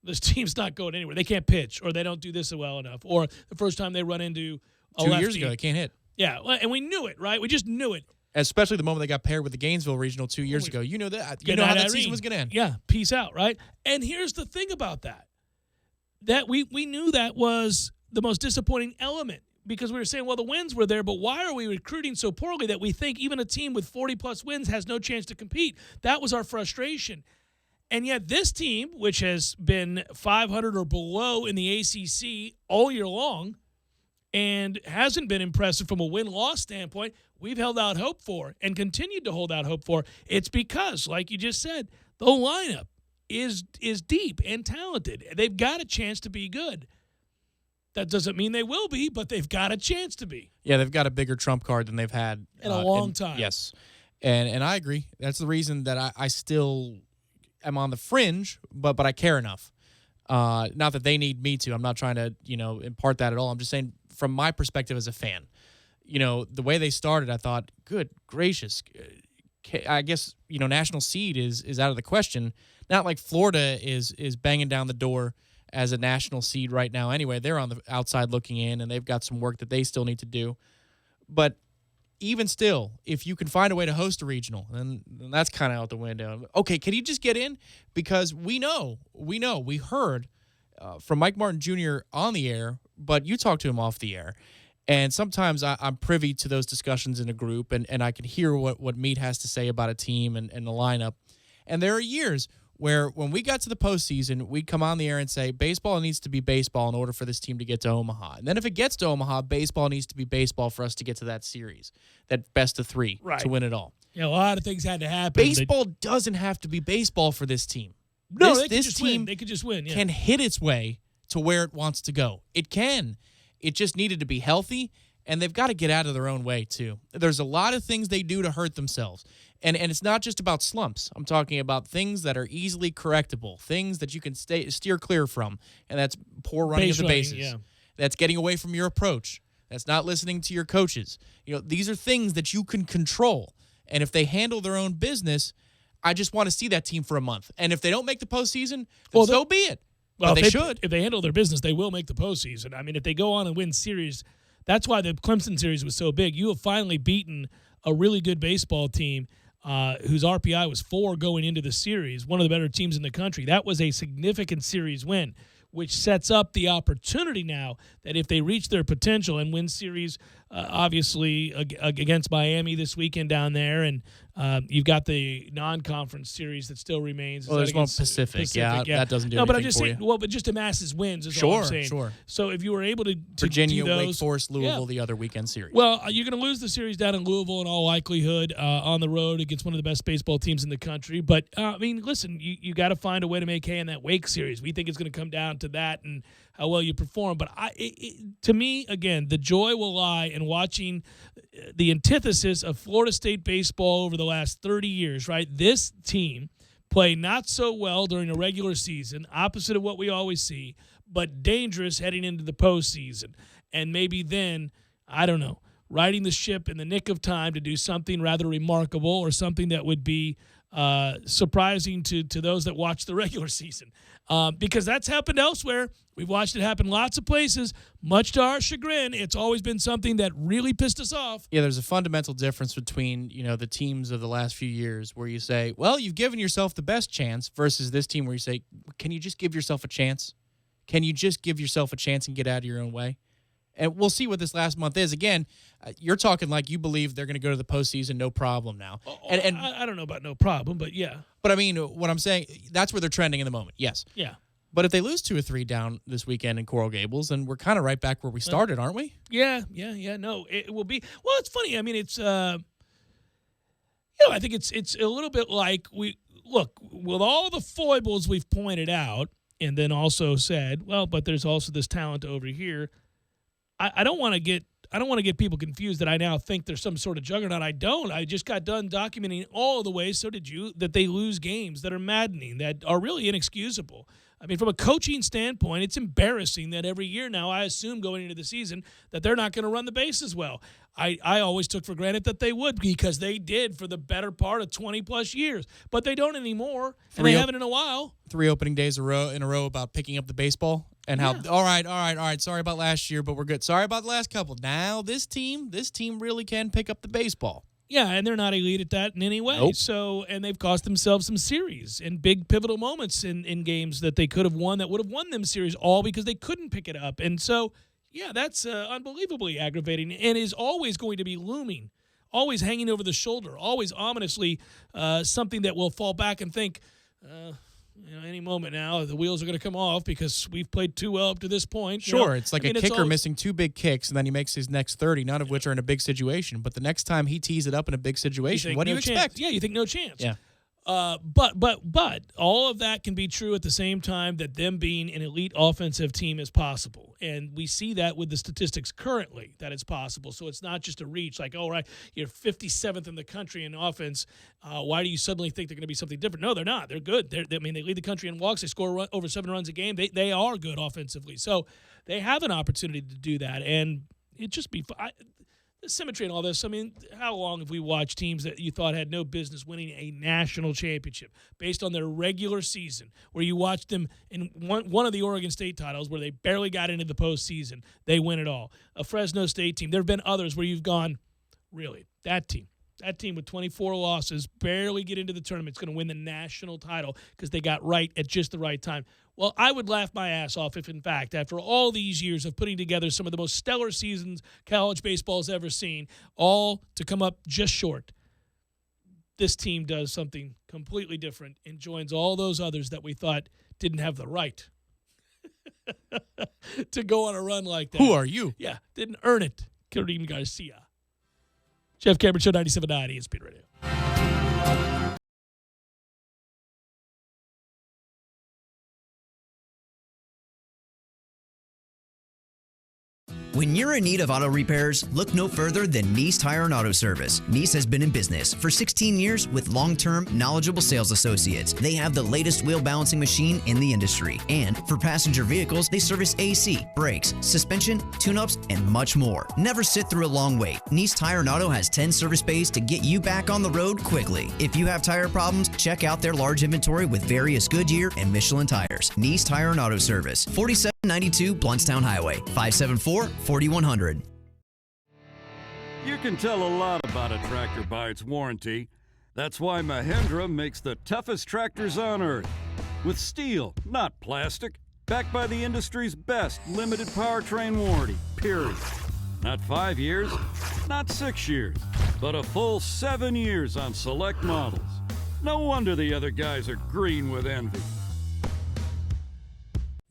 This team's not going anywhere. They can't pitch, or they don't do this well enough, or the first time they run into a 2 lefty. years ago, they can't hit. Yeah, and we knew it, right? We just knew it. Especially the moment they got paired with the Gainesville Regional 2 years ago. You know that. You know how that season was going to end. Yeah, peace out, right? And here's the thing about that. That we knew that was the most disappointing element because we were saying, well, the wins were there, but why are we recruiting so poorly that we think even a team with 40-plus wins has no chance to compete? That was our frustration. And yet this team, which has been 500 or below in the ACC all year long and hasn't been impressive from a win-loss standpoint, we've held out hope for and continued to hold out hope for. It's because, like you just said, the lineup is deep and talented. They've got a chance to be good. That doesn't mean they will be, but they've got a chance to be. Yeah, they've got a bigger trump card than they've had in a long time. Yes, and I agree. That's the reason that I still am on the fringe, but I care enough. Not that they need me to. I'm not trying to impart that at all. I'm just saying from my perspective as a fan. The way they started, I thought, good gracious. I guess national seed is out of the question. Not like Florida is banging down the door as a national seed right now. Anyway, they're on the outside looking in, and they've got some work that they still need to do. But even still, if you can find a way to host a regional, then that's kind of out the window. Okay, can you just get in? Because we heard from Mike Martin Jr. on the air, but you talked to him off the air. And sometimes I'm privy to those discussions in a group, and I can hear what Meat has to say about a team and the lineup. And there are years where when we got to the postseason, we'd come on the air and say, baseball needs to be baseball in order for this team to get to Omaha. And then if it gets to Omaha, baseball needs to be baseball for us to get to that series, that best of three to win it all. Yeah, a lot of things had to happen. Baseball doesn't have to be baseball for this team. No, this team they could just win. Yeah. Can hit its way to where it wants to go. It can. It just needed to be healthy, and they've got to get out of their own way, too. There's a lot of things they do to hurt themselves. And it's not just about slumps. I'm talking about things that are easily correctable, things that you can steer clear from, and that's poor running of the bases. Yeah. That's getting away from your approach. That's not listening to your coaches. These are things that you can control. And if they handle their own business, I just want to see that team for a month. And if they don't make the postseason, then so be it. Well, they should. If they handle their business, they will make the postseason. I mean, if they go on and win series, that's why the Clemson series was so big. You have finally beaten a really good baseball team whose RPI was 4 going into the series, one of the better teams in the country. That was a significant series win, which sets up the opportunity now that if they reach their potential and win series, obviously against Miami this weekend down there, and you've got the non-conference series that still remains. Well, there's one Pacific. Yeah, that doesn't do anything but I'm just for saying, you. Well, but just amasses wins is all I'm saying. Sure. So if you were able to Virginia, do those, Wake Forest, Louisville, the other weekend series. Well, you're going to lose the series down in Louisville in all likelihood on the road against one of the best baseball teams in the country. But, I mean, listen, you got to find a way to make hay in that Wake series. We think it's going to come down to that and how well you perform. But to me, again, the joy will lie in watching the antithesis of Florida State baseball over the last 30 years, right? This team play not so well during the regular season, opposite of what we always see, but dangerous heading into the postseason. And maybe then, I don't know, riding the ship in the nick of time to do something rather remarkable or something that would be surprising to those that watch the regular season. Because that's happened elsewhere. We've watched it happen lots of places. Much to our chagrin, it's always been something that really pissed us off. Yeah, there's a fundamental difference between, the teams of the last few years where you say, well, you've given yourself the best chance versus this team where you say, can you just give yourself a chance? Can you just give yourself a chance and get out of your own way? And we'll see what this last month is. Again, you're talking like you believe they're going to go to the postseason, no problem now. And I don't know about no problem, but yeah. But I mean, what I'm saying, that's where they're trending in the moment. Yes. Yeah. But if they lose 2 or 3 down this weekend in Coral Gables, then we're kind of right back where we started, aren't we? Yeah. No, it will be. Well, it's funny. I mean, it's I think it's a little bit like look with all the foibles we've pointed out, and then also said, well, but there's also this talent over here. I don't want to get people confused that I now think there's some sort of juggernaut. I don't. I just got done documenting all the ways, so did you, that they lose games that are maddening, that are really inexcusable. I mean, from a coaching standpoint, it's embarrassing that every year now I assume going into the season that they're not going to run the bases well. I always took for granted that they would because they did for the better part of 20-plus years. But they don't anymore, and they haven't in a while. 3 opening days in a row about picking up the baseball and how, all right, sorry about last year, but we're good. Sorry about the last couple. Now this team really can pick up the baseball. Yeah, and they're not elite at that in any way. Nope. So, and they've cost themselves some series and big pivotal moments in games that they could have won that would have won them series, all because they couldn't pick it up. And so, yeah, that's unbelievably aggravating and is always going to be looming, always hanging over the shoulder, always ominously something that will fall back and think, any moment now, the wheels are going to come off because we've played too well up to this point. Sure, it's like a kicker missing 2 big kicks, and then he makes his next 30, none of which are in a big situation. But the next time he tees it up in a big situation, what do you expect? Yeah, you think no chance. Yeah. But all of that can be true at the same time that them being an elite offensive team is possible. And we see that with the statistics currently, that it's possible. So it's not just a reach like, oh, right, you're 57th in the country in offense. Why do you suddenly think they're going to be something different? No, they're not. They're good. They lead the country in walks. They score over 7 runs a game. They are good offensively. So they have an opportunity to do that. And it just be the symmetry and all this. I mean, how long have we watched teams that you thought had no business winning a national championship based on their regular season, where you watched them in one of the Oregon State titles where they barely got into the postseason, they win it all. A Fresno State team. There have been others where you've gone, really, that team with 24 losses, barely get into the tournament, is going to win the national title because they got right at just the right time. Well, I would laugh my ass off if, in fact, after all these years of putting together some of the most stellar seasons college baseball's ever seen, all to come up just short, this team does something completely different and joins all those others that we thought didn't have the right to go on a run like that. Who are you? Yeah, didn't earn it. Kareem Garcia. Jeff Cameron Show, 97.9 ESPN Radio. When you're in need of auto repairs, look no further than Nice Tire and Auto Service. Nice has been in business for 16 years with long-term, knowledgeable sales associates. They have the latest wheel balancing machine in the industry. And for passenger vehicles, they service AC, brakes, suspension, tune-ups, and much more. Never sit through a long wait. Nice Tire and Auto has 10 service bays to get you back on the road quickly. If you have tire problems, check out their large inventory with various Goodyear and Michelin tires. Nice Tire and Auto Service, 4792 Bluntstown Highway, 574-4100. You can tell a lot about a tractor by its warranty. That's why Mahindra makes the toughest tractors on earth. With steel, not plastic. Backed by the industry's best limited powertrain warranty, period. Not 5 years, not 6 years, but a full 7 years on select models. No wonder the other guys are green with envy.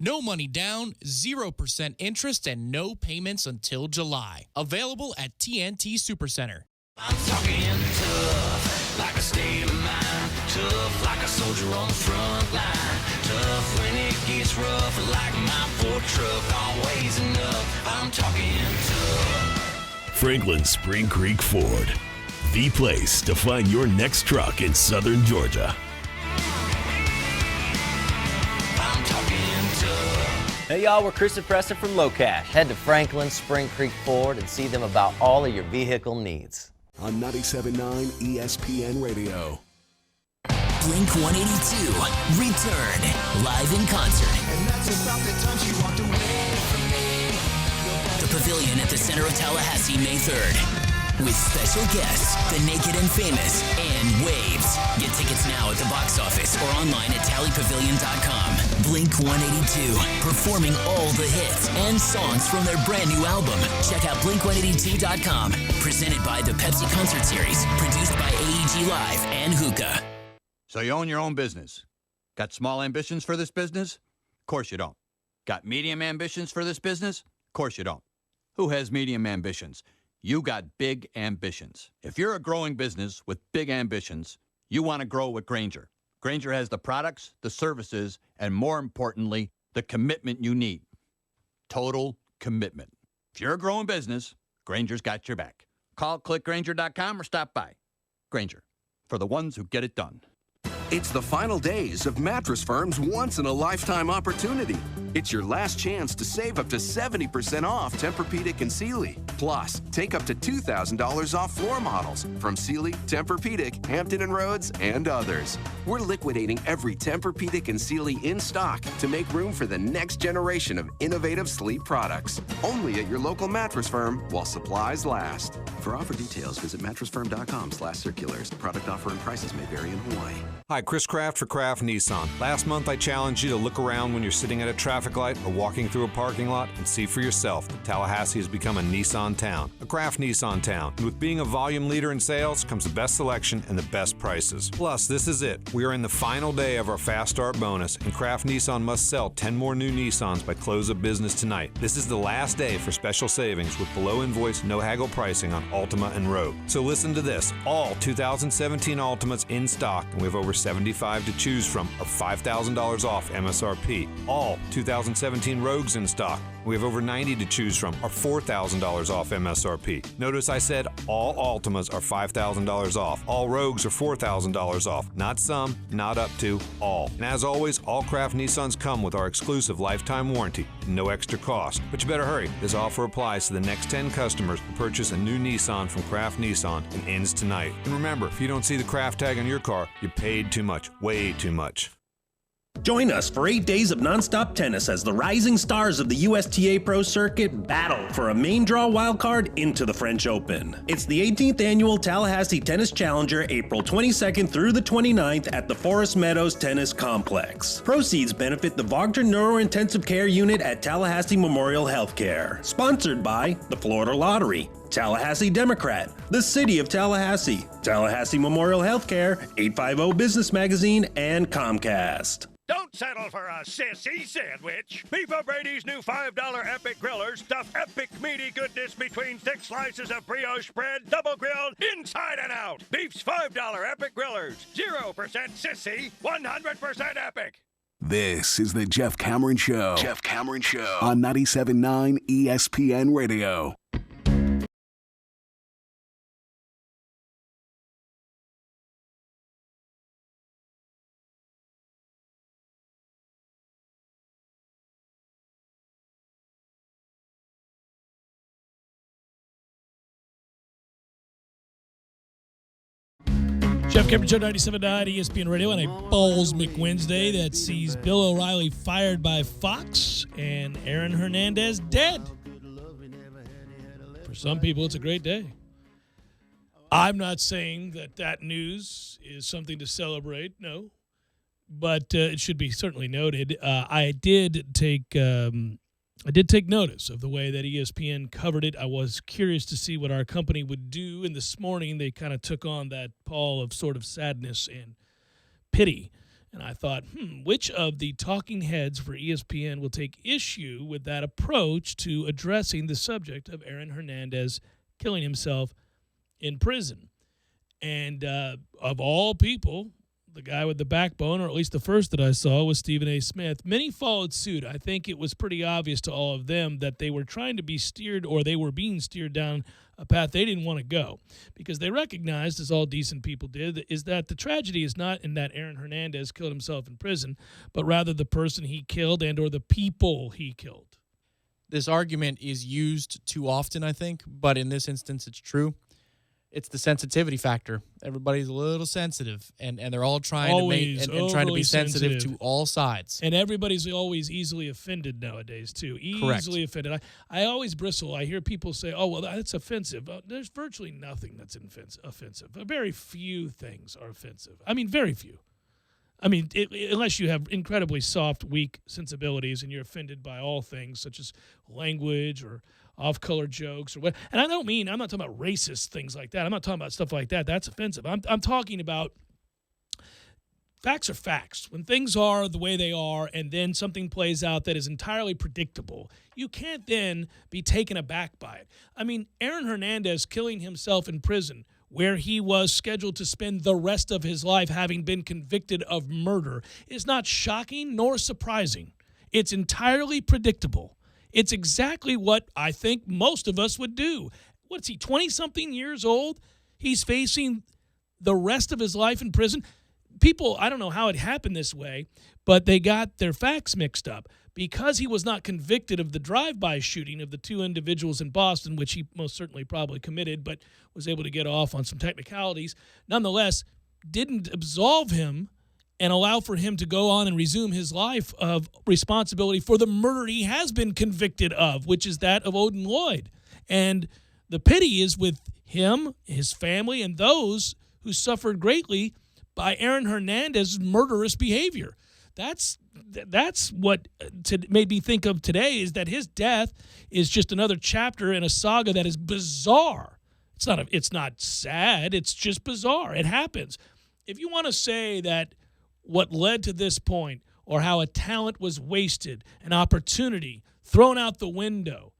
No money down, 0% interest, and no payments until July. Available at TNT Supercenter. I'm talking tough, like a state of mind. Tough, like a soldier on the front line. Tough when it gets rough, like my Ford truck. Always enough, I'm talking tough. Franklin Spring Creek Ford, the place to find your next truck in southern Georgia. Hey y'all, we're Chris and Preston from Low Cash. Head to Franklin Spring Creek Ford and see them about all of your vehicle needs. On 97.9 ESPN Radio. Blink 182, return, live in concert. And that's about the time she walked away from me. The Pavilion at the center of Tallahassee, May 3rd. With special guests, The Naked and Famous, and Waves. Get tickets now at the box office or online at tallypavilion.com. Blink 182, performing all the hits and songs from their brand new album. Check out Blink182.com. Presented by the Pepsi Concert Series, produced by AEG Live and Hookah. So you own your own business. Got small ambitions for this business? Of course you don't. Got medium ambitions for this business? Of course you don't. Who has medium ambitions? You got big ambitions. If you're a growing business with big ambitions, you want to grow with Grainger. Grainger has the products, the services, and more importantly, the commitment you need. Total commitment. If you're a growing business, Grainger's got your back. Call clickgrainger.com or stop by. Grainger, for the ones who get it done. It's the final days of Mattress Firm's once-in-a-lifetime opportunity. It's your last chance to save up to 70% off Tempur-Pedic and Sealy. Plus, take up to $2,000 off floor models from Sealy, Tempur-Pedic, Hampton & Rhodes, and others. We're liquidating every Tempur-Pedic and Sealy in stock to make room for the next generation of innovative sleep products. Only at your local Mattress Firm while supplies last. For offer details, visit mattressfirm.com/circulars. Product offer and prices may vary in Hawaii. Hi, Chris Kraft for Kraft Nissan. Last month I challenged you to look around when you're sitting at a traffic light or walking through a parking lot and see for yourself that Tallahassee has become a Nissan town, a Kraft Nissan town. And with being a volume leader in sales comes the best selection and the best prices. Plus, this is it. We are in the final day of our Fast Start bonus, and Kraft Nissan must sell 10 more new Nissans by close of business tonight. This is the last day for special savings with below invoice, no haggle pricing on Altima and Rogue. So listen to this. All 2017 Altimas in stock, and we have over 75 to choose from, are $5,000 off MSRP. All 2017 Rogues in stock. We have over 90 to choose from, are $4,000 off MSRP. Notice I said all Altimas are $5,000 off. All Rogues are $4,000 off. Not some, not up to, all. And as always, all Kraft Nissans come with our exclusive lifetime warranty, no extra cost. But you better hurry. This offer applies to the next 10 customers who purchase a new Nissan from Kraft Nissan and ends tonight. And remember, if you don't see the Kraft tag on your car, you paid too much, way too much. Join us for 8 days of nonstop tennis as the rising stars of the USTA Pro Circuit battle for a main draw wildcard into the French Open. It's the 18th annual Tallahassee Tennis Challenger, April 22nd through the 29th at the Forest Meadows Tennis Complex. Proceeds benefit the Wagner Neurointensive Care Unit at Tallahassee Memorial Healthcare. Sponsored by the Florida Lottery, Tallahassee Democrat, the City of Tallahassee, Tallahassee Memorial Healthcare, 850 Business Magazine, and Comcast. Don't settle for a sissy sandwich. Beef O'Brady's new $5 Epic Grillers stuff epic meaty goodness between thick slices of brioche bread, double grilled, inside and out. Beef's $5 Epic Grillers. 0% sissy, 100% epic. This is the Jeff Cameron Show. Jeff Cameron Show on 97.9 ESPN Radio. Jeff Cameron Show, 97.9 ESPN Radio on a Balls McWednesday that sees Bill O'Reilly fired by Fox and Aaron Hernandez dead. For some people, it's a great day. I'm not saying that news is something to celebrate, no. But it should be certainly noted. I did take notice of the way that ESPN covered it. I was curious to see what our company would do, and this morning they kind of took on that pall of sort of sadness and pity. And I thought, which of the talking heads for ESPN will take issue with that approach to addressing the subject of Aaron Hernandez killing himself in prison? And of all people, the guy with the backbone, or at least the first that I saw, was Stephen A. Smith. Many followed suit. I think it was pretty obvious to all of them that they were trying to be steered, or they were being steered down a path they didn't want to go, because they recognized, as all decent people did, is that the tragedy is not in that Aaron Hernandez killed himself in prison, but rather the person he killed and or the people he killed. This argument is used too often, I think, but in this instance it's true. It's the sensitivity factor. Everybody's a little sensitive, and they're all trying trying to be sensitive to all sides. And everybody's always easily offended nowadays, too. Easily offended. I always bristle. I hear people say, oh, well, that's offensive. There's virtually nothing that's offensive. Very few things are offensive. I mean, very few. I mean, unless you have incredibly soft, weak sensibilities and you're offended by all things, such as language or off-color jokes or what. And I'm not talking about racist things like that. I'm not talking about stuff like that. That's offensive. I'm talking about facts are facts. When things are the way they are and then something plays out that is entirely predictable, you can't then be taken aback by it. I mean, Aaron Hernandez killing himself in prison, where he was scheduled to spend the rest of his life having been convicted of murder, is not shocking nor surprising. It's entirely predictable. It's exactly what I think most of us would do. What's he, 20-something years old? He's facing the rest of his life in prison. people, I don't know how it happened this way, but they got their facts mixed up. Because he was not convicted of the drive-by shooting of the two individuals in Boston, which he most certainly probably committed, but was able to get off on some technicalities, nonetheless, didn't absolve him and allow for him to go on and resume his life of responsibility for the murder he has been convicted of, which is that of Odin Lloyd. And the pity is with him, his family, and those who suffered greatly by Aaron Hernandez's murderous behavior. That's what made me think of today, is that his death is just another chapter in a saga that is bizarre. It's not sad. It's just bizarre. It happens. If you want to say that what led to this point, or how a talent was wasted, an opportunity thrown out the window,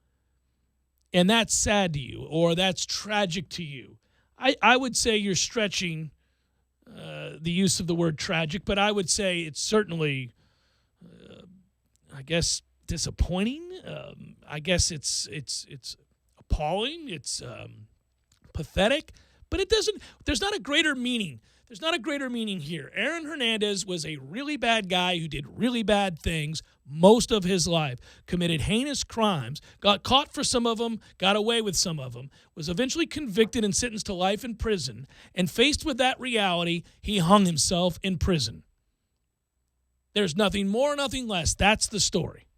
and that's sad to you, or that's tragic to you, I would say you're stretching the use of the word tragic, but I would say it's certainly, I guess, disappointing. I guess it's appalling. It's pathetic, but there's not a greater meaning. There's not a greater meaning here. Aaron Hernandez was a really bad guy who did really bad things most of his life, committed heinous crimes, got caught for some of them, got away with some of them, was eventually convicted and sentenced to life in prison, and faced with that reality, he hung himself in prison. There's nothing more, nothing less. That's the story.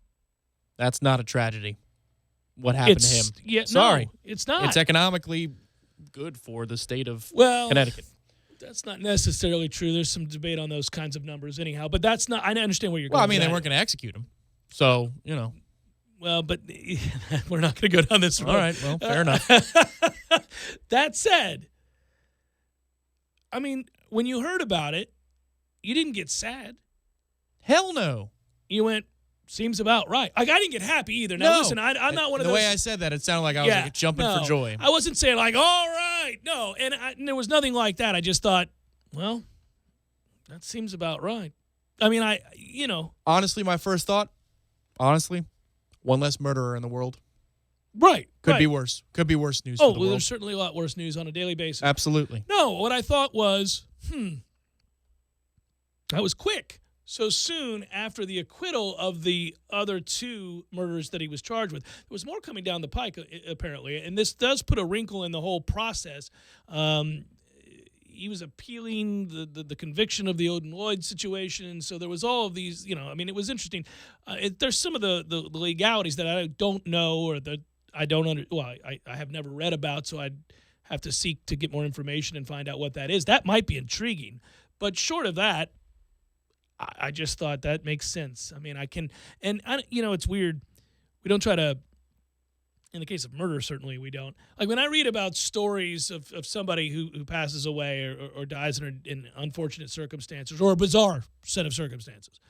That's not a tragedy. What happened to him? Yeah, Sorry. No, it's not. It's economically good for the state of Connecticut. That's not necessarily true. There's some debate on those kinds of numbers anyhow, but that's not, I understand where you're going. Well, I mean, they weren't going to execute him. So, Well, but we're not going to go down this road. All right, well, fair enough. That said, I mean, when you heard about it, you didn't get sad. Hell no. You went, seems about right. Like, I didn't get happy either. Now, listen, I'm not one of those. The way I said that, it sounded like I was like jumping for joy. I wasn't saying like, all right. No, and there was nothing like that. I just thought, well, that seems about right. I mean, Honestly, my first thought, one less murderer in the world. Right. Could be worse. Could be worse news for the world. There's certainly a lot worse news on a daily basis. Absolutely. No, what I thought was, that was quick. So soon after the acquittal of the other two murders that he was charged with, there was more coming down the pike, apparently. And this does put a wrinkle in the whole process. He was appealing the conviction of the Odin Lloyd situation. So there was all of these, it was interesting. There's some of the legalities that I don't know, or that I don't I have never read about, so I'd have to seek to get more information and find out what that is. That might be intriguing. But short of that, I just thought that makes sense. I mean, it's weird. We don't try to, in the case of murder, certainly we don't. Like when I read about stories of somebody who passes away or dies in unfortunate circumstances or a bizarre set of circumstances,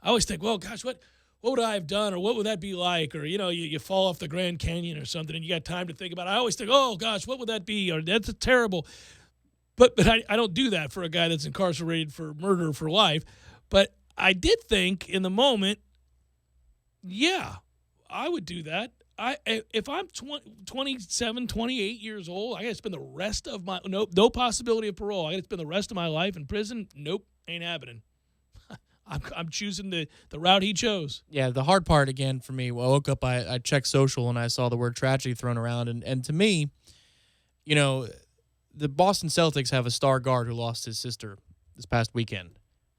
I always think, well, gosh, what would I have done, or what would that be like? Or, you fall off the Grand Canyon or something and you got time to think about it. I always think, oh, gosh, what would that be? Or that's terrible. But I don't do that for a guy that's incarcerated for murder for life. But I did think in the moment, yeah, I would do that. If I'm 27, 28 years old, I got to spend the rest of my no possibility of parole. I got to spend the rest of my life in prison. Nope, ain't happening. I'm choosing the route he chose. Yeah, the hard part again for me, I woke up, I checked social, and I saw the word tragedy thrown around. And to me, the Boston Celtics have a star guard who lost his sister this past weekend.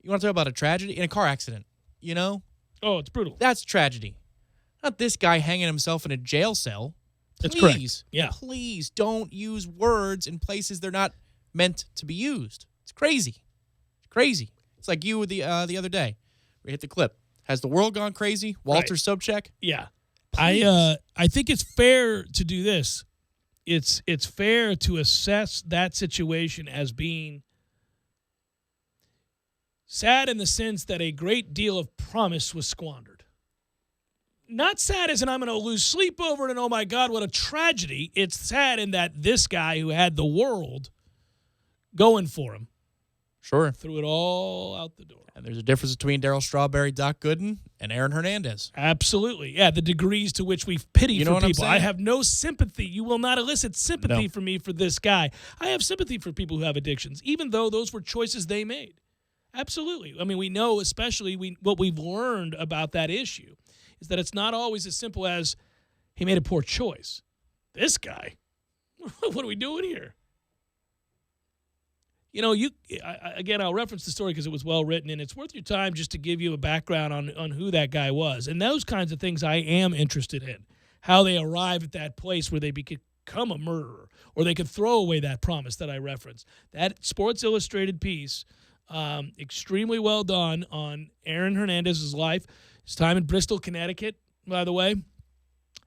You want to talk about a tragedy? In a car accident, Oh, it's brutal. That's tragedy. Not this guy hanging himself in a jail cell. That's correct. Yeah. Please don't use words in places they're not meant to be used. It's crazy. It's crazy. It's like you the other day. We hit the clip. Has the world gone crazy? Walter Sobchak? Yeah. I think it's fair to do this. It's fair to assess that situation as being sad in the sense that a great deal of promise was squandered. Not sad as in I'm going to lose sleep over it and oh my God, what a tragedy. It's sad in that this guy who had the world going for him threw it all out the door. And there's a difference between Darryl Strawberry, Doc Gooden, and Aaron Hernandez. Absolutely. Yeah, the degrees to which we pity for what I'm people. saying? I have no sympathy. You will not elicit sympathy from me for this guy. I have sympathy for people who have addictions, even though those were choices they made. Absolutely. I mean, we know, especially what we've learned about that issue is that it's not always as simple as he made a poor choice. This guy, what are we doing here? You know, again, I'll reference the story because it was well written, and it's worth your time just to give you a background on who that guy was. And those kinds of things I am interested in, how they arrive at that place where they become a murderer, or they could throw away that promise that I referenced. That Sports Illustrated piece, extremely well done on Aaron Hernandez's life, his time in Bristol, Connecticut, by the way,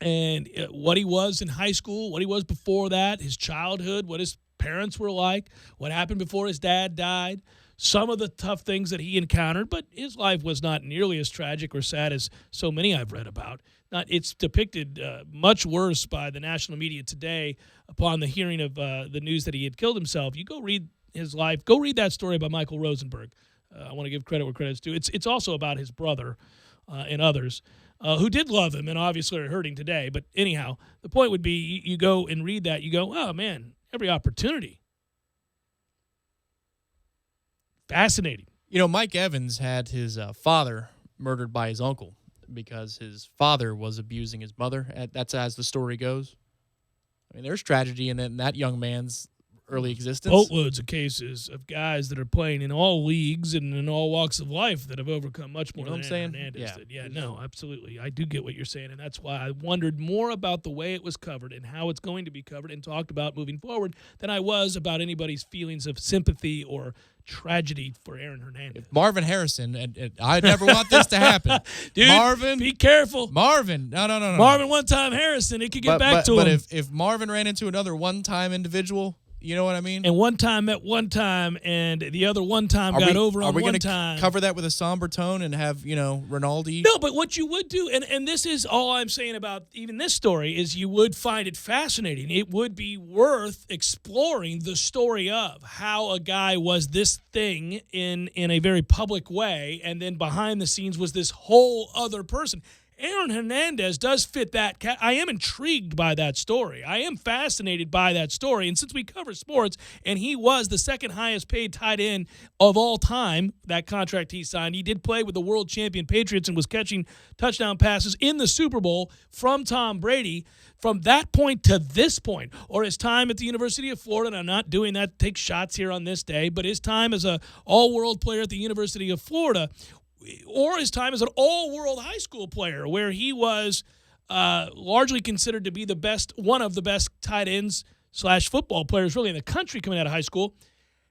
and what he was in high school, what he was before that, his childhood, what his parents were like, what happened before his dad died, some of the tough things that he encountered, but his life was not nearly as tragic or sad as so many I've read about. It's depicted much worse by the national media today upon the hearing of the news that he had killed himself. You go read his life. Go read that story by Michael Rosenberg. I want to give credit where credit's due. It's also about his brother and others who did love him and obviously are hurting today. But anyhow, the point would be you go and read that. You go, oh, man, every opportunity. Fascinating. You know, Mike Evans had his father murdered by his uncle because his father was abusing his mother. That's as the story goes. I mean, there's tragedy in that young man's early existence. Boatloads of cases of guys that are playing in all leagues and in all walks of life that have overcome much more than Aaron Hernandez did. Yeah, no, absolutely. I do get what you're saying, and that's why I wondered more about the way it was covered and how it's going to be covered and talked about moving forward than I was about anybody's feelings of sympathy or tragedy for Aaron Hernandez. Marvin Harrison, and I never want this to happen. Dude, Marvin, be careful. Marvin, no. Marvin one-time Harrison, it could get back to him. But if Marvin ran into another one-time individual, you know what I mean? And one time met one time, and the other one time got over on one time. Are we going to cover that with a somber tone and have, Rinaldi? No, but what you would do, and this is all I'm saying about even this story, is you would find it fascinating. It would be worth exploring the story of how a guy was this thing in a very public way, and then behind the scenes was this whole other person. Aaron Hernandez does fit that. I am intrigued by that story. I am fascinated by that story. And since we cover sports, and he was the second highest paid tight end of all time, that contract he signed, he did play with the world champion Patriots and was catching touchdown passes in the Super Bowl from Tom Brady. From that point to this point, or his time at the University of Florida, and I'm not doing that to take shots here on this day, but his time as an all-world player at the University of Florida, or his time as an all-world high school player where he was largely considered to be one of the best tight ends / football players really in the country coming out of high school.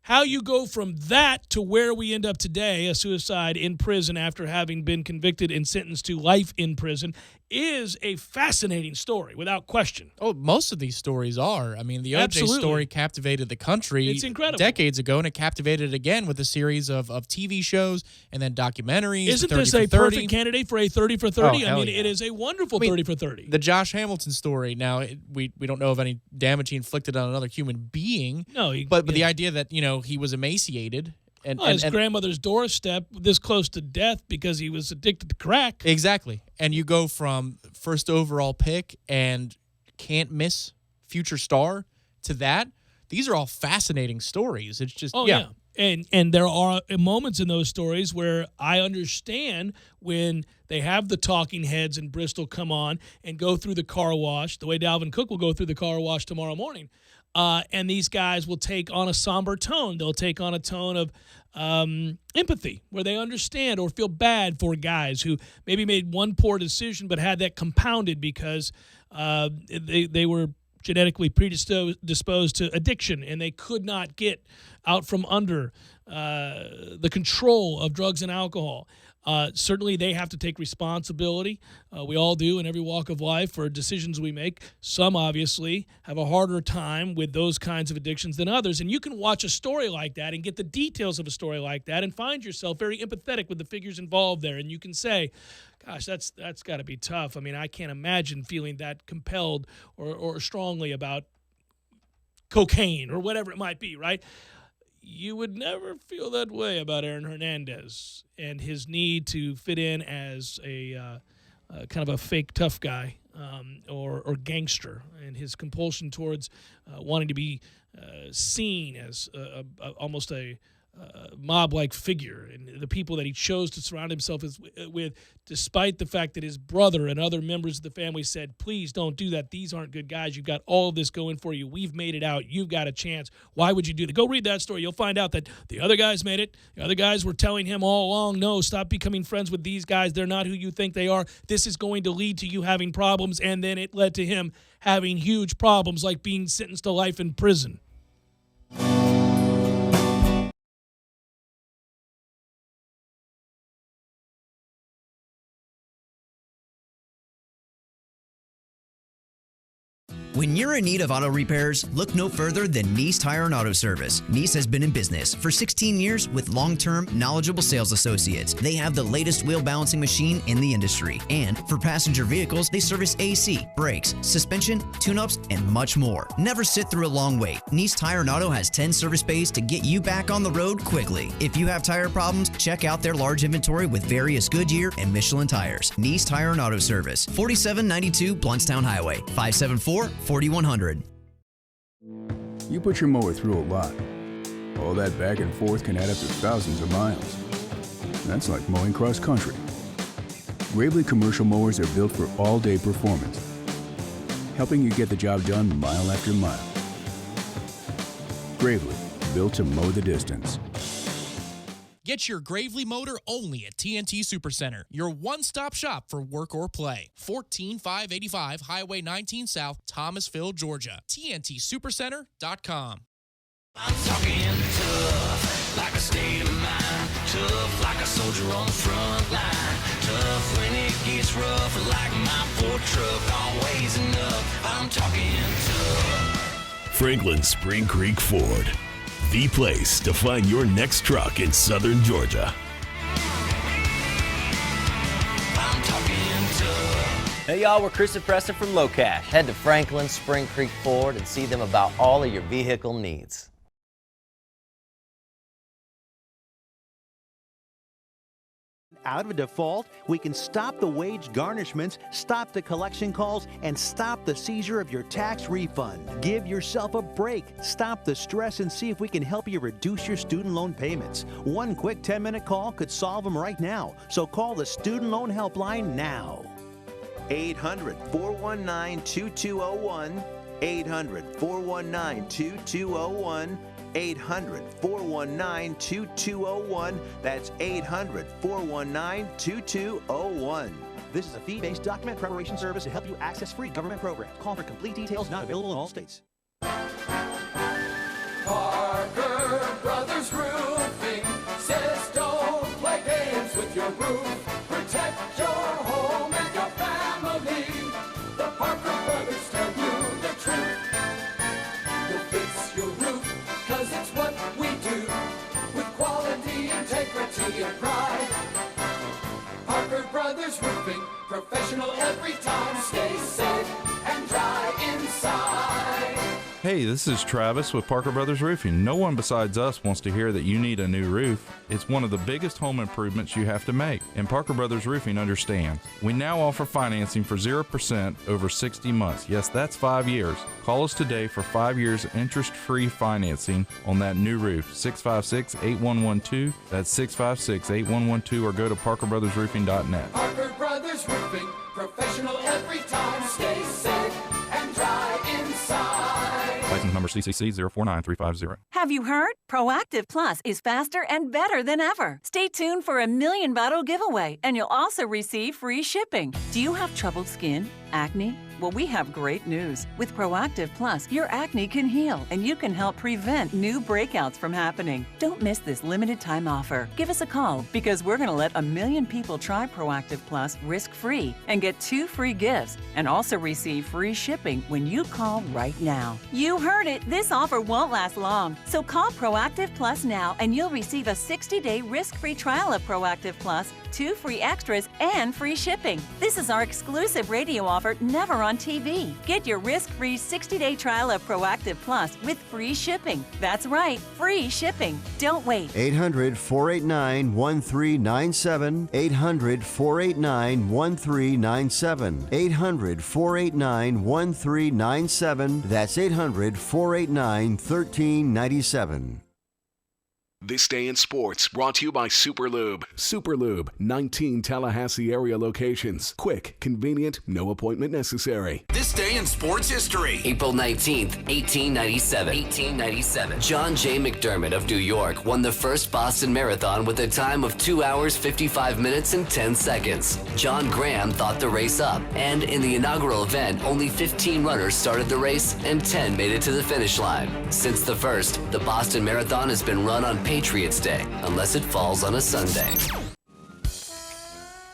How you go from that to where we end up today, a suicide in prison after having been convicted and sentenced to life in prison, is a fascinating story, without question. Oh, most of these stories are. I mean, the OJ story captivated the country it's incredible. Decades ago, and it captivated it again with a series of TV shows and then documentaries. Isn't this a perfect candidate for a 30 for 30? Oh, It is a wonderful 30 for 30. The Josh Hamilton story, now, we don't know of any damage he inflicted on another human being. No, but the idea that, he was emaciated. And his grandmother's doorstep, this close to death because he was addicted to crack. Exactly. And you go from first overall pick and can't miss future star to that. These are all fascinating stories. It's just, yeah. And there are moments in those stories where I understand when they have the talking heads in Bristol come on and go through the car wash, the way Dalvin Cook will go through the car wash tomorrow morning. And these guys will take on a somber tone. They'll take on a tone of empathy, where they understand or feel bad for guys who maybe made one poor decision but had that compounded because they were genetically predisposed to addiction and they could not get out from under the control of drugs and alcohol. Certainly, they have to take responsibility. We all do in every walk of life for decisions we make. Some, obviously, have a harder time with those kinds of addictions than others. And you can watch a story like that and get the details of a story like that and find yourself very empathetic with the figures involved there. And you can say, gosh, that's got to be tough. I mean, I can't imagine feeling that compelled or strongly about cocaine or whatever it might be, right? You would never feel that way about Aaron Hernandez and his need to fit in as a kind of a fake tough guy or gangster, and his compulsion towards wanting to be seen as almost a mob-like figure, and the people that he chose to surround himself with, despite the fact that his brother and other members of the family said, please don't do that. These aren't good guys. You've got all of this going for you. We've made it out. You've got a chance. Why would you do that? Go read that story. You'll find out that the other guys made it. The other guys were telling him all along, no, stop becoming friends with these guys. They're not who you think they are. This is going to lead to you having problems, and then it led to him having huge problems like being sentenced to life in prison. When you're in need of auto repairs, look no further than Nice Tire and Auto Service. Nice has been in business for 16 years with long-term, knowledgeable sales associates. They have the latest wheel balancing machine in the industry. And for passenger vehicles, they service AC, brakes, suspension, tune-ups, and much more. Never sit through a long wait. Nice Tire and Auto has 10 service bays to get you back on the road quickly. If you have tire problems, check out their large inventory with various Goodyear and Michelin tires. Nice Tire and Auto Service, 4792 Blountstown Highway, 574-4100. You put your mower through a lot. All that back and forth can add up to thousands of miles. That's like mowing cross country. Gravely commercial mowers are built for all-day performance, helping you get the job done mile after mile. Gravely, built to mow the distance. Get your Gravely motor only at TNT Supercenter, your one-stop shop for work or play. 14585 Highway 19 South, Thomasville, Georgia. TNTSupercenter.com. I'm talking tough, like a state of mind. Tough, like a soldier on the front line. Tough when it gets rough, like my Ford truck. Always enough. I'm talking tough. Franklin Spring Creek Ford, the place to find your next truck in southern Georgia. I'm talking tough. Hey y'all, we're Chris and Preston from Low Cash. Head to Franklin Spring Creek Ford and see them about all of your vehicle needs. Out of a default, we can stop the wage garnishments, stop the collection calls, and stop the seizure of your tax refund. Give yourself a break, stop the stress, and see if we can help you reduce your student loan payments. One quick 10-minute call could solve them right now. So call the Student Loan Helpline now. 800-419-2201. 800-419-2201. 800-419-2201. That's 800-419-2201. This is a fee-based document preparation service to help you access free government programs. Call for complete details, not available in all states. Parker Brothers Roofing says don't play games with your roof. Protect your home and your family. The Parker Brothers tell you the truth. We'll fix your roof, 'cause it's what we do. With quality, integrity, and pride. Parker Brothers Roofing, professional every time. Stay safe and dry inside. Hey, this is Travis with Parker Brothers Roofing. No one besides us wants to hear that you need a new roof. It's one of the biggest home improvements you have to make, and Parker Brothers Roofing understands. We now offer financing for 0% over 60 months. Yes, that's 5 years. Call us today for 5 years interest-free financing on that new roof. 656-8112. That's 656-8112, or go to parkerbrothersroofing.net. Parker Brothers Roofing, professional every time. Stay safe and dry inside. License number CCC 049350. Have you heard? Proactive Plus is faster and better than ever. Stay tuned for a 1,000,000 bottle giveaway, and you'll also receive free shipping. Do you have troubled skin? Acne? Well, we have great news. With Proactive Plus, your acne can heal, and you can help prevent new breakouts from happening. Don't miss this limited time offer. Give us a call, because we're going to let 1,000,000 people try Proactive Plus risk-free and get 2 free gifts, and also receive free shipping when you call right now. You heard it. This offer won't last long. So call Proactive Plus now, and you'll receive a 60-day risk-free trial of Proactive Plus, 2 free extras, and free shipping. This is our exclusive radio offer, never on TV. Get your risk-free 60-day trial of Proactive Plus with free shipping. That's right, free shipping. Don't wait. 800-489-1397. 800-489-1397. 800-489-1397. That's 800-489-1397. This Day in Sports brought to you by Superlube. Superlube, 19 Tallahassee area locations. Quick, convenient, no appointment necessary. This day in sports history. April 19th, 1897. John J. McDermott of New York won the first Boston Marathon with a time of 2 hours, 55 minutes, and 10 seconds. John Graham thought the race up, and in the inaugural event, only 15 runners started the race and 10 made it to the finish line. Since the first, the Boston Marathon has been run on Patriots Day, unless it falls on a Sunday.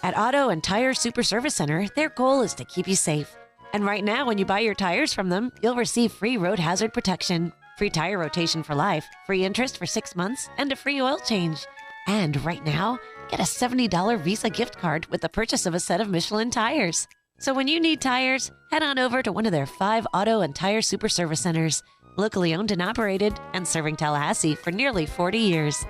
At Auto and Tire Super Service Center, their goal is to keep you safe. And right now, when you buy your tires from them, you'll receive free road hazard protection, free tire rotation for life, free interest for 6 months, and a free oil change. And right now, get a $70 Visa gift card with the purchase of a set of Michelin tires. So when you need tires, head on over to one of their 5 Auto and Tire Super Service Centers, locally owned and operated, and serving Tallahassee for nearly 40 years.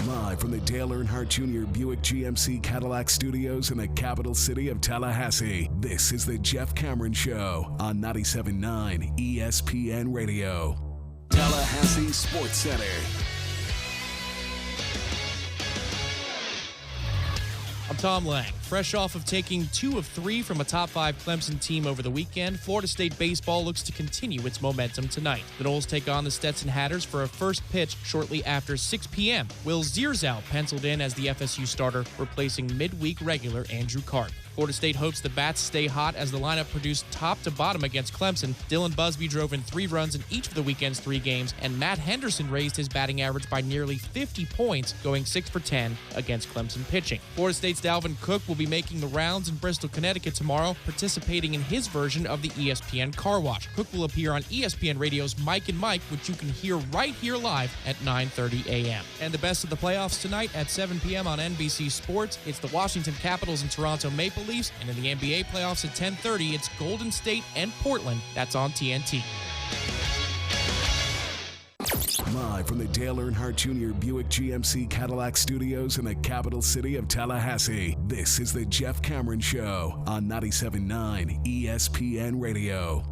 Live from the Dale Earnhardt Jr. Buick GMC Cadillac Studios in the capital city of Tallahassee, this is the Jeff Cameron Show on 97.9 ESPN Radio. Tallahassee Sports Center. I'm Tom Lang. Fresh off of taking 2 of 3 from a top 5 Clemson team over the weekend, Florida State baseball looks to continue its momentum tonight. The Noles take on the Stetson Hatters for a first pitch shortly after 6 p.m. Will Zierzow penciled in as the FSU starter, replacing midweek regular Andrew Cart. Florida State hopes the Bats stay hot as the lineup produced top to bottom against Clemson. Dylan Busby drove in 3 runs in each of the weekend's 3 games, and Matt Henderson raised his batting average by nearly 50 points, going 6 for 10 against Clemson pitching. Florida State's Dalvin Cook will be making the rounds in Bristol, Connecticut tomorrow, participating in his version of the ESPN Car Wash. Cook will appear on ESPN Radio's Mike and Mike, which you can hear right here live at 9:30 a.m. And the best of the playoffs tonight at 7 p.m. on NBC Sports. It's the Washington Capitals and Toronto Maple Leafs, and in the NBA playoffs at 10:30, it's Golden State and Portland. That's on TNT. Live from the Dale Earnhardt Jr. Buick GMC Cadillac Studios in the capital city of Tallahassee, this is the Jeff Cameron Show on 97.9 ESPN Radio.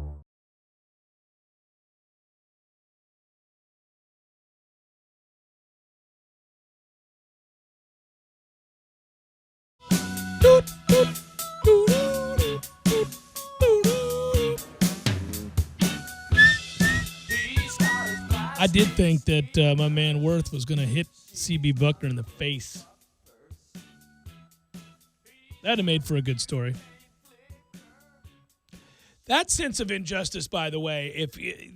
I did think that my man Worth was going to hit C.B. Buckner in the face. That'd have made for a good story. That sense of injustice, by the way,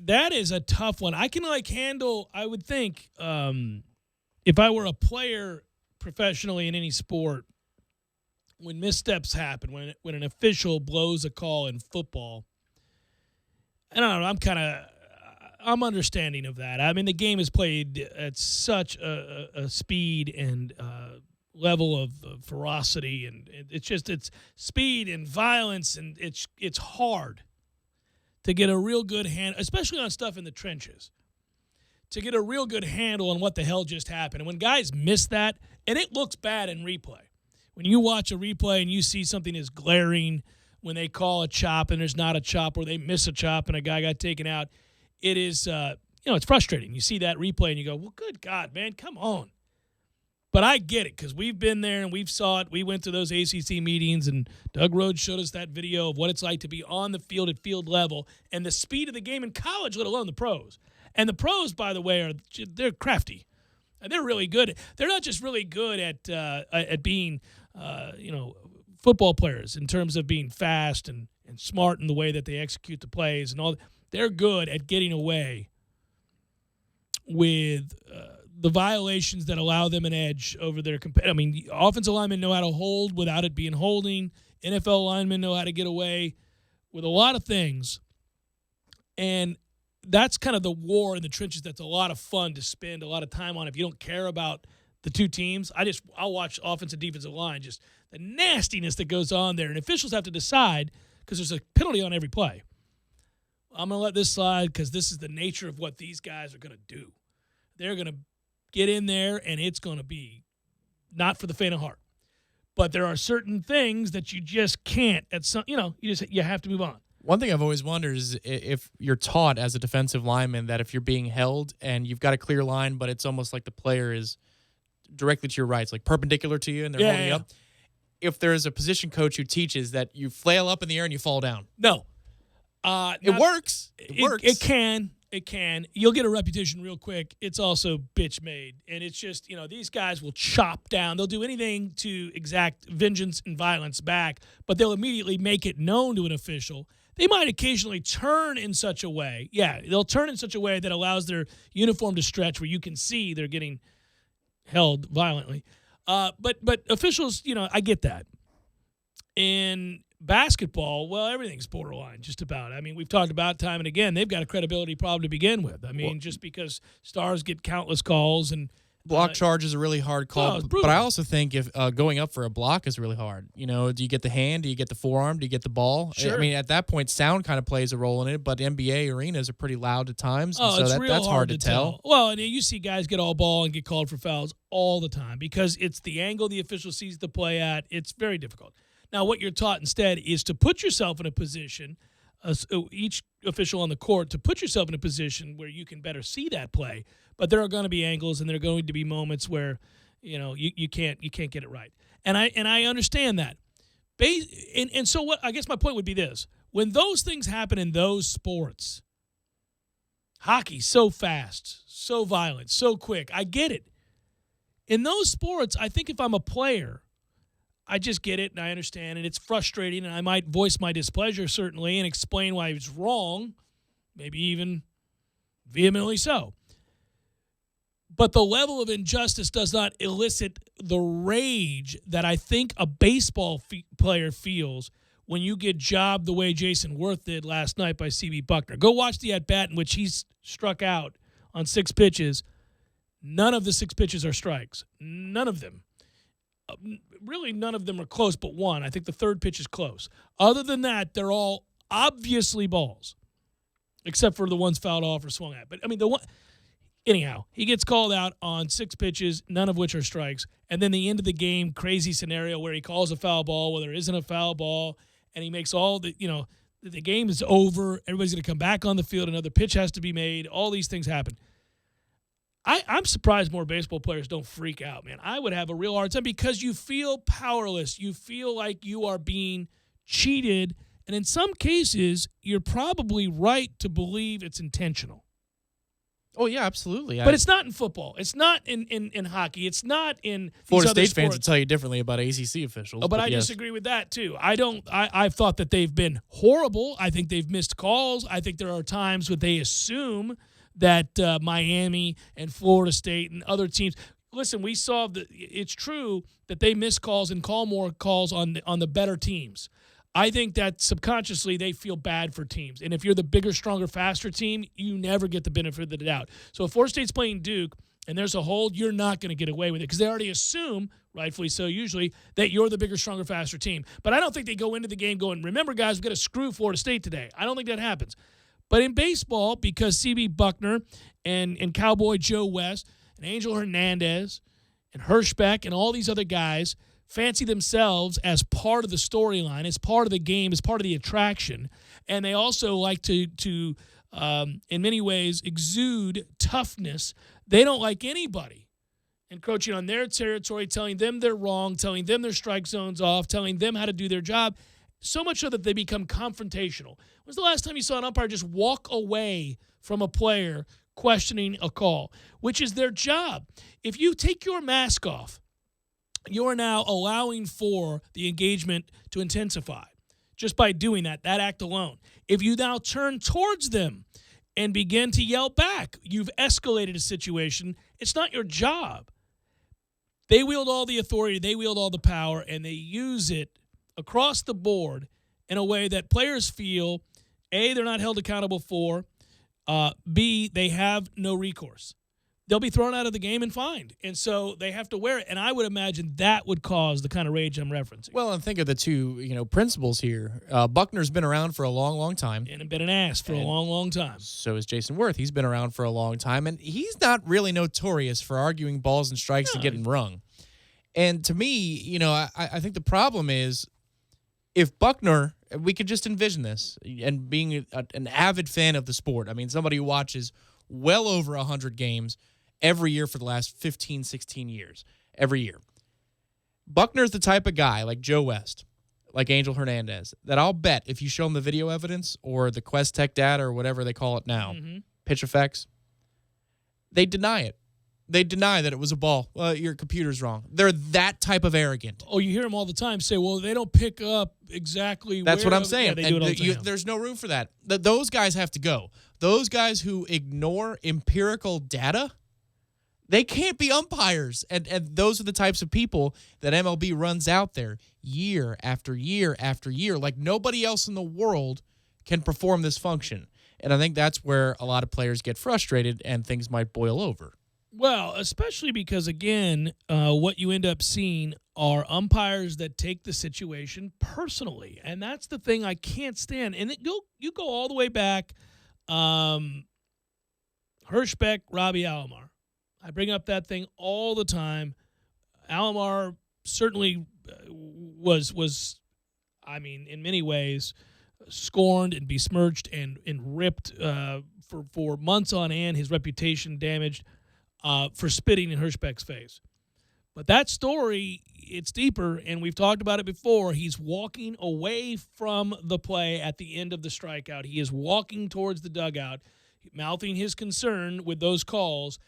that is a tough one. I can handle, I would think, if I were a player professionally in any sport, when missteps happen, when an official blows a call in football, I don't know, I'm understanding of that. I mean, the game is played at such a speed and level of ferocity, and it's speed and violence, and it's hard to get a real good handle, especially on stuff in the trenches, to get a real good handle on what the hell just happened. And when guys miss that, and it looks bad in replay, when you watch a replay and you see something as glaring, when they call a chop and there's not a chop, or they miss a chop and a guy got taken out, it is, it's frustrating. You see that replay and you go, well, good God, man, come on. But I get it, because we've been there and we've saw it. We went to those ACC meetings, and Doug Rhodes showed us that video of what it's like to be on the field at field level and the speed of the game in college, let alone the pros. And the pros, by the way, they're crafty. And they're really good. They're not just really good at being, football players in terms of being fast and smart in the way that they execute the plays and all. They're good at getting away with the violations that allow them an edge over their competitors. I mean, offensive linemen know how to hold without it being holding. NFL linemen know how to get away with a lot of things. And that's kind of the war in the trenches that's a lot of fun to spend a lot of time on if you don't care about the two teams. I'll watch offensive and defensive line, just the nastiness that goes on there. And officials have to decide, because there's a penalty on every play. I'm going to let this slide because this is the nature of what these guys are going to do. They're going to get in there, and it's going to be not for the faint of heart. But there are certain things that you just can't. You have to move on. One thing I've always wondered is if you're taught as a defensive lineman that if you're being held and you've got a clear line, but it's almost like the player is directly to your right, it's like perpendicular to you and they're holding you up. If there's a position coach who teaches that you flail up in the air and you fall down. No. It works. It works. It can. It can. You'll get a reputation real quick. It's also bitch made. And it's just, these guys will chop down. They'll do anything to exact vengeance and violence back, but they'll immediately make it known to an official. They might occasionally turn in such a way. Yeah, they'll turn in such a way that allows their uniform to stretch where you can see they're getting held violently. But officials, I get that. In basketball, well, everything's borderline, just about. I mean, we've talked about time and again, they've got a credibility problem to begin with. I mean, just because stars get countless calls and block charge is a really hard call, but I also think if going up for a block is really hard. Do you get the hand? Do you get the forearm? Do you get the ball? Sure. I mean, at that point, sound kind of plays a role in it, but NBA arenas are pretty loud at times, so that's real hard to tell. Well, and you see guys get all ball and get called for fouls all the time because it's the angle the official sees the play at. It's very difficult. Now, what you're taught instead is to put yourself in a position, each official on the court, to put yourself in a position where you can better see that play. But there are going to be angles and there are going to be moments where, you can't get it right. And I understand that. And so what I guess my point would be this. When those things happen in those sports, hockey so fast, so violent, so quick, I get it. In those sports, I think if I'm a player, I just get it and I understand, and it's frustrating, and I might voice my displeasure, certainly, and explain why it's wrong, maybe even vehemently so. But the level of injustice does not elicit the rage that I think a baseball player feels when you get jobbed the way Jason Worth did last night by C.B. Buckner. Go watch the at-bat in which he's struck out on 6 pitches. None of the 6 pitches are strikes. None of them. Really, none of them are close but one. I think the 3rd pitch is close. Other than that, they're all obviously balls, except for the ones fouled off or swung at. But, I mean, anyhow, he gets called out on 6 pitches, none of which are strikes. And then the end of the game, crazy scenario where he calls a foul ball where there isn't a foul ball, and he makes all the, the game is over. Everybody's going to come back on the field. Another pitch has to be made. All these things happen. I'm surprised more baseball players don't freak out, man. I would have a real hard time because you feel powerless. You feel like you are being cheated. And in some cases, you're probably right to believe it's intentional. Oh, yeah, absolutely. But it's not in football. It's not in hockey. It's not in Florida State fans will tell you differently about ACC officials. But I disagree with that, too. I've thought that they've been horrible. I think they've missed calls. I think there are times when they assume that Miami and Florida State and other teams. Listen, we saw it's true that they miss calls and call more calls on the better teams. I think that subconsciously they feel bad for teams. And if you're the bigger, stronger, faster team, you never get the benefit of the doubt. So if Florida State's playing Duke and there's a hold, you're not going to get away with it because they already assume, rightfully so usually, that you're the bigger, stronger, faster team. But I don't think they go into the game going, remember, guys, we've got to screw Florida State today. I don't think that happens. But in baseball, because C.B. Buckner and Cowboy Joe West and Angel Hernandez and Hirschbeck and all these other guys fancy themselves as part of the storyline, as part of the game, as part of the attraction, and they also like to in many ways, exude toughness. They don't like anybody encroaching on their territory, telling them they're wrong, telling them their strike zone's off, telling them how to do their job. So much so that they become confrontational. When's the last time you saw an umpire just walk away from a player questioning a call, which is their job? If you take your mask off, you are now allowing for the engagement to intensify just by doing that act alone. If you now turn towards them and begin to yell back, you've escalated a situation. It's not your job. They wield all the authority, they wield all the power, and they use it across the board in a way that players feel, A, they're not held accountable for, B, they have no recourse. They'll be thrown out of the game and fined. And so they have to wear it. And I would imagine that would cause the kind of rage I'm referencing. Well, and think of the two, principals here. Buckner's been around for a long, long time. And been an ass for a long, long time. So is Jason Worth. He's been around for a long time. And he's not really notorious for arguing balls and strikes and getting rung. And to me, I think the problem is if Buckner we could just envision this, and being an avid fan of the sport. I mean, somebody who watches well over 100 games every year for the last 15, 16 years, every year. Buckner's the type of guy, like Joe West, like Angel Hernandez, that I'll bet if you show him the video evidence or the Quest Tech data or whatever they call it now, pitch effects, they deny it. They deny that it was a ball. Your computer's wrong. They're that type of arrogant. Oh, you hear them all the time say, well, they don't pick up exactly That's where what I'm saying. Yeah, they do it all the time. There's no room for that. Those guys have to go. Those guys who ignore empirical data, they can't be umpires. And those are the types of people that MLB runs out there year after year after year. Like nobody else in the world can perform this function. And I think that's where a lot of players get frustrated and things might boil over. Well, especially because, again, what you end up seeing are umpires that take the situation personally. And that's the thing I can't stand. And you go all the way back, Hirschbeck, Robbie Alomar. I bring up that thing all the time. Alomar certainly was, I mean, in many ways, scorned and besmirched and ripped for months on end, his reputation damaged. For spitting in Hirschbeck's face. But that story, it's deeper, and we've talked about it before. He's walking away from the play at the end of the strikeout. He is walking towards the dugout, mouthing his concern with those calls.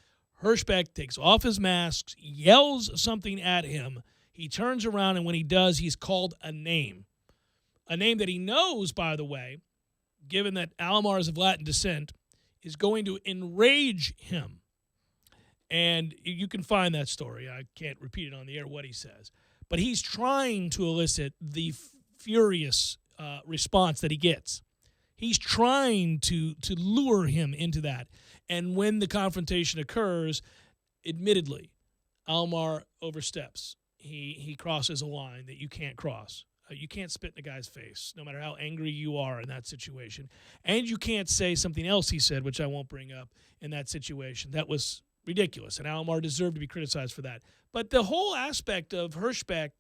Hirschbeck takes off his mask, yells something at him. He turns around, and when he does, he's called a name. A name that he knows, by the way, given that Alomar is of Latin descent, is going to enrage him. And you can find that story. I can't repeat it on the air what he says. But he's trying to elicit the furious response that he gets. He's trying to lure him into that. And when the confrontation occurs, admittedly, Alomar oversteps. He crosses a line that you can't cross. You can't spit in a guy's face, no matter how angry you are in that situation. And you can't say something else he said, which I won't bring up, in that situation. That was ridiculous, and Alomar deserved to be criticized for that. But the whole aspect of Hirschbeck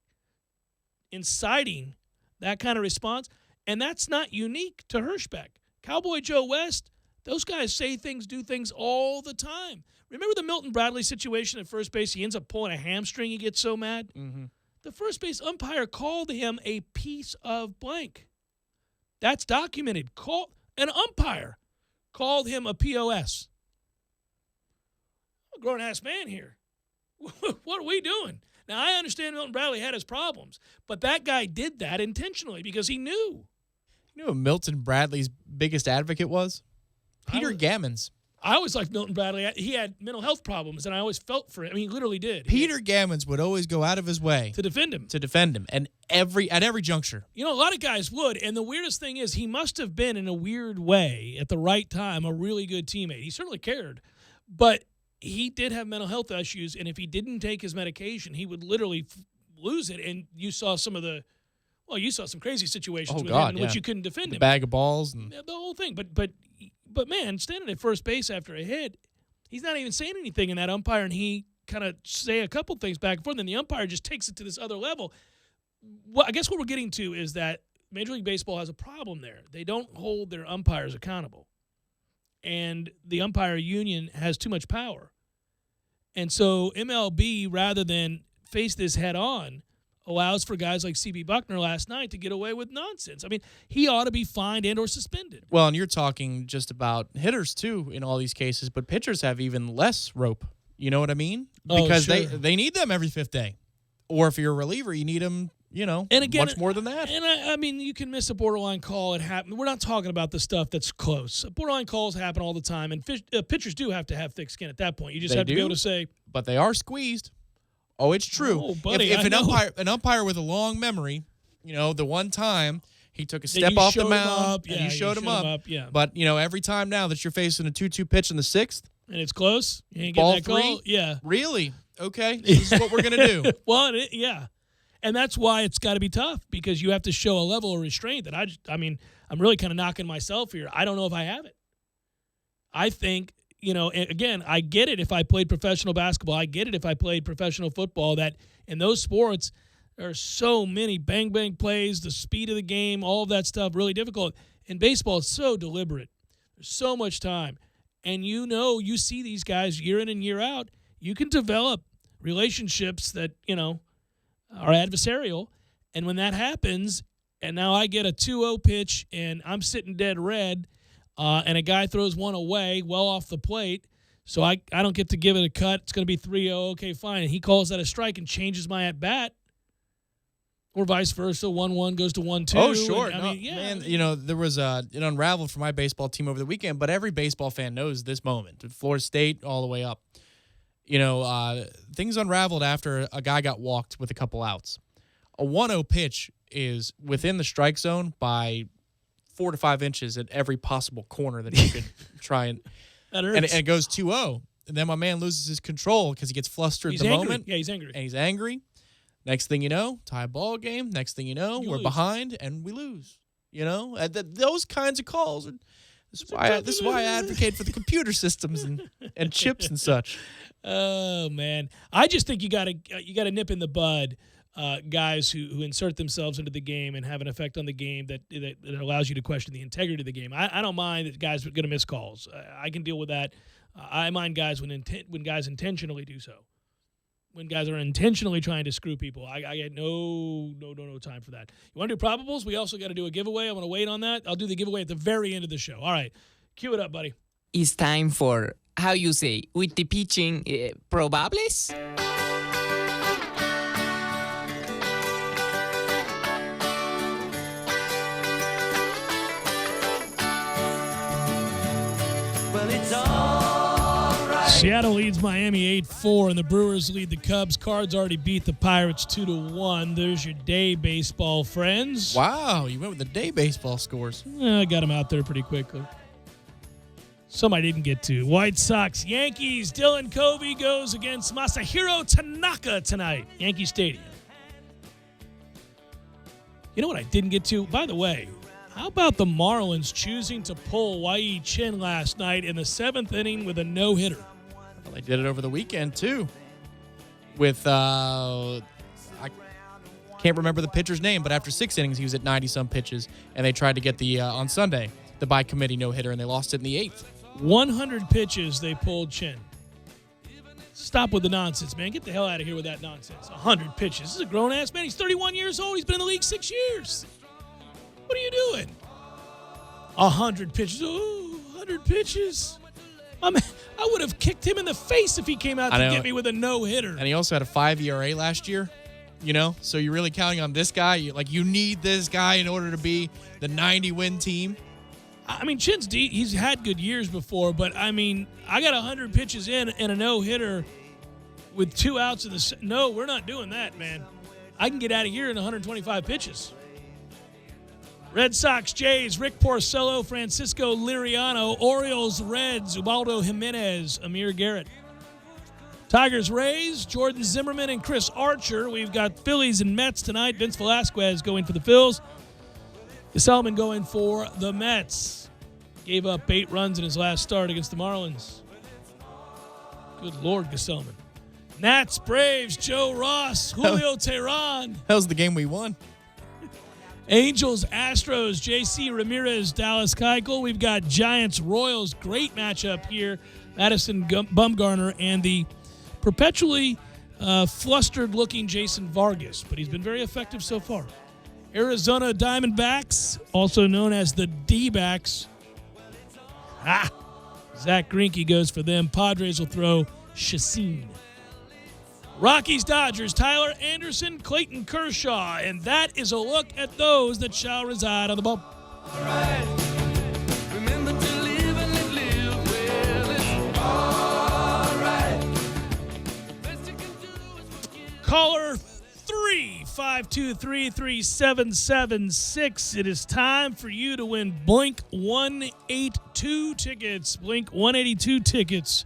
inciting that kind of response, and that's not unique to Hirschbeck. Cowboy Joe West, those guys say things, do things all the time. Remember the Milton Bradley situation at first base? He ends up pulling a hamstring. He gets so mad. Mm-hmm. The first base umpire called him a piece of blank. That's documented. An umpire called him a POS. I'm a grown-ass man here. What are we doing? Now, I understand Milton Bradley had his problems, but that guy did that intentionally because he knew. You know who Milton Bradley's biggest advocate was? Peter Gammons. I always liked Milton Bradley. He had mental health problems, and I always felt for him. I mean, he literally did. Peter Gammons would always go out of his way to defend him. And at every juncture. You know, a lot of guys would, and the weirdest thing is he must have been, in a weird way, at the right time, a really good teammate. He certainly cared, but he did have mental health issues, and if he didn't take his medication, he would literally lose it, and you saw some crazy situations with him in which you couldn't defend him. Bag of balls. And the whole thing. But man, standing at first base after a hit, he's not even saying anything, and that umpire and he kind of say a couple things back and forth, and then the umpire just takes it to this other level. Well, I guess what we're getting to is that Major League Baseball has a problem there. They don't hold their umpires accountable, and the umpire union has too much power. And so MLB, rather than face this head on, allows for guys like C.B. Buckner last night to get away with nonsense. I mean, he ought to be fined and or suspended. Well, and you're talking just about hitters, too, in all these cases, but pitchers have even less rope. You know what I mean? Because they need them every fifth day. Or if you're a reliever, you need them, and again, much more than that. And I mean, you can miss a borderline call. It happens. We're not talking about the stuff that's close. Borderline calls happen all the time, and pitchers do have to have thick skin at that point. You just have to be able to say. But they are squeezed. Oh, it's true. Oh, buddy, if an umpire with a long memory, the one time he took a step off the mound and you showed him up. Yeah. But, every time now that you're facing a 2-2 pitch in the sixth. And it's close. You ain't ball getting that call. Yeah. Really? Okay. This is what we're going to do. Well, yeah. And that's why it's got to be tough, because you have to show a level of restraint that I'm really kind of knocking myself here. I don't know if I have it. I think, again, I get it if I played professional basketball. I get it if I played professional football, that in those sports, There are so many bang plays, the speed of the game, all of that stuff, really difficult. In baseball, it's so deliberate. There's so much time. And you see these guys year in and year out. You can develop relationships that, are adversarial. And when that happens, and now I get a 2-0 pitch and I'm sitting dead red, and a guy throws one away well off the plate, so I don't get to give it a cut. It's going to be 3-0. Okay, fine. And he calls that a strike and changes my at-bat. Or vice versa, 1-1 goes to 1-2. Oh, sure. Man, there was it unraveled for my baseball team over the weekend, but every baseball fan knows this moment. Florida State all the way up. Things unraveled after a guy got walked with a couple outs. A 1-0 pitch is within the strike zone by 4 to 5 inches at every possible corner that he could try and that hurts. And it goes 2-0. And then my man loses his control because he gets flustered at the moment. Yeah, he's angry. And he's angry. Next thing you know, tie ball game. Next thing you know, we're behind and we lose. Those kinds of calls. This is why I advocate for the computer systems and chips and such. Oh man, I just think you gotta nip in the bud guys who insert themselves into the game and have an effect on the game that allows you to question the integrity of the game. I don't mind that guys are going to miss calls. I can deal with that. I mind guys when guys intentionally do so. When guys are intentionally trying to screw people, I get no time for that. You want to do probables? We also got to do a giveaway. I'm going to wait on that. I'll do the giveaway at the very end of the show. All right. Cue it up, buddy. It's time for, how you say, with the pitching, probables? Well, it's all right. Seattle leads Miami 8-4, and the Brewers lead the Cubs. Cards already beat the Pirates 2-1. There's your day baseball, friends. Wow, you went with the day baseball scores. I got them out there pretty quickly. Some I didn't get to. White Sox, Yankees. Dylan Covey goes against Masahiro Tanaka tonight, Yankee Stadium. You know what I didn't get to? By the way, how about the Marlins choosing to pull Wai Chin last night in the 7th inning with a no-hitter? Well, they did it over the weekend, too. With, I can't remember the pitcher's name, but after 6 innings, he was at 90-some pitches, and they tried to get on Sunday, the by-committee no-hitter, and they lost it in the 8th. 100 pitches they pulled Chin. Stop with the nonsense, man. Get the hell out of here with that nonsense. 100 pitches. This is a grown-ass man. He's 31 years old. He's been in the league 6 years. What are you doing? 100 pitches. Oh, 100 pitches. I would have kicked him in the face if he came out to get me with a no-hitter. And he also had a 5 ERA last year, so you're really counting on this guy. You need this guy in order to be the 90-win team. I mean, Chin's he's had good years before, but, I got 100 pitches in and a no-hitter with 2 outs in the... No, we're not doing that, man. I can get out of here in 125 pitches. Red Sox, Jays, Rick Porcello, Francisco Liriano, Orioles, Reds, Ubaldo Jimenez, Amir Garrett. Tigers, Rays, Jordan Zimmerman and Chris Archer. We've got Phillies and Mets tonight. Vince Velasquez going for the Phils. Gesellman going for the Mets. Gave up 8 runs in his last start against the Marlins. Good Lord, Gesellman. Nats, Braves, Joe Ross, Julio Teheran. That was the game we won. Angels, Astros, J.C. Ramirez, Dallas Keuchel. We've got Giants, Royals. Great matchup here. Madison Bumgarner and the perpetually flustered-looking Jason Vargas, but he's been very effective so far. Arizona Diamondbacks, also known as the D-backs. Zach Greinke goes for them. Padres will throw Chacin. Rockies, Dodgers, Tyler Anderson, Clayton Kershaw, and that is a look at those that shall reside on the bump. All right. Remember to live and live well. It's all right. Caller 3-523-3776. It is time for you to win Blink 182 tickets. Blink 182 tickets.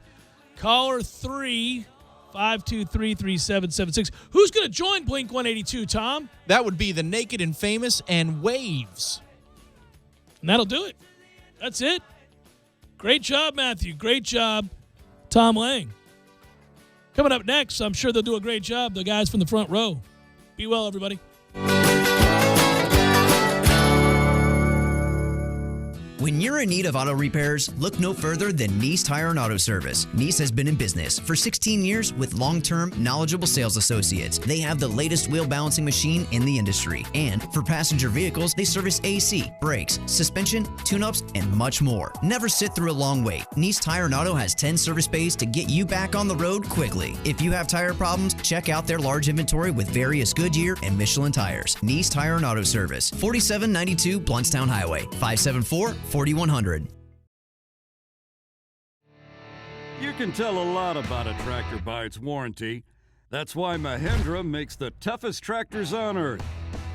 Caller 3-523-3776. Who's going to join Blink 182, Tom? That would be the Naked and Famous and Waves. And that'll do it. That's it. Great job, Matthew. Great job, Tom Lang. Coming up next, I'm sure they'll do a great job, the guys from the front row. Be well, everybody. When you're in need of auto repairs, look no further than Nice Tire and Auto Service. Nice has been in business for 16 years with long-term, knowledgeable sales associates. They have the latest wheel balancing machine in the industry. And for passenger vehicles, they service AC, brakes, suspension, tune-ups, and much more. Never sit through a long wait. Nice Tire and Auto has 10 service bays to get you back on the road quickly. If you have tire problems, check out their large inventory with various Goodyear and Michelin tires. Nice Tire and Auto Service, 4792 Bluntstown Highway, 574-4100. You can tell a lot about a tractor by its warranty. That's why Mahindra makes the toughest tractors on earth.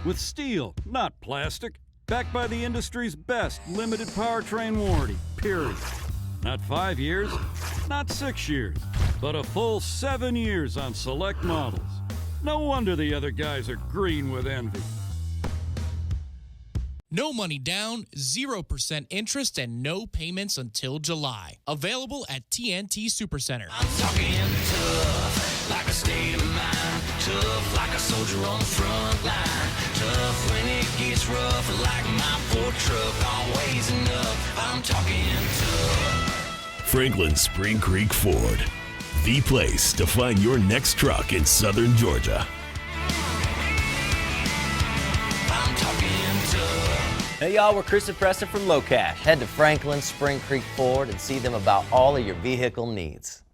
With steel, not plastic. Backed by the industry's best limited powertrain warranty, period. Not 5 years, not 6 years, but a full 7 years on select models. No wonder the other guys are green with envy. No money down, 0% interest, and no payments until July. Available at TNT Supercenter. I'm talking tough, like a state of mind. Tough, like a soldier on the front line. Tough when it gets rough, like my Ford truck. Always enough, I'm talking tough. Franklin Spring Creek Ford, the place to find your next truck in southern Georgia. I'm talking tough. Hey y'all, we're Chris and Preston from Low Cash. Head to Franklin Spring Creek Ford and see them about all of your vehicle needs.